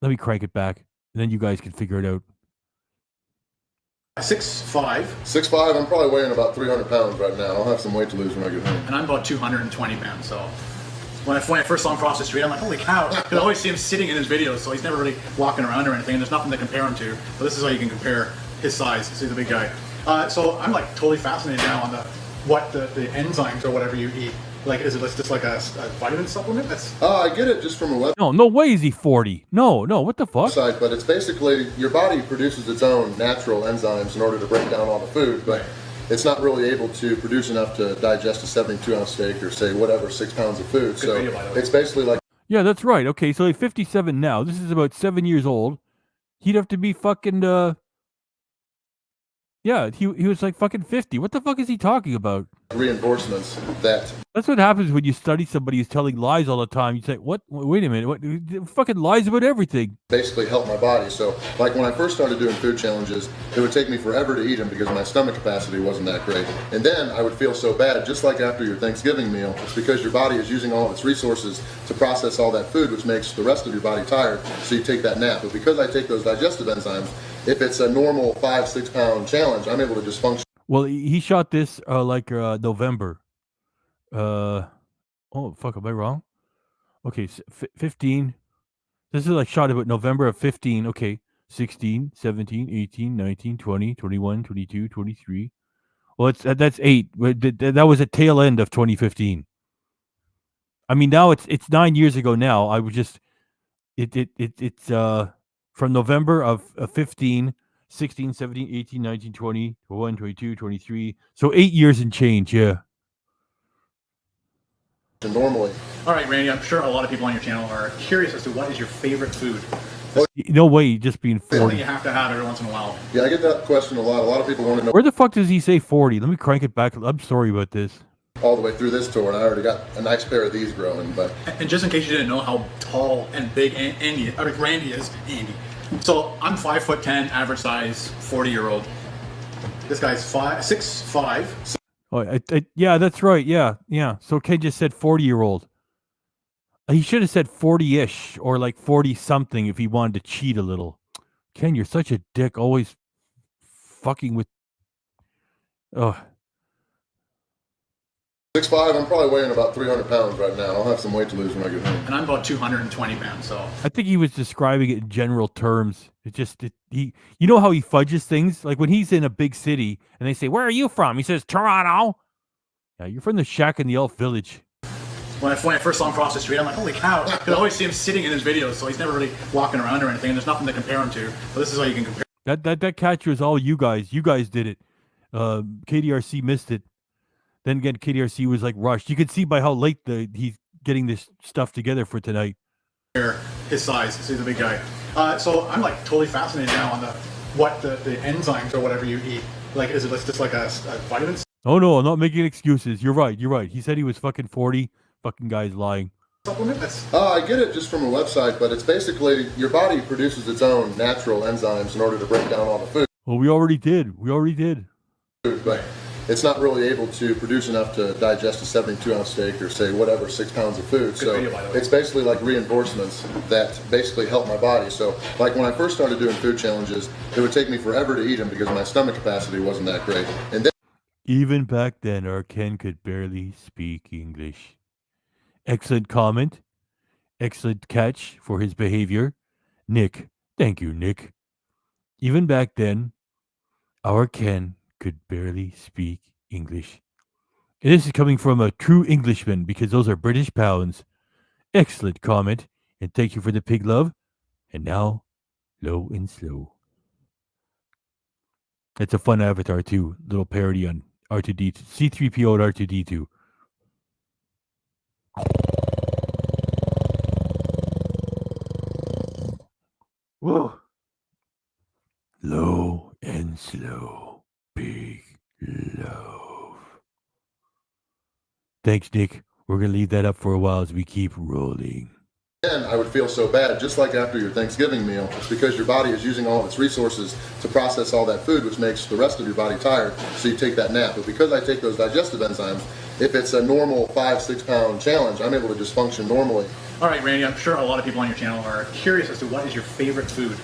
Let me crank it back, and then you guys can figure it out. 6'5". 6'5", I'm probably weighing about 300 pounds right now. I'll have some weight to lose when I get home. And I'm about 220 pounds, so when I first saw him cross the street, I'm like, holy cow. Because I always see him sitting in his videos, so he's never really walking around or anything, and there's nothing to compare him to. But this is how you can compare his size. So he's a big guy. So I'm like totally fascinated now on the enzymes or whatever you eat. Like, is it just like a vitamin supplement? I get it just from a website. No way is he 40. No, what the fuck? But it's basically your body produces its own natural enzymes in order to break down all the food, but it's not really able to produce enough to digest a 72-ounce steak or say whatever 6 pounds of food. So it's basically like. Yeah, that's right. Okay, so he's 57 now. This is about 7 years old. He'd have to be fucking. Yeah, he was like fucking 50. What the fuck is he talking about? Reinforcements that. That's what happens when you study somebody who's telling lies all the time. You say, what? Wait a minute. What? Fucking lies about everything. Basically help my body. So, like when I first started doing food challenges, it would take me forever to eat them because my stomach capacity wasn't that great. And then I would feel so bad, just like after your Thanksgiving meal. It's because your body is using all of its resources to process all that food, which makes the rest of your body tired. So you take that nap. But because I take those digestive enzymes, if it's a normal 5-6 pound challenge, I'm able to just function. Well, he shot this November. Oh fuck, am I wrong? Okay, 15. This is like shot about November of 15. Okay, 16, 17, 18, 19, 20, 21, 22, 23. Well, that's 8. That was a tail end of 2015. I mean, now it's 9 years ago now. I was just it's from November of 15, 16, 17, 18, 19, 20, 21, 22, 23. So 8 years and change, yeah. Normally. All right, Randy, I'm sure a lot of people on your channel are curious as to what is your favorite food. No way, just being 40. Something you have to have every once in a while. Yeah, I get that question a lot. A lot of people want to know. Where the fuck does he say 40? Let me crank it back. I'm sorry about this. All the way through this tour, and I already got a nice pair of these growing. But and just in case you didn't know how tall and big Randy is, So I'm 5'10", average size, 40-year-old. This guy's 6'5". Oh, yeah, that's right. Yeah. So Ken just said 40-year-old. He should have said 40-ish or like 40-something if he wanted to cheat a little. Ken, you're such a dick. Always fucking with. Ugh. 6'5", I'm probably weighing about 300 pounds right now. I'll have some weight to lose when I get home. And I'm about 220 pounds, so. I think he was describing it in general terms. You know how he fudges things? Like when he's in a big city and they say, "Where are you from?" He says, "Toronto." Yeah, you're from the shack in the Elf Village. When I first saw him cross the street, I'm like, holy cow. Because I always see him sitting in his videos, so he's never really walking around or anything, and there's nothing to compare him to. But this is how you can compare. That catch was all you guys. You guys did it. KDRC missed it. Then again, KDRC was like rushed. You could see by how late he's getting this stuff together for tonight. His size, so he's a big guy. So I'm like totally fascinated now on the enzymes or whatever you eat. Like, is it just like a vitamin? Oh no, I'm not making excuses. You're right. He said he was fucking 40. Fucking guy's lying. Supplement? I get it just from a website, but it's basically your body produces its own natural enzymes in order to break down all the food. Well, we already did. But it's not really able to produce enough to digest a 72-ounce steak or say whatever 6 pounds of food. So it's basically like reinforcements that basically help my body. So like when I first started doing food challenges, it would take me forever to eat them because my stomach capacity wasn't that great. And then even back then, our Ken could barely speak English. Excellent comment. Excellent catch for his behavior. Nick. Thank you, Nick. Even back then, Our Ken could barely speak English. And this is coming from a true Englishman because those are British pounds. Excellent comment, and thank you for the pig love. And now, low and slow. That's a fun avatar too. Little parody on R2D2, C3PO and R2D2. Whoa. Low and slow. Big love. Thanks, Nick. We're going to leave that up for a while as we keep rolling. And I would feel so bad, just like after your Thanksgiving meal. It's because your body is using all of its resources to process all that food, which makes the rest of your body tired, so you take that nap. But because I take those digestive enzymes, if it's a normal 5-6 pound challenge, I'm able to just function normally. All right, Randy, I'm sure a lot of people on your channel are curious as to what is your favorite food.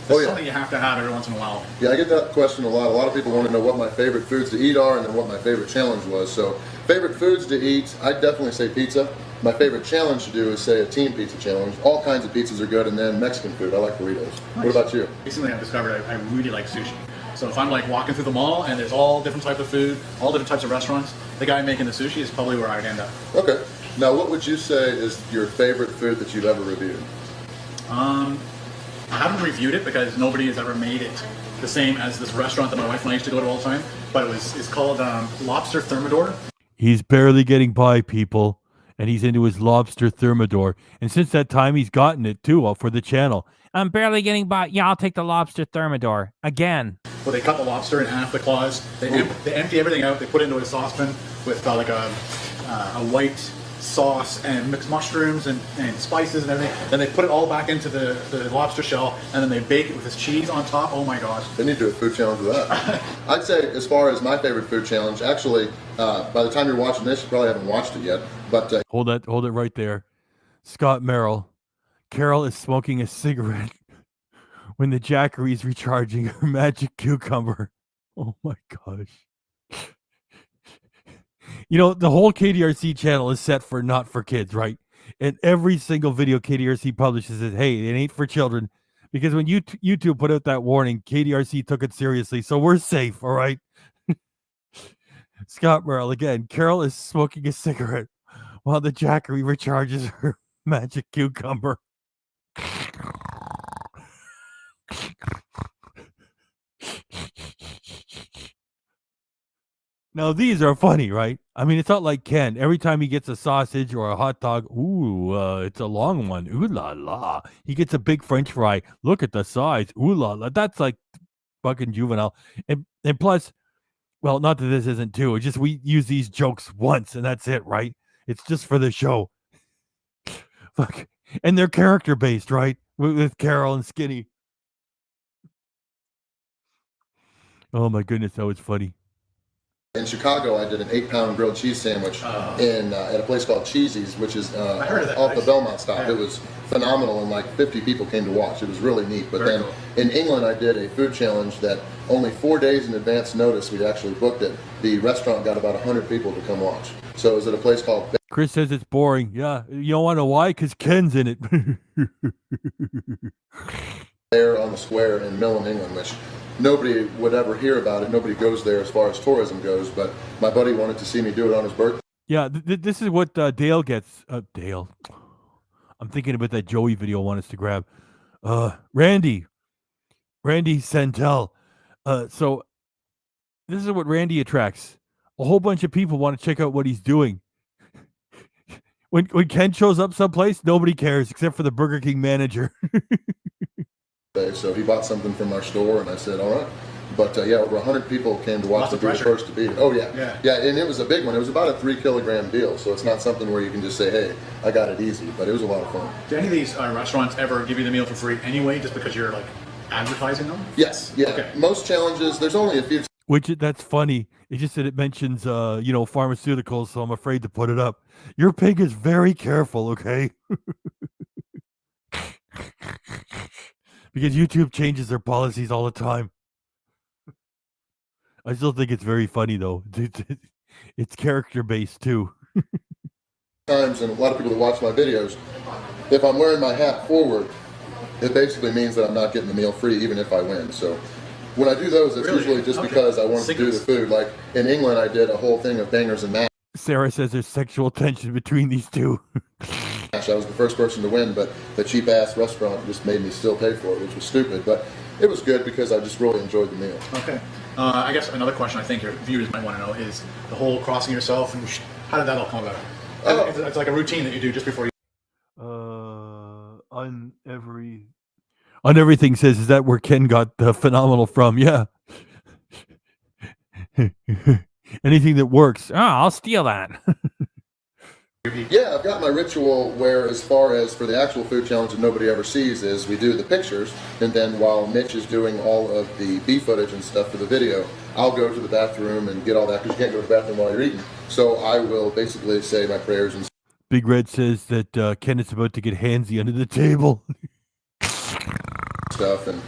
That's something you have to have every once in a while. Yeah, I get that question a lot. A lot of people want to know what my favorite foods to eat are and then what my favorite challenge was. So, favorite foods to eat, I'd definitely say pizza. My favorite challenge to do is, say, a team pizza challenge. All kinds of pizzas are good, and then Mexican food. I like burritos. Nice. What about you? Recently, I've discovered I really like sushi. So if I'm like walking through the mall and there's all different types of food, all different types of restaurants, the guy making the sushi is probably where I'd end up. Okay. Now, what would you say is your favorite food that you've ever reviewed? I haven't reviewed it because nobody has ever made it the same as this restaurant that my wife and I used to go to all the time. But it's called Lobster Thermidor. He's barely getting by, people, and he's into his lobster thermidor. And since that time, he's gotten it too for the channel. I'm barely getting by. Yeah, I'll take the lobster thermidor again. Well, they cut the lobster in half, the claws. They empty everything out. They put it into a saucepan with like a white sauce and mixed mushrooms and spices and everything. Then they put it all back into the lobster shell, and then they bake it with this cheese on top. Oh my gosh. They need to do a food challenge with that. I'd say, as far as my favorite food challenge, actually, by the time you're watching this, you probably haven't watched it yet. But hold it right there. Scott Merrill. Carol is smoking a cigarette when the Jackery is recharging her magic cucumber. Oh my gosh. You know, the whole KDRC channel is set for not for kids, right? And every single video KDRC publishes is, hey, it ain't for children. Because when YouTube put out that warning, KDRC took it seriously. So we're safe, all right? Scott Merrill, again, Carol is smoking a cigarette while the Jackery recharges her magic cucumber. Now, these are funny, right? I mean, it's not like Ken. Every time he gets a sausage or a hot dog, it's a long one. Ooh la la. He gets a big French fry. Look at the size. Ooh la la. That's like fucking juvenile. And plus, well, not that this isn't too. It's just we use these jokes once and that's it, right? It's just for the show. Fuck. And they're character based, right? With Carol and Skinny. Oh my goodness, that was funny. In Chicago, I did an 8-pound grilled cheese sandwich at a place called Cheesy's, which is off the Belmont stop. Yeah. It was phenomenal, and like 50 people came to watch. It was really neat. But then in England, I did a food challenge that only 4 days in advance notice, we'd actually booked it. The restaurant got about 100 people to come watch. So it was at a place called... Chris says it's boring. Yeah, you don't want to know why? Because Ken's in it. There on the square in Millen, England, which nobody would ever hear about it. Nobody goes there as far as tourism goes, but my buddy wanted to see me do it on his birthday. Yeah, this is what Dale gets. Dale. I'm thinking about that Joey video I want us to grab. Randy Santel. So this is what Randy attracts. A whole bunch of people want to check out what he's doing. When Ken shows up someplace, nobody cares except for the Burger King manager. So he bought something from our store, and I said, all right. But yeah, over 100 people came to watch the first to beat it. Oh yeah. Yeah, and it was a big one. It was about a 3-kilogram deal, so it's not something where you can just say, hey, I got it easy, but it was a lot of fun. Do any of these restaurants ever give you the meal for free anyway, just because you're like advertising them? Yes, yeah. Okay. Most challenges, there's only a few. That's funny. It just said it mentions, pharmaceuticals, so I'm afraid to put it up. Your pig is very careful, okay? Because YouTube changes their policies all the time. I still think it's very funny, though. It's character-based, too. Times, and a lot of people that watch my videos, if I'm wearing my hat forward, it basically means that I'm not getting the meal free, even if I win. So When I do those, it's Really? usually just Okay. because I want to do the Secrets. food. Like in England, I did a whole thing of bangers and mash. Sarah says there's sexual tension between these two. I was the first person to win, but the cheap-ass restaurant just made me still pay for it, which was stupid. But it was good because I just really enjoyed the meal. Okay. I guess another question I think your viewers might want to know is the whole crossing yourself, and how did that all come about? Oh. It's like a routine that you do just before you. On everything says, is that where Ken got the phenomenal from? Yeah. Anything that works. Oh, I'll steal that. Yeah, I've got my ritual where, as far as for the actual food challenge that nobody ever sees, is we do the pictures, and then while Mitch is doing all of the beef footage and stuff for the video, I'll go to the bathroom and get all that, because you can't go to the bathroom while you're eating. So I will basically say my prayers and Big Red says that Ken is about to get handsy under the table. stuff, and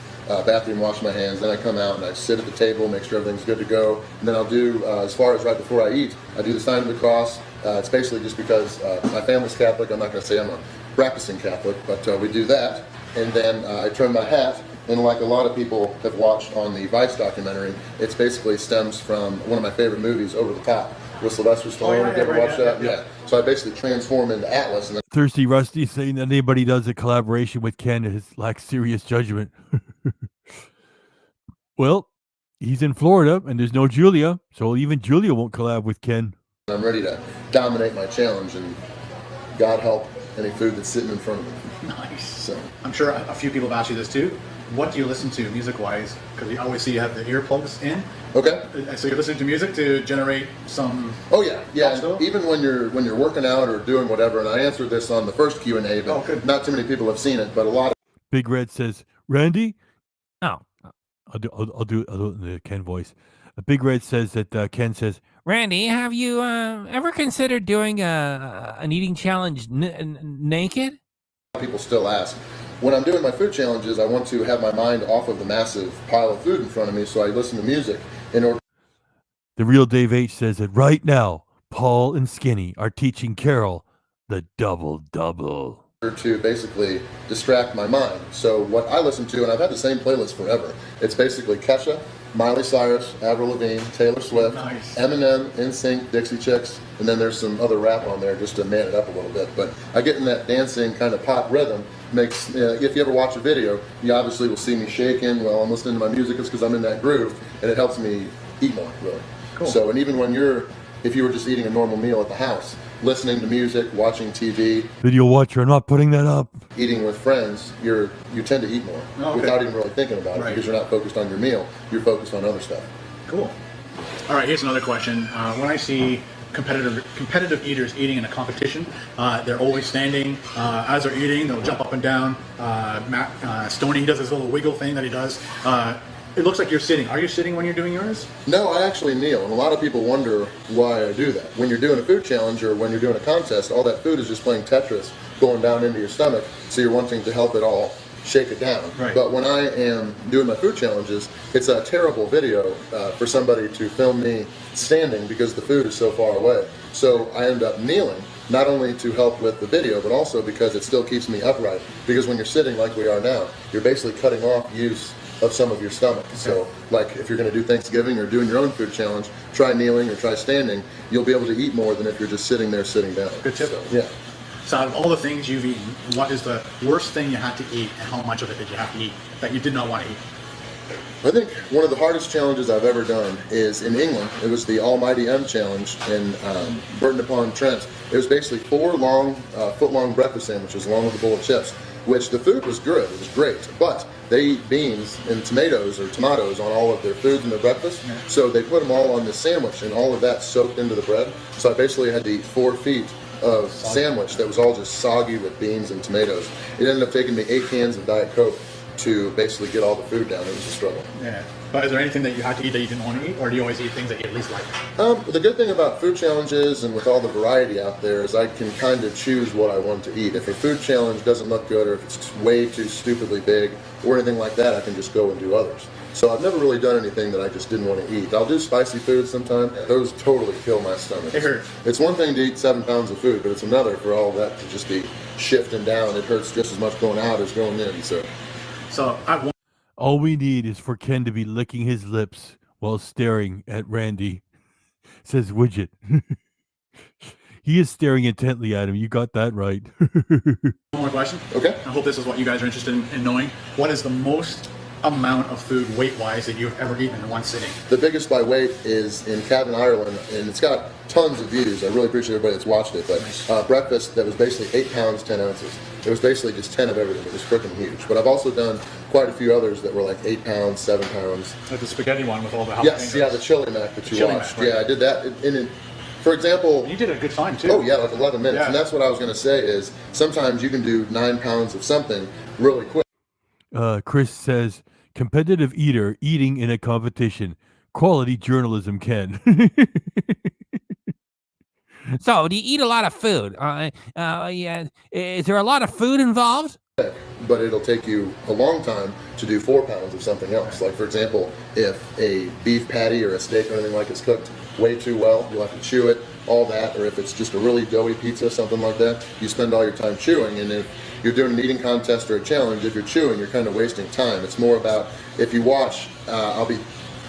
bathroom, wash my hands, then I come out and I sit at the table, make sure everything's good to go, and then I'll do, as far as right before I eat, I do the sign of the cross. It's basically just because my family's Catholic. I'm not going to say I'm a practicing Catholic, but we do that, and then I trim my hat, and like a lot of people have watched on the Vice documentary, it's basically stems from one of my favorite movies, Over the Top, with Sylvester Stallone. Have you ever watched that? Yeah. So I basically transform into Atlas, and then Thirsty Rusty saying that anybody does a collaboration with Ken lacks serious judgment. Well, he's in Florida, and there's no Julia, so even Julia won't collab with Ken. I'm ready to dominate my challenge, and God help any food that's sitting in front of me. Nice. So I'm sure a few people have asked you this too. What do you listen to music-wise? Because we always see you have the earplugs in. Okay. So you're listening to music to generate some. Oh yeah, yeah. Stuff? Even when you're working out or doing whatever, and I answered this on the first Q&A, but not too many people have seen it. But a lot of Big Red says, Randy? Oh. I'll do it in the Ken voice. Big Red says that Ken says, Randy, have you ever considered doing an eating challenge naked? people still ask. When I'm doing my food challenges, I want to have my mind off of the massive pile of food in front of me, so I listen to music in order. The real Dave H says that right now, Paul and Skinny are teaching Carol the double-double. To basically distract my mind. So what I listen to, and I've had the same playlist forever, it's basically Kesha, Miley Cyrus, Avril Lavigne, Taylor Swift, Eminem, NSYNC, Dixie Chicks, and then there's some other rap on there just to man it up a little bit. But I get in that dancing kind of pop rhythm. Makes if you ever watch a video, you obviously will see me shaking while I'm listening to my music. It's because I'm in that groove, and it helps me eat more, really. Cool. So, and even when if you were just eating a normal meal at the house, listening to music, watching TV, Video watcher, I'm not putting that up. eating with friends, you tend to eat more without even really thinking about it, because you're not focused on your meal, you're focused on other stuff. Cool. All right, here's another question. When I see competitive eaters eating in a competition, they're always standing. As they're eating, they'll jump up and down. Stoney, he does this little wiggle thing that he does. It looks like you're sitting. Are you sitting when you're doing yours? No, I actually kneel, and a lot of people wonder why I do that. When you're doing a food challenge or when you're doing a contest, all that food is just playing Tetris, going down into your stomach, so you're wanting to help it all shake it down. Right. But when I am doing my food challenges, it's a terrible video for somebody to film me standing because the food is so far away. So I end up kneeling, not only to help with the video, but also because it still keeps me upright. Because when you're sitting like we are now, you're basically cutting off use of some of your stomach. Okay. So like if you're going to do Thanksgiving or doing your own food challenge, try kneeling or try standing. You'll be able to eat more than if you're just sitting there sitting down. Good tip. So, yeah. So out of all the things you've eaten, what is the worst thing you had to eat, and how much of it did you have to eat that you did not want to eat? I think one of the hardest challenges I've ever done is in England. It was the Almighty M challenge in Burton upon Trent. It was basically 4 foot-long breakfast sandwiches along with a bowl of chips, which the food was good. It was great, but they eat beans and tomatoes on all of their foods and their breakfast. Yeah. So they put them all on this sandwich, and all of that soaked into the bread. So I basically had to eat 4 feet of sandwich that was all just soggy with beans and tomatoes. It ended up taking me 8 cans of Diet Coke to basically get all the food down. It was a struggle. Yeah. But is there anything that you had to eat that you didn't want to eat, or do you always eat things that you at least like? The good thing about food challenges and with all the variety out there is I can kind of choose what I want to eat. If a food challenge doesn't look good, or if it's way too stupidly big or anything like that, I can just go and do others. So I've never really done anything that I just didn't want to eat. I'll do spicy food sometimes. Those totally kill my stomach. It hurts. It's one thing to eat 7 pounds of food, but it's another for all that to just be shifting down. It hurts just as much going out as going in. So I have one. All we need is for Ken to be licking his lips while staring at Randy, says Widget. He is staring intently at him. You got that right. One more question. Okay. I hope this is what you guys are interested in knowing. What is the most amount of food weight-wise that you've ever eaten in one sitting? The biggest by weight is in Cavan, Ireland, and it's got tons of views. I really appreciate everybody that's watched it. But breakfast that was basically 8 pounds, 10 ounces. It was basically just 10 of everything. It was freaking huge. But I've also done quite a few others that were like 8 pounds, 7 pounds. Like the spaghetti one with all the jalapenos. Yes, yeah, the chili mac that you Chili watched. mac, right. Yeah, I did that. For example, You did a good time too. oh yeah, like 11 minutes. Yeah. And that's what I was going to say is sometimes you can do 9 pounds of something really quick. Chris says, competitive eater eating in a competition. Quality journalism, Ken. So, do you eat a lot of food? Yeah. Is there a lot of food involved? But it'll take you a long time to do 4 pounds of something else. Like for example, if a beef patty or a steak or anything like is cooked way too well, you'll have to chew it, all that. Or if it's just a really doughy pizza, something like that, you spend all your time chewing. And if you're doing an eating contest or a challenge, if you're chewing, you're kind of wasting time. It's more about, if you watch,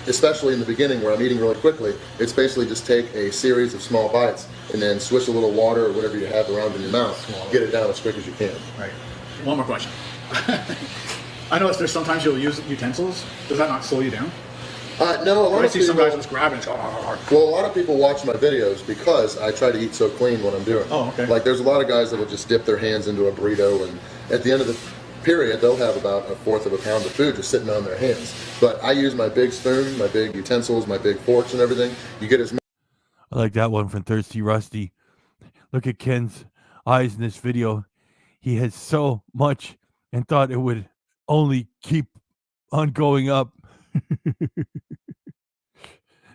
especially in the beginning where I'm eating really quickly, it's basically just take a series of small bites and then swish a little water or whatever you have around in your mouth, get it down as quick as you can. Right. One more question. I noticed there's sometimes you'll use utensils. Does that not slow you down? No, a lot I of see people, some guys just grab it and go, well, a lot of people watch my videos because I try to eat so clean when I'm doing it. Oh, okay. Like there's a lot of guys that will just dip their hands into a burrito, and at the end of the period, they'll have about 1/4 of a pound of food just sitting on their hands. But I use my big spoon, my big utensils, my big forks and everything. You get as I like that one from Thirsty Rusty. Look at Ken's eyes in this video. He has so much and thought it would only keep on going up.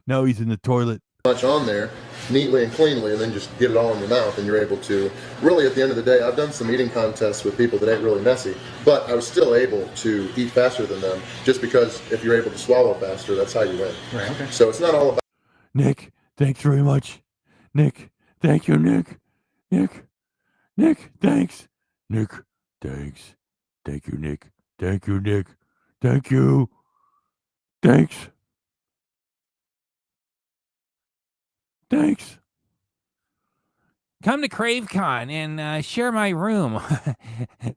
Now he's in the toilet. much on there neatly and cleanly, and then just get it all in your mouth, and you're able to really, at the end of the day, I've done some eating contests with people that ain't really messy, but I was still able to eat faster than them, just because if you're able to swallow faster, that's how you win. Right, okay. So it's not all about Nick, thanks very much. Nick, thank you, Nick. Nick, thanks. Nick, thanks. Thank you, Nick. Thank you, Nick. Thank you. Thanks. Thanks. Come to CraveCon and share my room.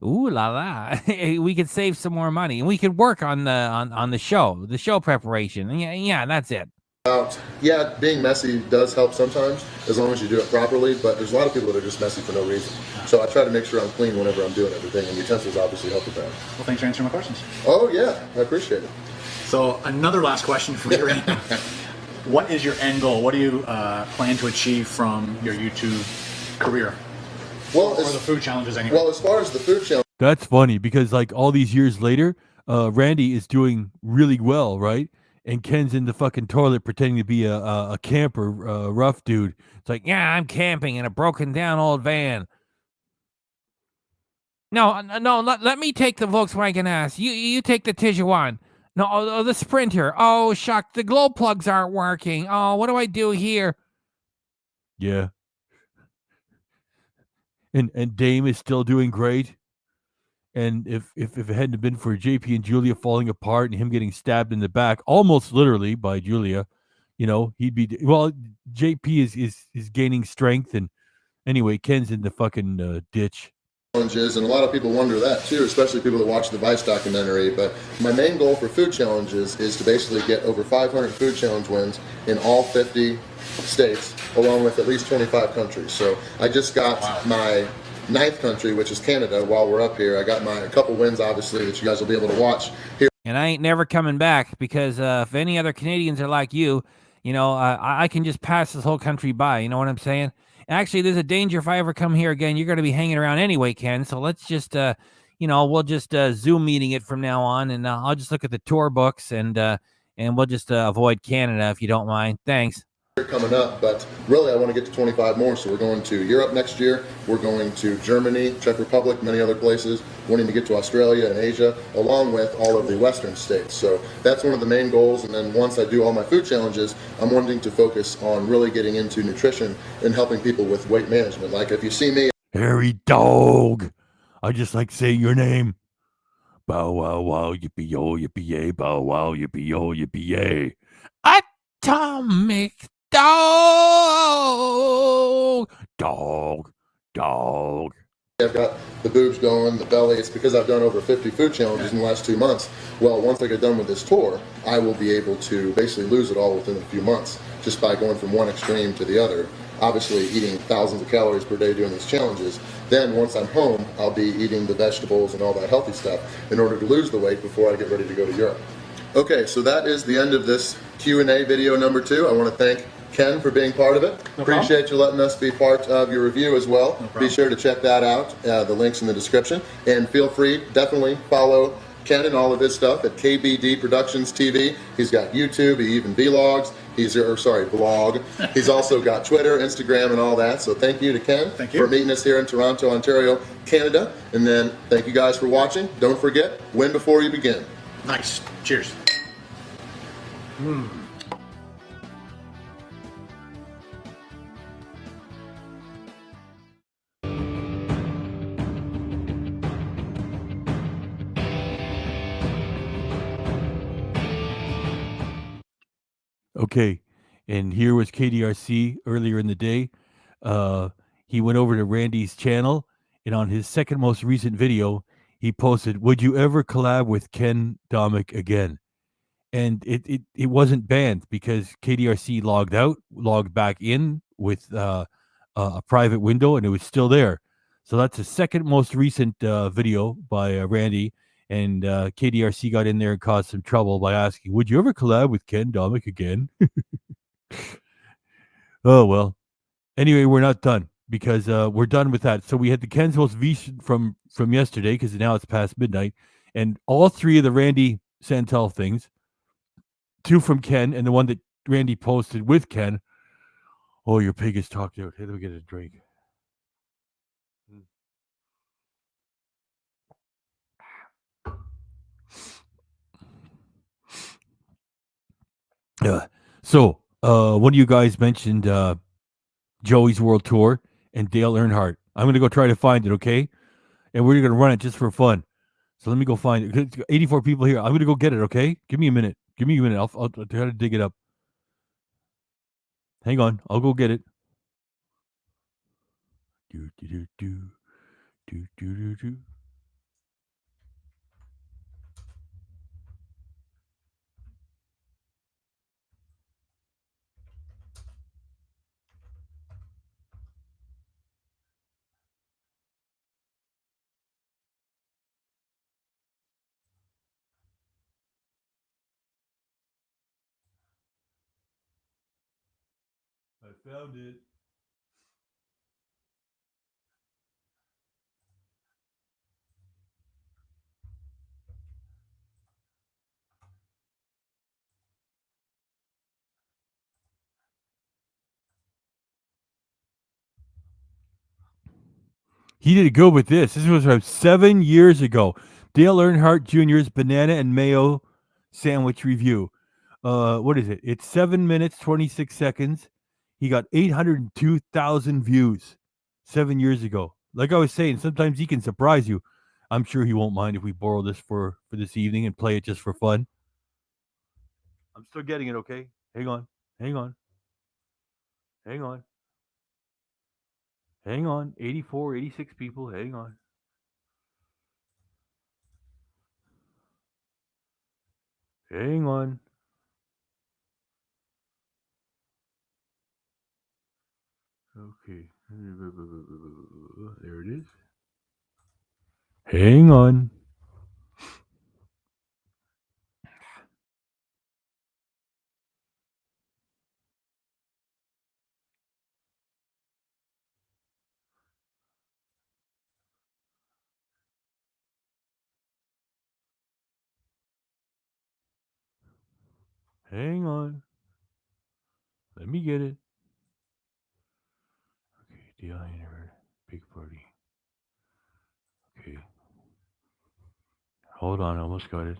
Ooh la la! We could save some more money, and we could work on the show preparation. Yeah, that's it. Yeah, being messy does help sometimes, as long as you do it properly, but there's a lot of people that are just messy for no reason. So I try to make sure I'm clean whenever I'm doing everything, and utensils obviously help with that. Well, thanks for answering my questions. Oh yeah, I appreciate it. So another last question for you. What is your end goal? What do you plan to achieve from your YouTube career? Well, or the food challenges anyway. Well, as far as the food challenge, That's funny because like all these years later, Randy is doing really well, right? And Ken's in the fucking toilet pretending to be a camper, rough dude. It's like, yeah, I'm camping in a broken down old van. No, let me take the Volkswagen ass. You take the Tijuana. No, the Sprinter. Oh, shuck, the glow plugs aren't working. Oh, what do I do here? Yeah. And Dame is still doing great. And if it hadn't been for JP and Julia falling apart and him getting stabbed in the back, almost literally by Julia, you know, he'd be JP is gaining strength, and anyway, Ken's in the fucking ditch. Challenges, and a lot of people wonder that too, especially people that watch the Vice documentary. But my main goal for food challenges is to basically get over 500 food challenge wins in all 50 states, along with at least 25 countries. So I just got my 9th country, which is Canada. While we're up here, I got a couple wins, obviously, that you guys will be able to watch here. And I ain't never coming back because if any other Canadians are like you, I can just pass this whole country by. You know what I'm saying? Actually, there's a danger if I ever come here again, you're going to be hanging around anyway, Ken. So let's just, we'll just Zoom meeting it from now on, and I'll just look at the tour books, and we'll just avoid Canada if you don't mind. Thanks. Coming up, but really I want to get to 25 more. So we're going to Europe next year. We're going to Germany, Czech Republic, many other places. Wanting to get to Australia and Asia, along with all of the Western states. So that's one of the main goals. And then once I do all my food challenges, I'm wanting to focus on really getting into nutrition and helping people with weight management. Like if you see me, Hairy dog. I just like saying your name. Bow wow wow, yippee yo, yippee yay, bow wow, yippee yo, yippee yay. Atomic dog. Dog. I've got the boobs going, the belly. It's because I've done over 50 food challenges in the last 2 months. Well, once I get done with this tour, I will be able to basically lose it all within a few months just by going from one extreme to the other. Obviously, eating thousands of calories per day doing these challenges. Then once I'm home, I'll be eating the vegetables and all that healthy stuff in order to lose the weight before I get ready to go to Europe. Okay, so that is the end of this Q&A video number 2. I want to thank Ken for being part of it. Appreciate you letting us be part of your review as well. Be sure to check that out. The link's in the description. And feel free, definitely follow Ken and all of his stuff at KBD Productions TV. He's got YouTube, he even vlogs. Vlog. He's also got Twitter, Instagram, and all that. So thank you to Ken for meeting us here in Toronto, Ontario, Canada. And then thank you guys for watching. Don't forget, win before you begin. Nice. Cheers. Okay, and here was KDRC earlier in the day. He went over to Randy's channel, and on his second most recent video, he posted, "Would you ever collab with Ken Domik again?" And it wasn't banned because KDRC logged back in with a private window, and it was still there. So that's the second most recent video by Randy. And KDRC got in there and caused some trouble by asking, "Would you ever collab with Ken Domik again?" Oh, well. Anyway, we're not done because we're done with that. So we had the Ken's Most V from yesterday because now it's past midnight. And all three of the Randy Santel things, 2 from Ken and the one that Randy posted with Ken. Oh, your pig is talked out. Hey, let me get a drink. So, one of you guys mentioned Joey's World Tour and Dale Earnhardt. I'm going to go try to find it, okay? And we're going to run it just for fun. So let me go find it. 84 people here. I'm going to go get it, okay? Give me a minute. I'll try to dig it up. Hang on. I'll go get it. Do, do, do, do. Do, do, do, do. I found it. He did good with this. This was from 7 years ago. Dale Earnhardt Jr.'s banana and mayo sandwich review. What is it? It's 7 minutes, 26 seconds. He got 802,000 views 7 years ago. Like I was saying, sometimes he can surprise you. I'm sure he won't mind if we borrow this for this evening and play it just for fun. I'm still getting it, okay? Hang on. Hang on. Hang on. Hang on. 84, 86 people. Hang on. Hang on. Okay. There it is. Hang on. Hang on. Let me get it. Okay, DI big party. Okay. Hold on, I almost got it.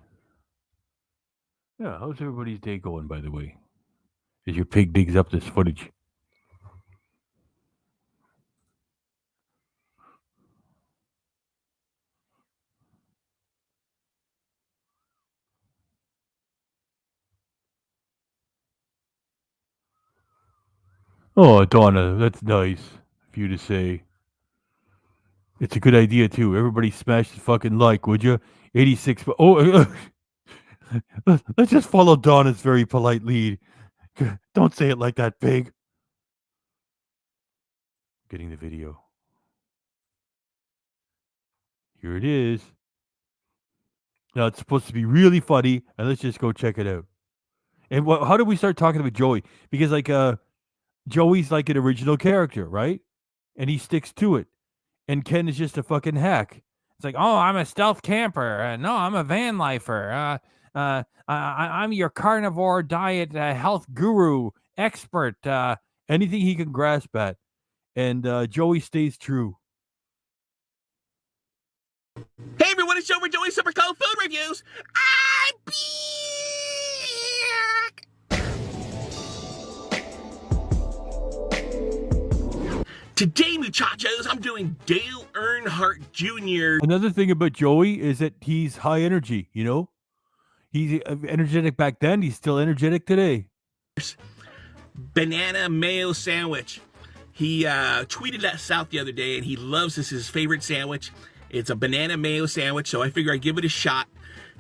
Yeah, how's everybody's day going, by the way? As your pig digs up this footage. Oh, Donna, that's nice of you to say. It's a good idea too. Everybody smash the fucking like, would you? 86. Let's just follow Donna's very polite lead. Don't say it like that, pig. Getting the video. Here it is. Now it's supposed to be really funny, and let's just go check it out. And how did we start talking about Joey? Because Joey's like an original character, right? And he sticks to it. And Ken is just a fucking hack. It's like, oh, I'm a stealth camper. No, I'm a van lifer. I'm your carnivore diet health guru expert. Anything he can grasp at. And Joey stays true. Hey everyone, it's Joe for Joey's Super Cold Food Reviews. I'm back! Today, muchachos, I'm doing Dale Earnhardt Jr. Another thing about Joey is that he's high energy, you know? He's energetic back then. He's still energetic today. Banana mayo sandwich. He tweeted us out the other day, and he loves this, his favorite sandwich. It's a banana mayo sandwich, so I figure I'd give it a shot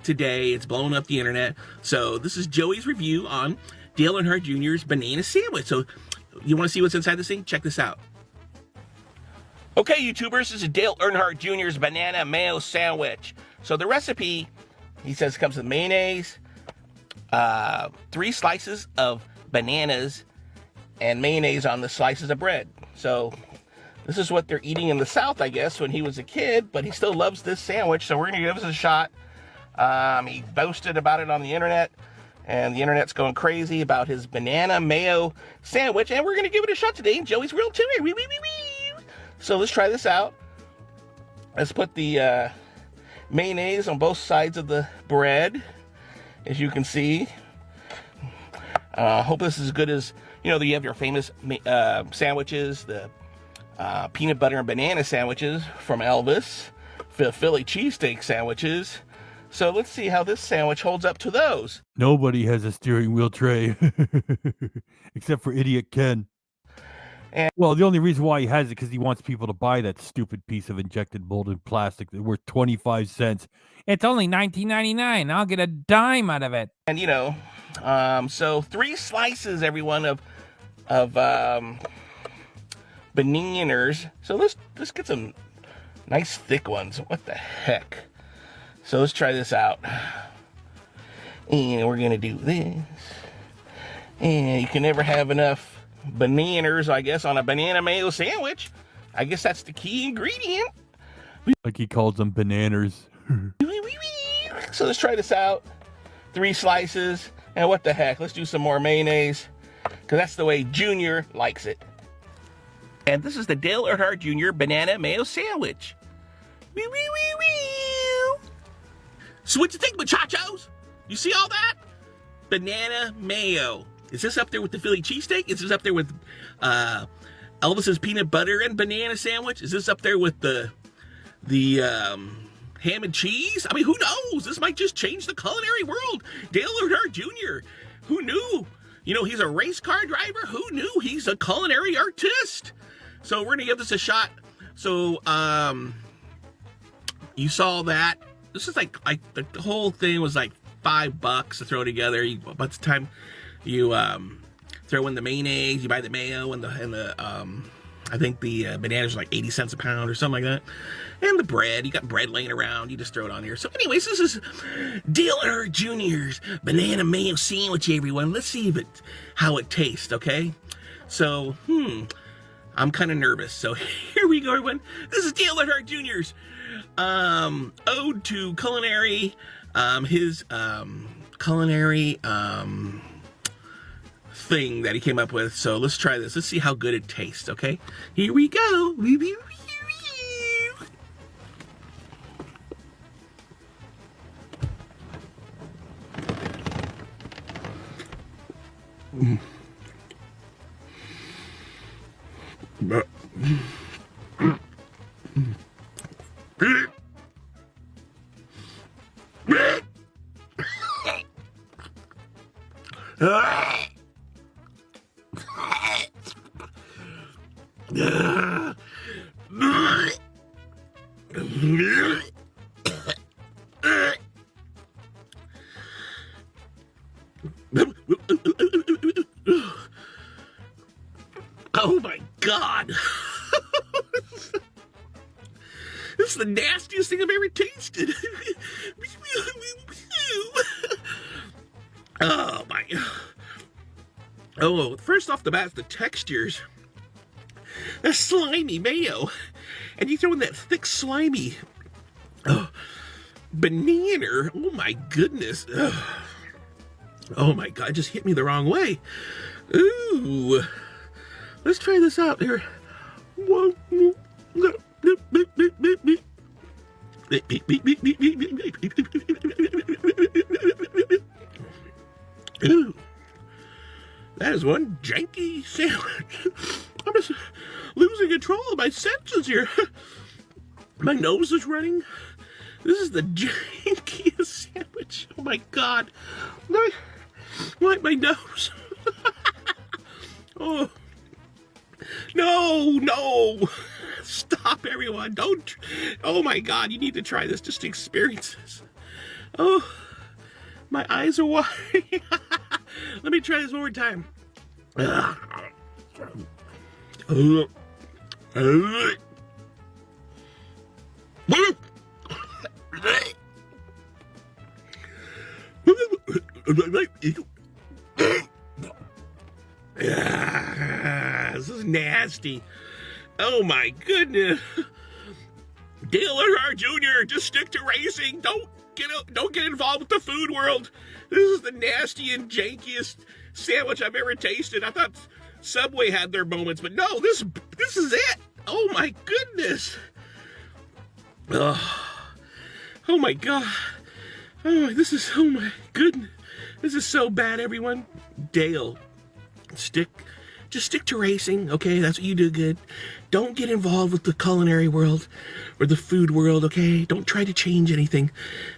today. It's blowing up the internet. So this is Joey's review on Dale Earnhardt Jr.'s banana sandwich. So you want to see what's inside this thing? Check this out. Okay, YouTubers, this is Dale Earnhardt Jr.'s banana mayo sandwich. So the recipe, he says, comes with mayonnaise, 3 slices of bananas, and mayonnaise on the slices of bread. So this is what they're eating in the South, I guess, when he was a kid, but he still loves this sandwich, so we're going to give this a shot. He boasted about it on the internet, and the internet's going crazy about his banana mayo sandwich, and we're going to give it a shot today, and Joey's real too. So let's try this out. Let's put the mayonnaise on both sides of the bread, as you can see. Hope this is as good as, you know, you have your famous sandwiches, the peanut butter and banana sandwiches from Elvis, Philly cheesesteak sandwiches. So let's see how this sandwich holds up to those. Nobody has a steering wheel tray except for idiot Ken. Well, the only reason why he has it because he wants people to buy that stupid piece of injected molded plastic that's worth 25 cents. It's only $19.99. I'll get a dime out of it. And, you know, so 3 slices, everyone, of bananas. So let's get some nice thick ones. What the heck? So let's try this out. And we're gonna do this. And you can never have enough bananas, I guess, on a banana mayo sandwich. I guess that's the key ingredient. Like he calls them bananas. So let's try this out. 3 slices. And what the heck? Let's do some more mayonnaise, because that's the way Junior likes it. And this is the Dale Earnhardt Jr. banana mayo sandwich. So what you think, muchachos? You see all that? Banana mayo. Is this up there with the Philly cheesesteak? Is this up there with Elvis's peanut butter and banana sandwich? Is this up there with the ham and cheese? I mean, who knows? This might just change the culinary world. Dale Earnhardt Jr. Who knew? You know, he's a race car driver. Who knew he's a culinary artist? So we're gonna give this a shot. So you saw that. This is like the whole thing was like $5 to throw together. By the time you throw in the mayonnaise, you buy the mayo and the I think the bananas are like 80 cents a pound or something like that. And the bread, you got bread laying around, you just throw it on here. So anyways, this is Dale Earnhardt Jr.'s banana mayo sandwich, everyone. Let's see how it tastes, okay? So, I'm kind of nervous. So here we go, everyone. This is Dale Earnhardt Jr.'s ode to culinary, his culinary thing that he came up with. So let's try this. Let's see how good it tastes, okay? Here we go. Oh my God. This is the nastiest thing I've ever tasted. Oh my. Oh, first off the bat, the textures. That's slimy mayo. And you throw in that thick, slimy banana. Oh my goodness. Oh my God, it just hit me the wrong way. Ooh. Let's try this out here. Ooh. That is one janky sandwich. I'm just losing control of my senses here. My nose is running. This is the jankiest sandwich. Oh my God. Wipe my nose. Oh. No. Stop, everyone. Don't. Oh my God, you need to try this just to experience this. Oh, my eyes are watering. Let me try this one more time. This is nasty. Oh my goodness. Dale Earnhardt Jr., just stick to racing. Don't get involved with the food world. This is the nasty and jankiest sandwich I've ever tasted. I thought Subway had their moments, but no, this is it. Oh my goodness. Oh my God. Oh my goodness. This is so bad, everyone. Dale, just stick to racing, okay? That's what you do good. Don't get involved with the culinary world or the food world, okay? Don't try to change anything.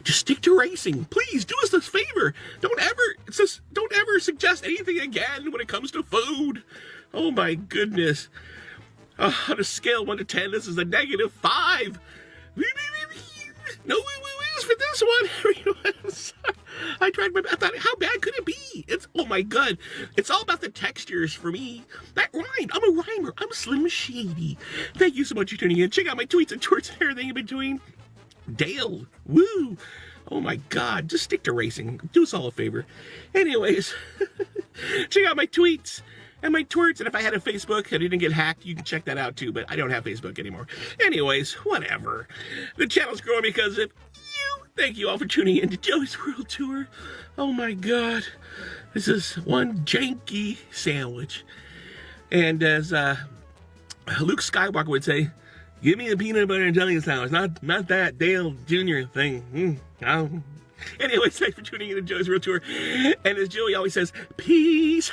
Just stick to racing. Please do us this favor. Don't ever suggest anything again when it comes to food. Oh my goodness. On a scale of 1 to 10, this is a -5. No woo-woo-woos for this one. I tried I thought, how bad could it be? Oh my God. It's all about the textures for me. That rhymed. I'm a rhymer. I'm Slim Shady. Thank you so much for tuning in. Check out my tweets and twerks and everything in between. Dale. Woo. Oh my God. Just stick to racing. Do us all a favor. Anyways, check out my tweets and my twerks. And if I had a Facebook and it didn't get hacked, you can check that out too. But I don't have Facebook anymore. Anyways, whatever. The channel's growing because of you. Thank you all for tuning in to Joey's World Tour. Oh my God. This is one janky sandwich. And as Luke Skywalker would say, give me a peanut butter and jelly sandwich, not that Dale Jr. thing. Anyways, thanks for tuning in to Joey's World Tour. And as Joey always says, peace.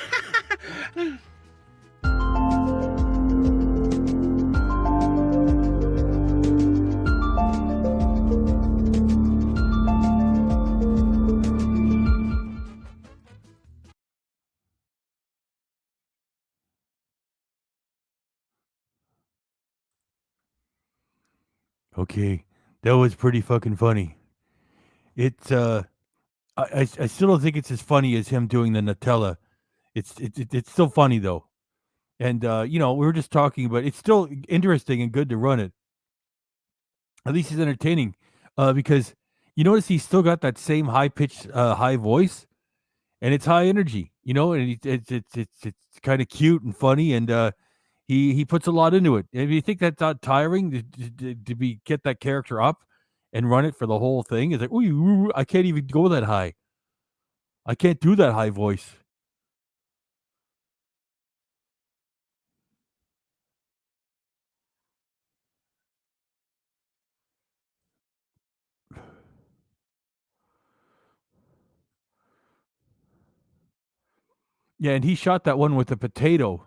Okay, that was pretty fucking funny. It's I still don't think it's as funny as him doing the Nutella. It's still funny though, and we were just talking, but it's still interesting and good to run it. At least he's entertaining, because you notice he's still got that same high pitched, high voice, and it's high energy. And it's kind of cute and funny, and he puts a lot into it. And if you think that's not tiring to get that character up and run it for the whole thing, it's like, ooh, I can't even go that high. I can't do that high voice. Yeah, and he shot that one with a potato.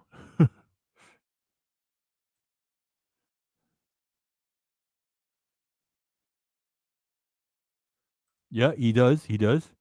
Yeah, he does. He does.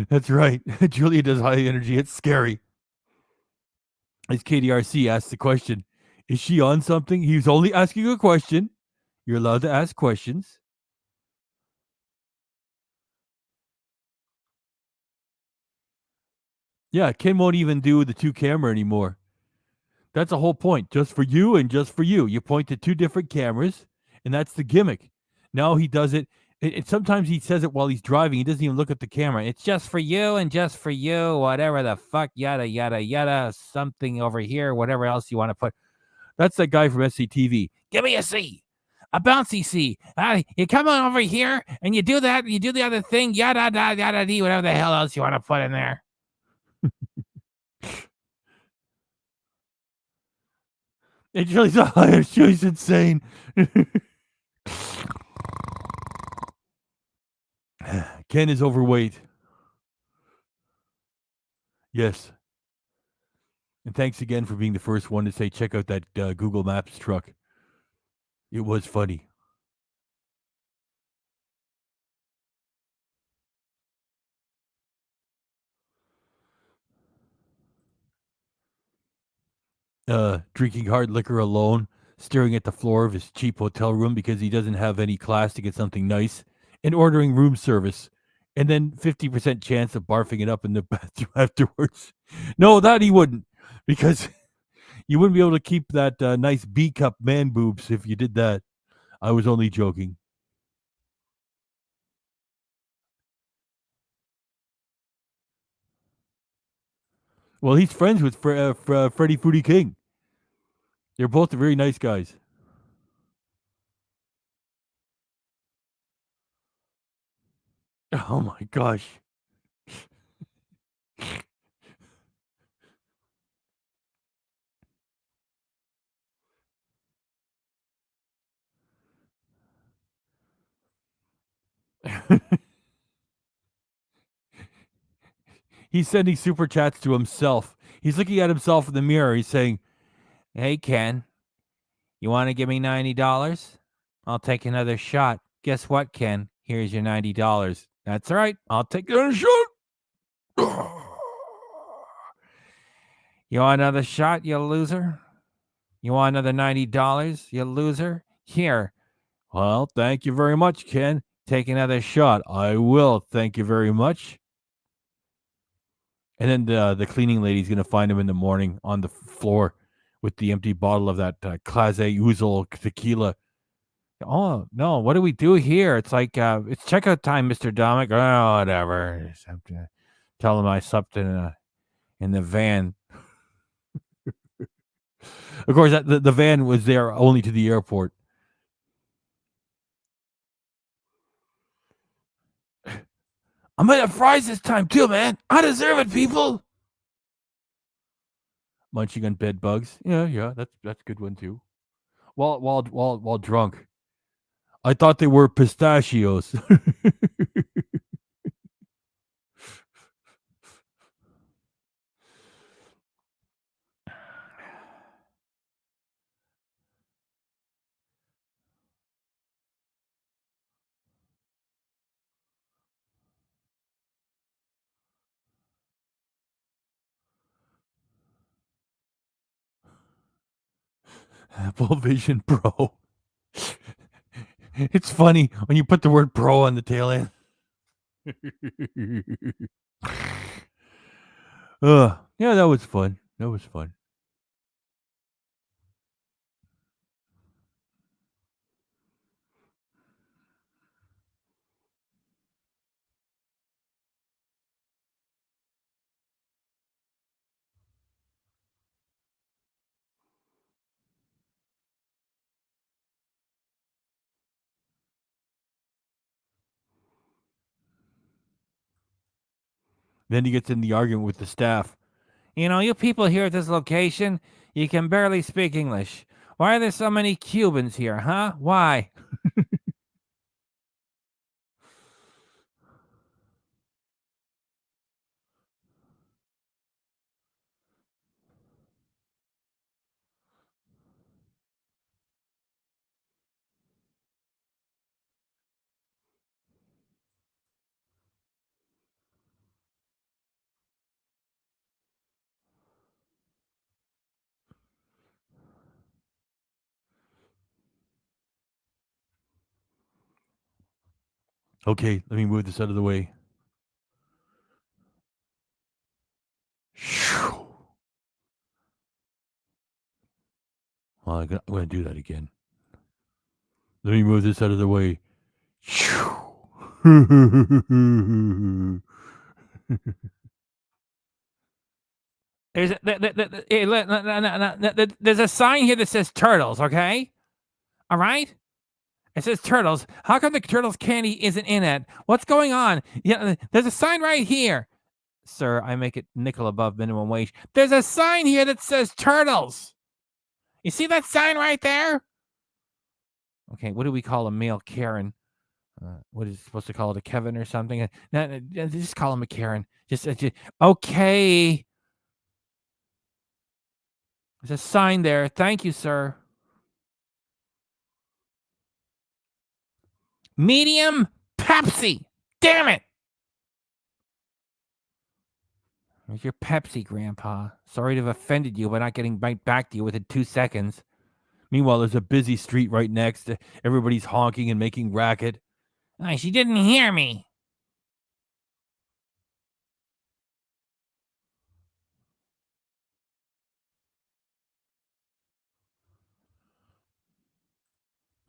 That's right. Julia does high energy. It's scary. As KDRC asks the question, is she on something? He's only asking a question. You're allowed to ask questions. Yeah, Ken won't even do the 2-camera anymore. That's the whole point. Just for you and just for you. You point to 2 different cameras, and that's the gimmick. Now he does it. Sometimes he says it while he's driving. He doesn't even look at the camera. It's just for you and just for you, whatever the fuck, yada, yada, yada, something over here, whatever else you want to put. That's that guy from SCTV. Give me a C. A bouncy C. You come on over here and you do that, you do the other thing, yada, yada, yada, dee, whatever the hell else you want to put in there. It's really insane. Ken is overweight. Yes. And thanks again for being the first one to say, check out that Google Maps truck. It was funny. Drinking hard liquor alone, staring at the floor of his cheap hotel room because he doesn't have any class to get something nice, and ordering room service, and then 50% chance of barfing it up in the bathroom afterwards. No, that he wouldn't, because you wouldn't be able to keep that nice B cup man boobs if you did that. I was only joking. Well, he's friends with Freddie Foodie King. They're both very nice guys. Oh my gosh. He's sending super chats to himself. He's looking at himself in the mirror. He's saying, "Hey, Ken, you want to give me $90? I'll take another shot. Guess what, Ken? Here's your $90. That's right. I'll take another shot. You want another shot, you loser? You want another $90, you loser? Here. Well, thank you very much, Ken. Take another shot. I will. Thank you very much." And then the cleaning lady's going to find him in the morning on the floor with the empty bottle of that Clase Ouzel tequila. Oh, no, what do we do here? It's like, it's checkout time, Mr. Domik. Oh, whatever. Just have to tell him I slept in the van. Of course, the van was there only to the airport. I'm going to have fries this time, too, man. I deserve it, people. Munching on bed bugs. Yeah, that's a good one, too. While drunk. I thought they were pistachios. Apple Vision Pro. It's funny when you put the word pro on the tail end. Yeah, that was fun. That was fun. Then he gets in the argument with the staff. You know, you people here at this location, you can barely speak English. Why are there so many Cubans here, huh? Why? Okay, let me move this out of the way. Well, I'm going to do that again. Let me move this out of the way. There's a sign here that says turtles, okay? All right? It says turtles. How come the turtles candy isn't in it? What's going on? Yeah, there's a sign right here. Sir, I make it nickel above minimum wage. There's a sign here that says turtles. You see that sign right there? Okay, what do we call a male Karen? What is it supposed to call it, a Kevin or something? No, just call him a Karen. Just okay. There's a sign there. Thank you, sir. Medium Pepsi. Damn it. Here's your Pepsi, Grandpa. Sorry to have offended you by not getting right back to you within 2 seconds. Meanwhile, there's a busy street right next. Everybody's honking and making racket. She didn't hear me.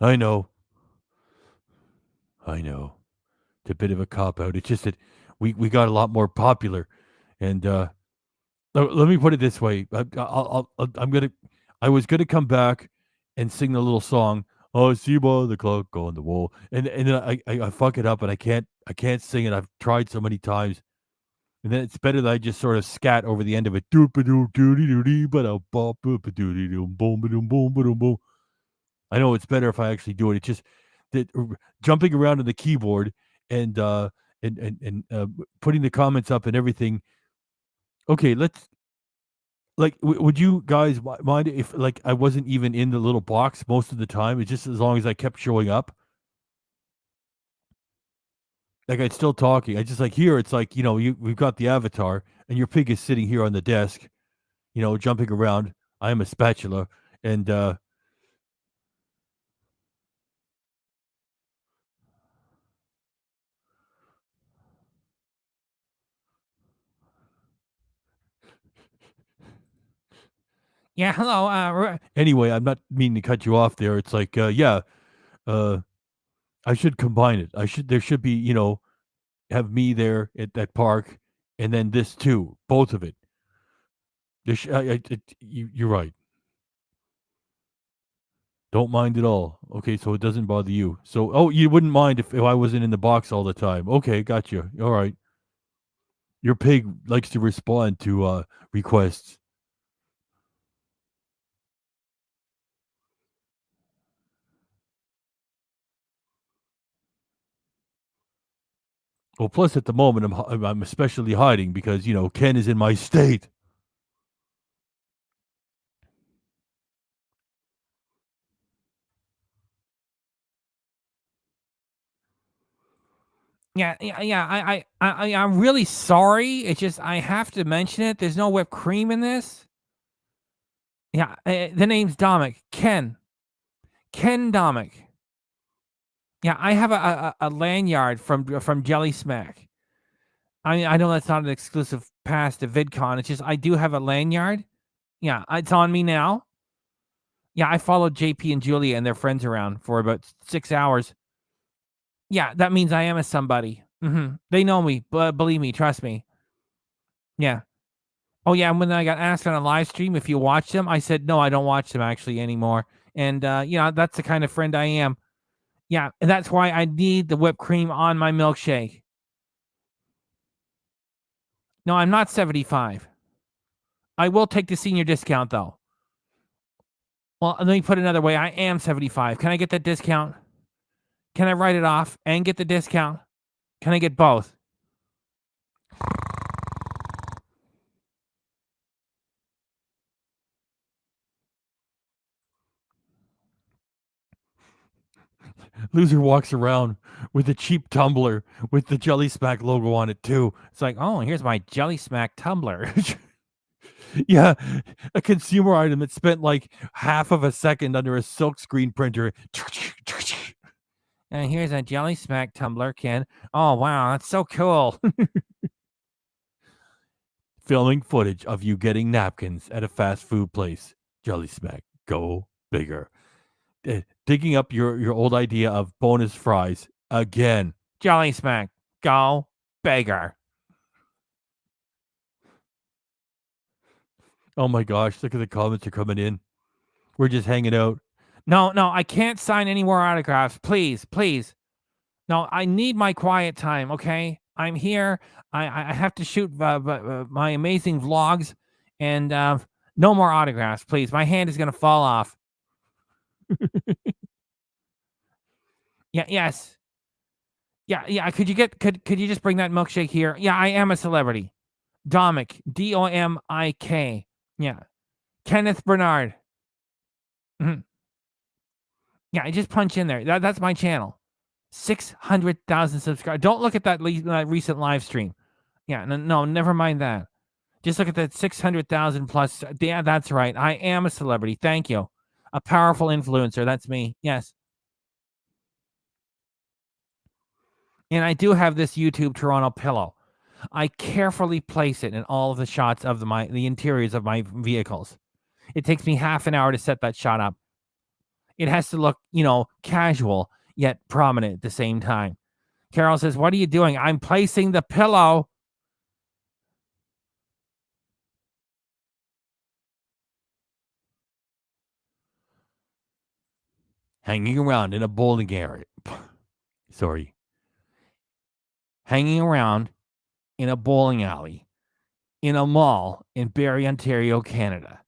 I know. It's a bit of a cop-out. It's just that we got a lot more popular. And let me put it this way. I was gonna come back and sing the little song. Oh, see by the clock on the wall, and then I fuck it up, and I can't sing it. I've tried so many times, and then it's better that I just sort of scat over the end of it. I know it's better if I actually do it. It's just that jumping around on the keyboard and putting the comments up and everything. Okay, let's. Like, would you guys mind if, like, I wasn't even in the little box most of the time? It's just as long as I kept showing up. Like, I'd still talking. I just, like, here, it's like, we've got the avatar, and your pig is sitting here on the desk, jumping around. I am a spatula, and, Yeah, hello. Anyway, I'm not meaning to cut you off there. It's like, I should combine it. There should be, have me there at that park, and then this too, both of it. You're right. Don't mind at all. Okay, so it doesn't bother you. So, you wouldn't mind if I wasn't in the box all the time. Okay, got you. All right. Your pig likes to respond to requests. Well, plus at the moment I'm especially hiding because Ken is in my state. Yeah. I'm really sorry. It's just I have to mention it. There's no whipped cream in this. Yeah, the name's Domik. Ken Domik. Yeah, I have a lanyard from Jelly Smack. I know that's not an exclusive pass to VidCon. It's just I do have a lanyard. Yeah, it's on me now. Yeah, I followed JP and Julia and their friends around for about 6 hours. Yeah, that means I am a somebody. They know me, but believe me, trust me. Yeah. Oh yeah, and when I got asked on a live stream if you watch them, I said no, I don't watch them actually anymore. And that's the kind of friend I am. Yeah, and that's why I need the whipped cream on my milkshake. No, I'm not 75. I will take the senior discount though. Well, let me put it another way. I am 75. Can I get that discount? Can I write it off and get the discount? Can I get both? Loser walks around with a cheap tumbler with the Jelly Smack logo on it too. It's like, oh, here's my Jelly Smack tumbler. Yeah, a consumer item that spent like half of a second under a silk screen printer. And here's a Jelly Smack tumbler, Ken. Oh, wow, that's so cool. Filming footage of you getting napkins at a fast food place. Jelly Smack, go bigger. Digging up your old idea of bonus fries again. Jelly Smack, go bigger. Oh my gosh, look at the comments are coming in. We're just hanging out. No, I can't sign any more autographs. Please. No, I need my quiet time, okay? I'm here. I have to shoot my amazing vlogs, and no more autographs, please. My hand is going to fall off. Yes. Yeah. Could you just bring that milkshake here? Yeah, I am a celebrity. Domik, Domik. Yeah. Kenneth Bernard. Mhm. Yeah, just punch in there. That's my channel. 600,000 subscribers. Don't look at that recent live stream. Yeah, no, never mind that. Just look at that 600,000 plus. Yeah, that's right. I am a celebrity. Thank you. A powerful influencer. That's me. Yes. And I do have this YouTube Toronto pillow. I carefully place it in all of the shots of the interiors of my vehicles. It takes me half an hour to set that shot up. It has to look, casual, yet prominent at the same time. Carol says, "What are you doing?" I'm placing the pillow. Hanging around in a bowling area. Sorry. Hanging around in a bowling alley in a mall in Barrie, Ontario, Canada.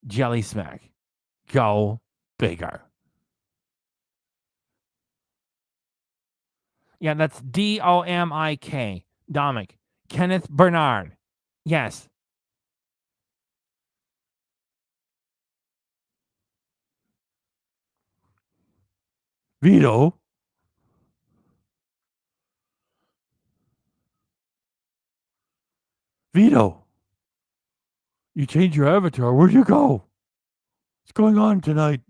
Jelly Smack. Go bigger. Yeah, that's Domik. Domik. Kenneth Bernard. Yes. Vito. Vito. You changed your avatar. Where'd you go? What's going on tonight?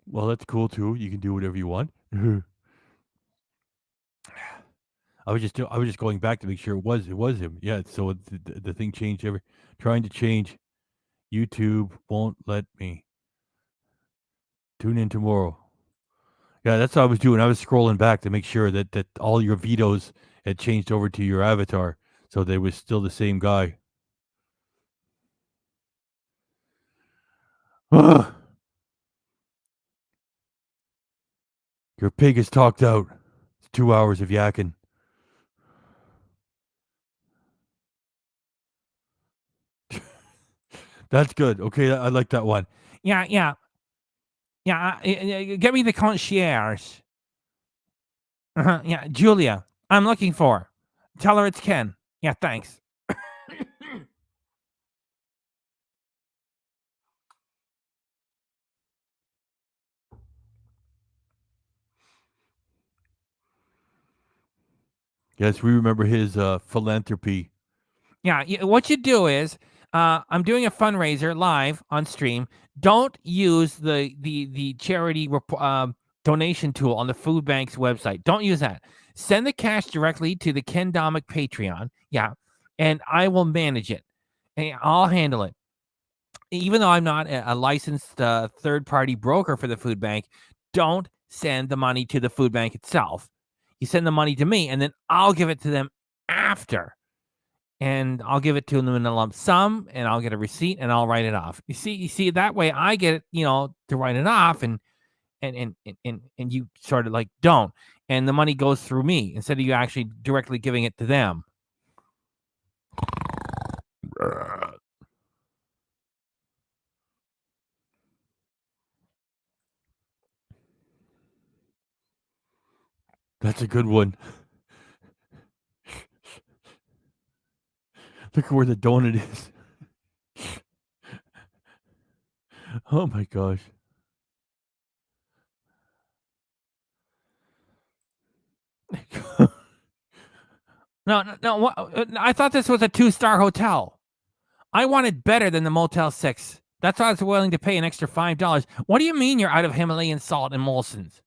Well, that's cool too. You can do whatever you want. I was just going back to make sure it was him. Yeah. So the thing changed. Trying to change. YouTube won't let me. Tune in tomorrow. Yeah, that's what I was doing. I was scrolling back to make sure that all your vetoes had changed over to your avatar, so they was still the same guy. Ugh. Your pig is talked out. It's 2 hours of yakking. That's good. Okay, I like that one. Yeah. Get me the concierge. Yeah, Julia. I'm looking for her. Tell her it's Ken. Yeah, thanks. Yes, we remember his philanthropy. Yeah, what you do is, I'm doing a fundraiser live on stream. Don't use the charity donation tool on the food bank's website. Don't use that. Send the cash directly to the Ken Domik Patreon. Yeah, and I will manage it. And I'll handle it. Even though I'm not a licensed third-party broker for the food bank, don't send the money to the food bank itself. You send the money to me, and then I'll give it to them after. And I'll give it to them in a lump sum, and I'll get a receipt, and I'll write it off. You see, that way I get it, to write it off, and you sort of like don't, and the money goes through me instead of you actually directly giving it to them. That's a good one. Look at where the donut is. Oh my gosh. No. I thought this was a 2-star hotel. I wanted better than the Motel 6. That's why I was willing to pay an extra $5. What do you mean you're out of Himalayan salt and Molson's?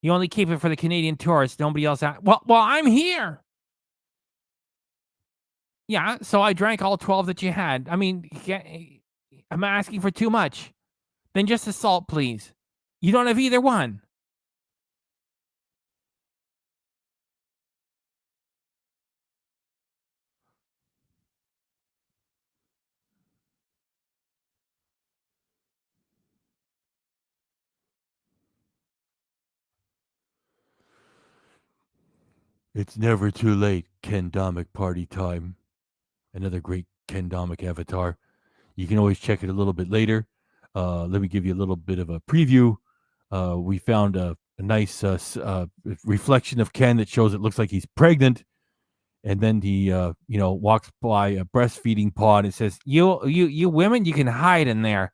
You only keep it for the Canadian tourists. Nobody else. Well, I'm here. Yeah, so I drank all 12 that you had. I mean, I'm asking for too much. Then just the salt, please. You don't have either one. It's never too late. Ken Domik party time. Another great Ken Domik avatar. You can always check it a little bit later. Let me give you a little bit of a preview. We found a nice reflection of Ken that shows it looks like he's pregnant. And then he, walks by a breastfeeding pod and says, "You women, you can hide in there."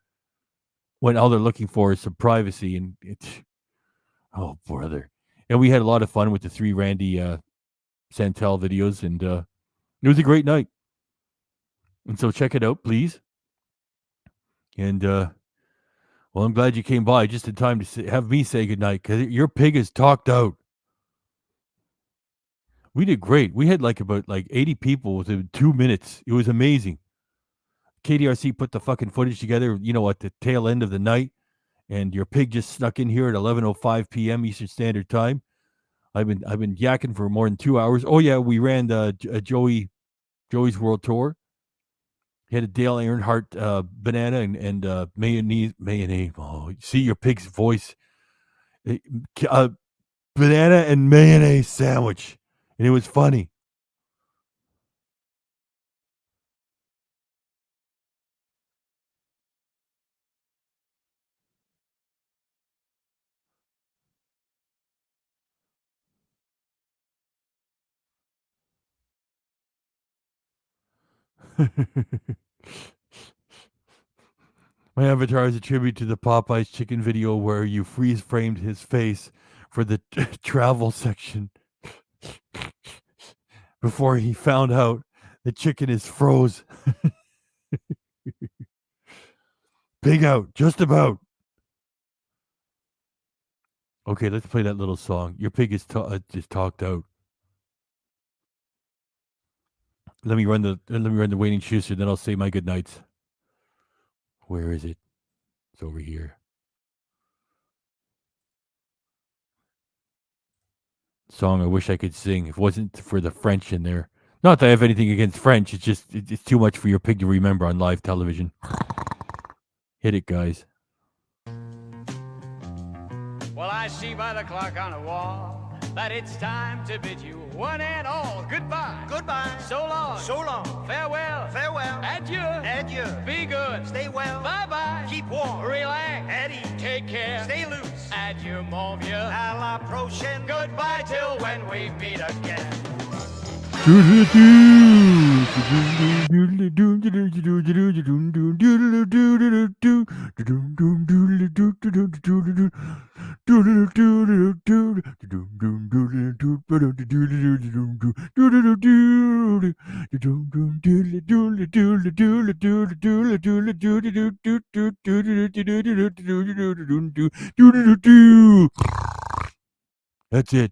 When all they're looking for is some privacy, and it's, oh brother. And we had a lot of fun with the 3 Randy Santel videos, and it was a great night. And so check it out, please. And well, I'm glad you came by just in time to have me say goodnight, because your pig is talked out. We did great. We had about 80 people within 2 minutes. It was amazing. KDRC put the fucking footage together, at the tail end of the night, and your pig just snuck in here at 11:05 p.m. Eastern Standard Time. I've been yakking for more than 2 hours. Oh yeah, we ran the Joey's World Tour. He had a Dale Earnhardt banana and mayonnaise. Oh, see your pig's voice. Banana and mayonnaise sandwich, and it was funny. My avatar is a tribute to the Popeye's chicken video where you freeze framed his face for the travel section before he found out the chicken is froze. Pig out, just about. Okay, let's play that little song. Your pig is just talked out. Let me run the Waiting Schuster, then I'll say my good nights. Where is it? It's over here. Song I wish I could sing. If it wasn't for the French in there. Not that I have anything against French. It's just it's too much for your pig to remember on live television. Hit it, guys. Well, I see by the clock on the wall that it's time to bid you one and all goodbye. Goodbye. So long. So long. Farewell. Farewell. Adieu. Adieu. Be good. Stay well. Bye-bye. Keep warm. Relax. At ease. Take care. Stay loose. Adieu, mon vieux. À la prochaine. Goodbye till when we meet again. That's it.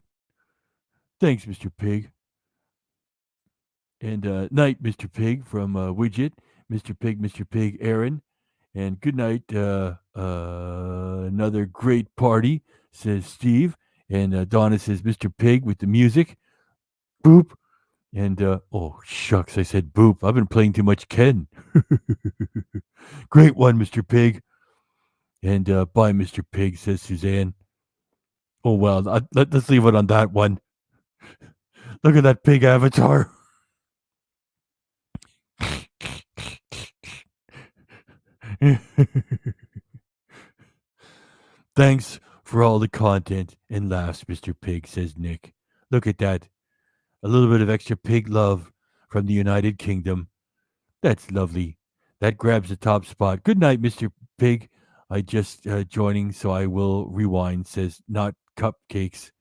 Thanks, Mr. Pig. And night, Mr. Pig from Widget, Mr. Pig, Aaron. And good night, another great party, says Steve. And Donna says, Mr. Pig with the music. Boop. And, oh, shucks, I said boop. I've been playing too much Ken. Great one, Mr. Pig. And bye, Mr. Pig, says Suzanne. Oh, well, let's leave it on that one. Look at that pig avatar. Thanks for all the content and laughs, Mr. Pig, says Nick. Look at that. A little bit of extra pig love from the United Kingdom. That's lovely. That grabs the top spot. Good night, Mr. Pig. I just joining, so I will rewind. Says not cupcakes.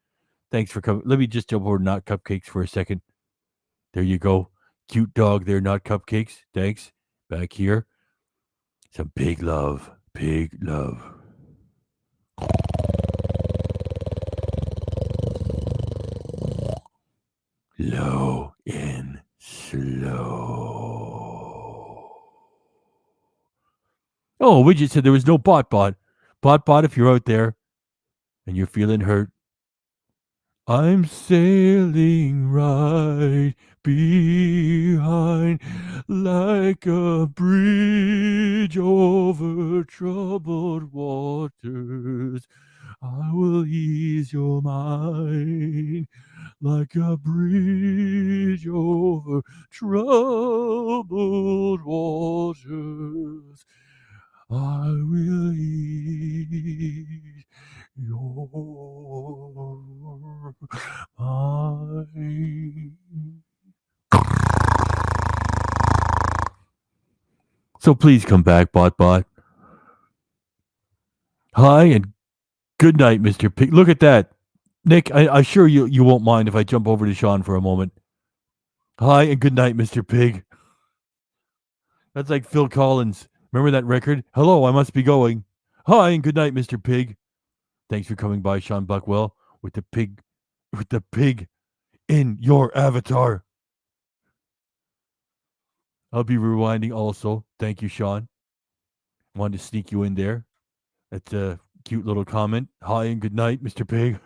Thanks for coming. Let me just jump over to not cupcakes for a second. There you go. Cute dog there, not cupcakes. Thanks. Back here. Some pig love. Pig love. Low and slow. Oh, Widget said there was no bot. Bot, if you're out there and you're feeling hurt, I'm sailing right behind like a bridge over troubled waters. I will ease your mind like a bridge over troubled waters. I will ease your mind. So please come back, bot. Hi and good night, Mr. Pig. Look at that. Nick, I assure you won't mind if I jump over to Sean for a moment. Hi and good night, Mr. Pig. That's like Phil Collins. Remember that record? Hello, I must be going. Hi and good night, Mr. Pig. Thanks for coming by, Sean Buckwell, with the pig in your avatar. I'll be rewinding also. Thank you, Sean. Wanted to sneak you in there. That's a cute little comment. Hi and good night, Mr. Pig.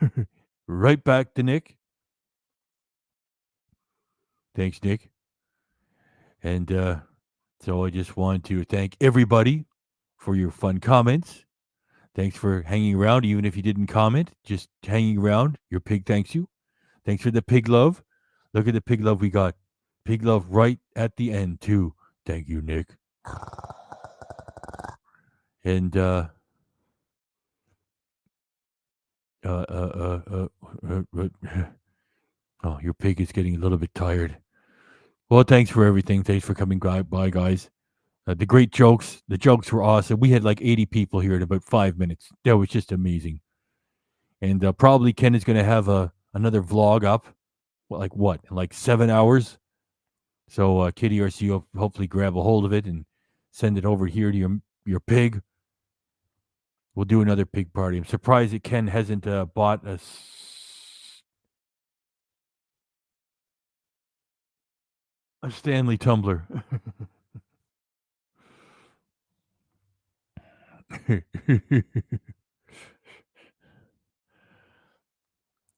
Right back to Nick. Thanks, Nick. And so I just wanted to thank everybody for your fun comments. Thanks for hanging around, even if you didn't comment. Just hanging around. Your pig thanks you. Thanks for the pig love. Look at the pig love we got. Pig love right at the end, too. Thank you, Nick. And oh, your pig is getting a little bit tired. Well, thanks for everything. Thanks for coming by, guys. The great jokes. The jokes were awesome. We had like 80 people here in about 5 minutes. That was just amazing. And probably Ken is going to have another vlog up. Like what? In like 7 hours? So Kitty RC will hopefully grab a hold of it and send it over here to your pig. We'll do another pig party. I'm surprised that Ken hasn't bought a Stanley tumbler.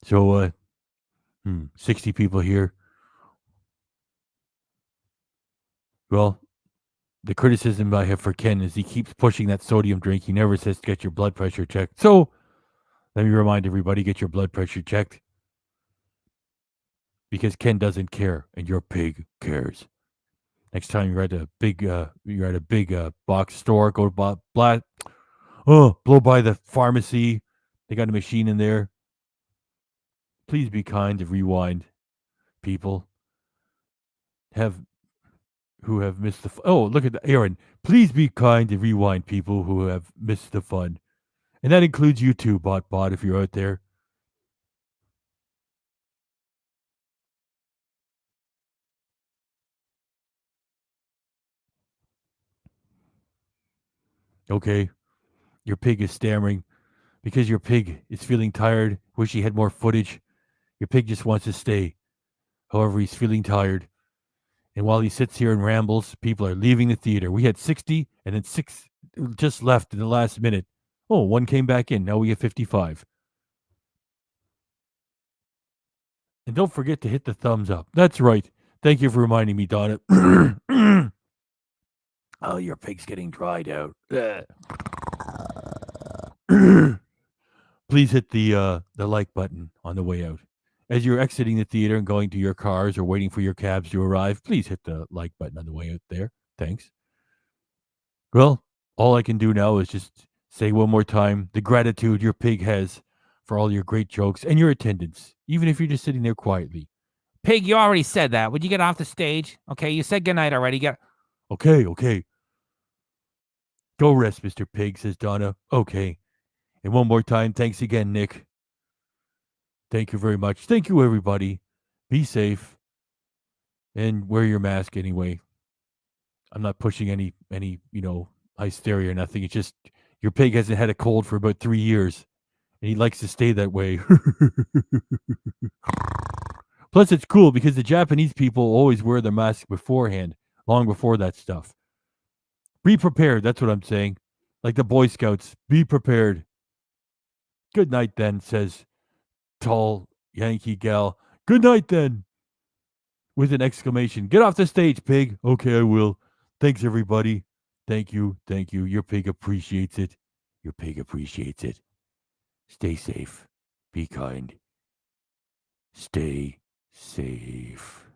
So 60 people here. Well, the criticism I have for Ken is he keeps pushing that sodium drink. He never says to get your blood pressure checked. So let me remind everybody, get your blood pressure checked. Because Ken doesn't care and your pig cares. Next time you're at a big box store, go to blow by the pharmacy. They got a machine in there. Please be kind to rewind people who have missed the oh, look at Aaron. Please be kind to rewind people who have missed the fun. And that includes you too, bot if you're out there. Okay. Your pig is stammering because your pig is feeling tired. Wish he had more footage. Your pig just wants to stay. However, he's feeling tired. And while he sits here and rambles, people are leaving the theater. We had 60 and then 6 just left in the last minute. Oh, one came back in. Now we have 55. And don't forget to hit the thumbs up. That's right. Thank you for reminding me, Donna. Oh, your pig's getting dried out. Please hit the like button on the way out. As you're exiting the theater and going to your cars or waiting for your cabs to arrive, please hit the like button on the way out there. Thanks. Well, all I can do now is just say one more time the gratitude your pig has for all your great jokes and your attendance, even if you're just sitting there quietly. Pig, you already said that. Would you get off the stage? Okay, you said goodnight already. Get. Okay. Go rest, Mr. Pig, says Donna. Okay. And one more time, thanks again, Nick. Thank you very much. Thank you, everybody. Be safe. And wear your mask anyway. I'm not pushing any hysteria or nothing. It's just your pig hasn't had a cold for about 3 years. And he likes to stay that way. Plus, it's cool because the Japanese people always wear their mask beforehand, long before that stuff. Be prepared. That's what I'm saying. Like the Boy Scouts, be prepared. Good night, then, says tall Yankee gal. Good night, then, with an exclamation. Get off the stage, pig. Okay, I will. Thanks, everybody. Thank you. Your pig appreciates it. Stay safe. Be kind. Stay safe.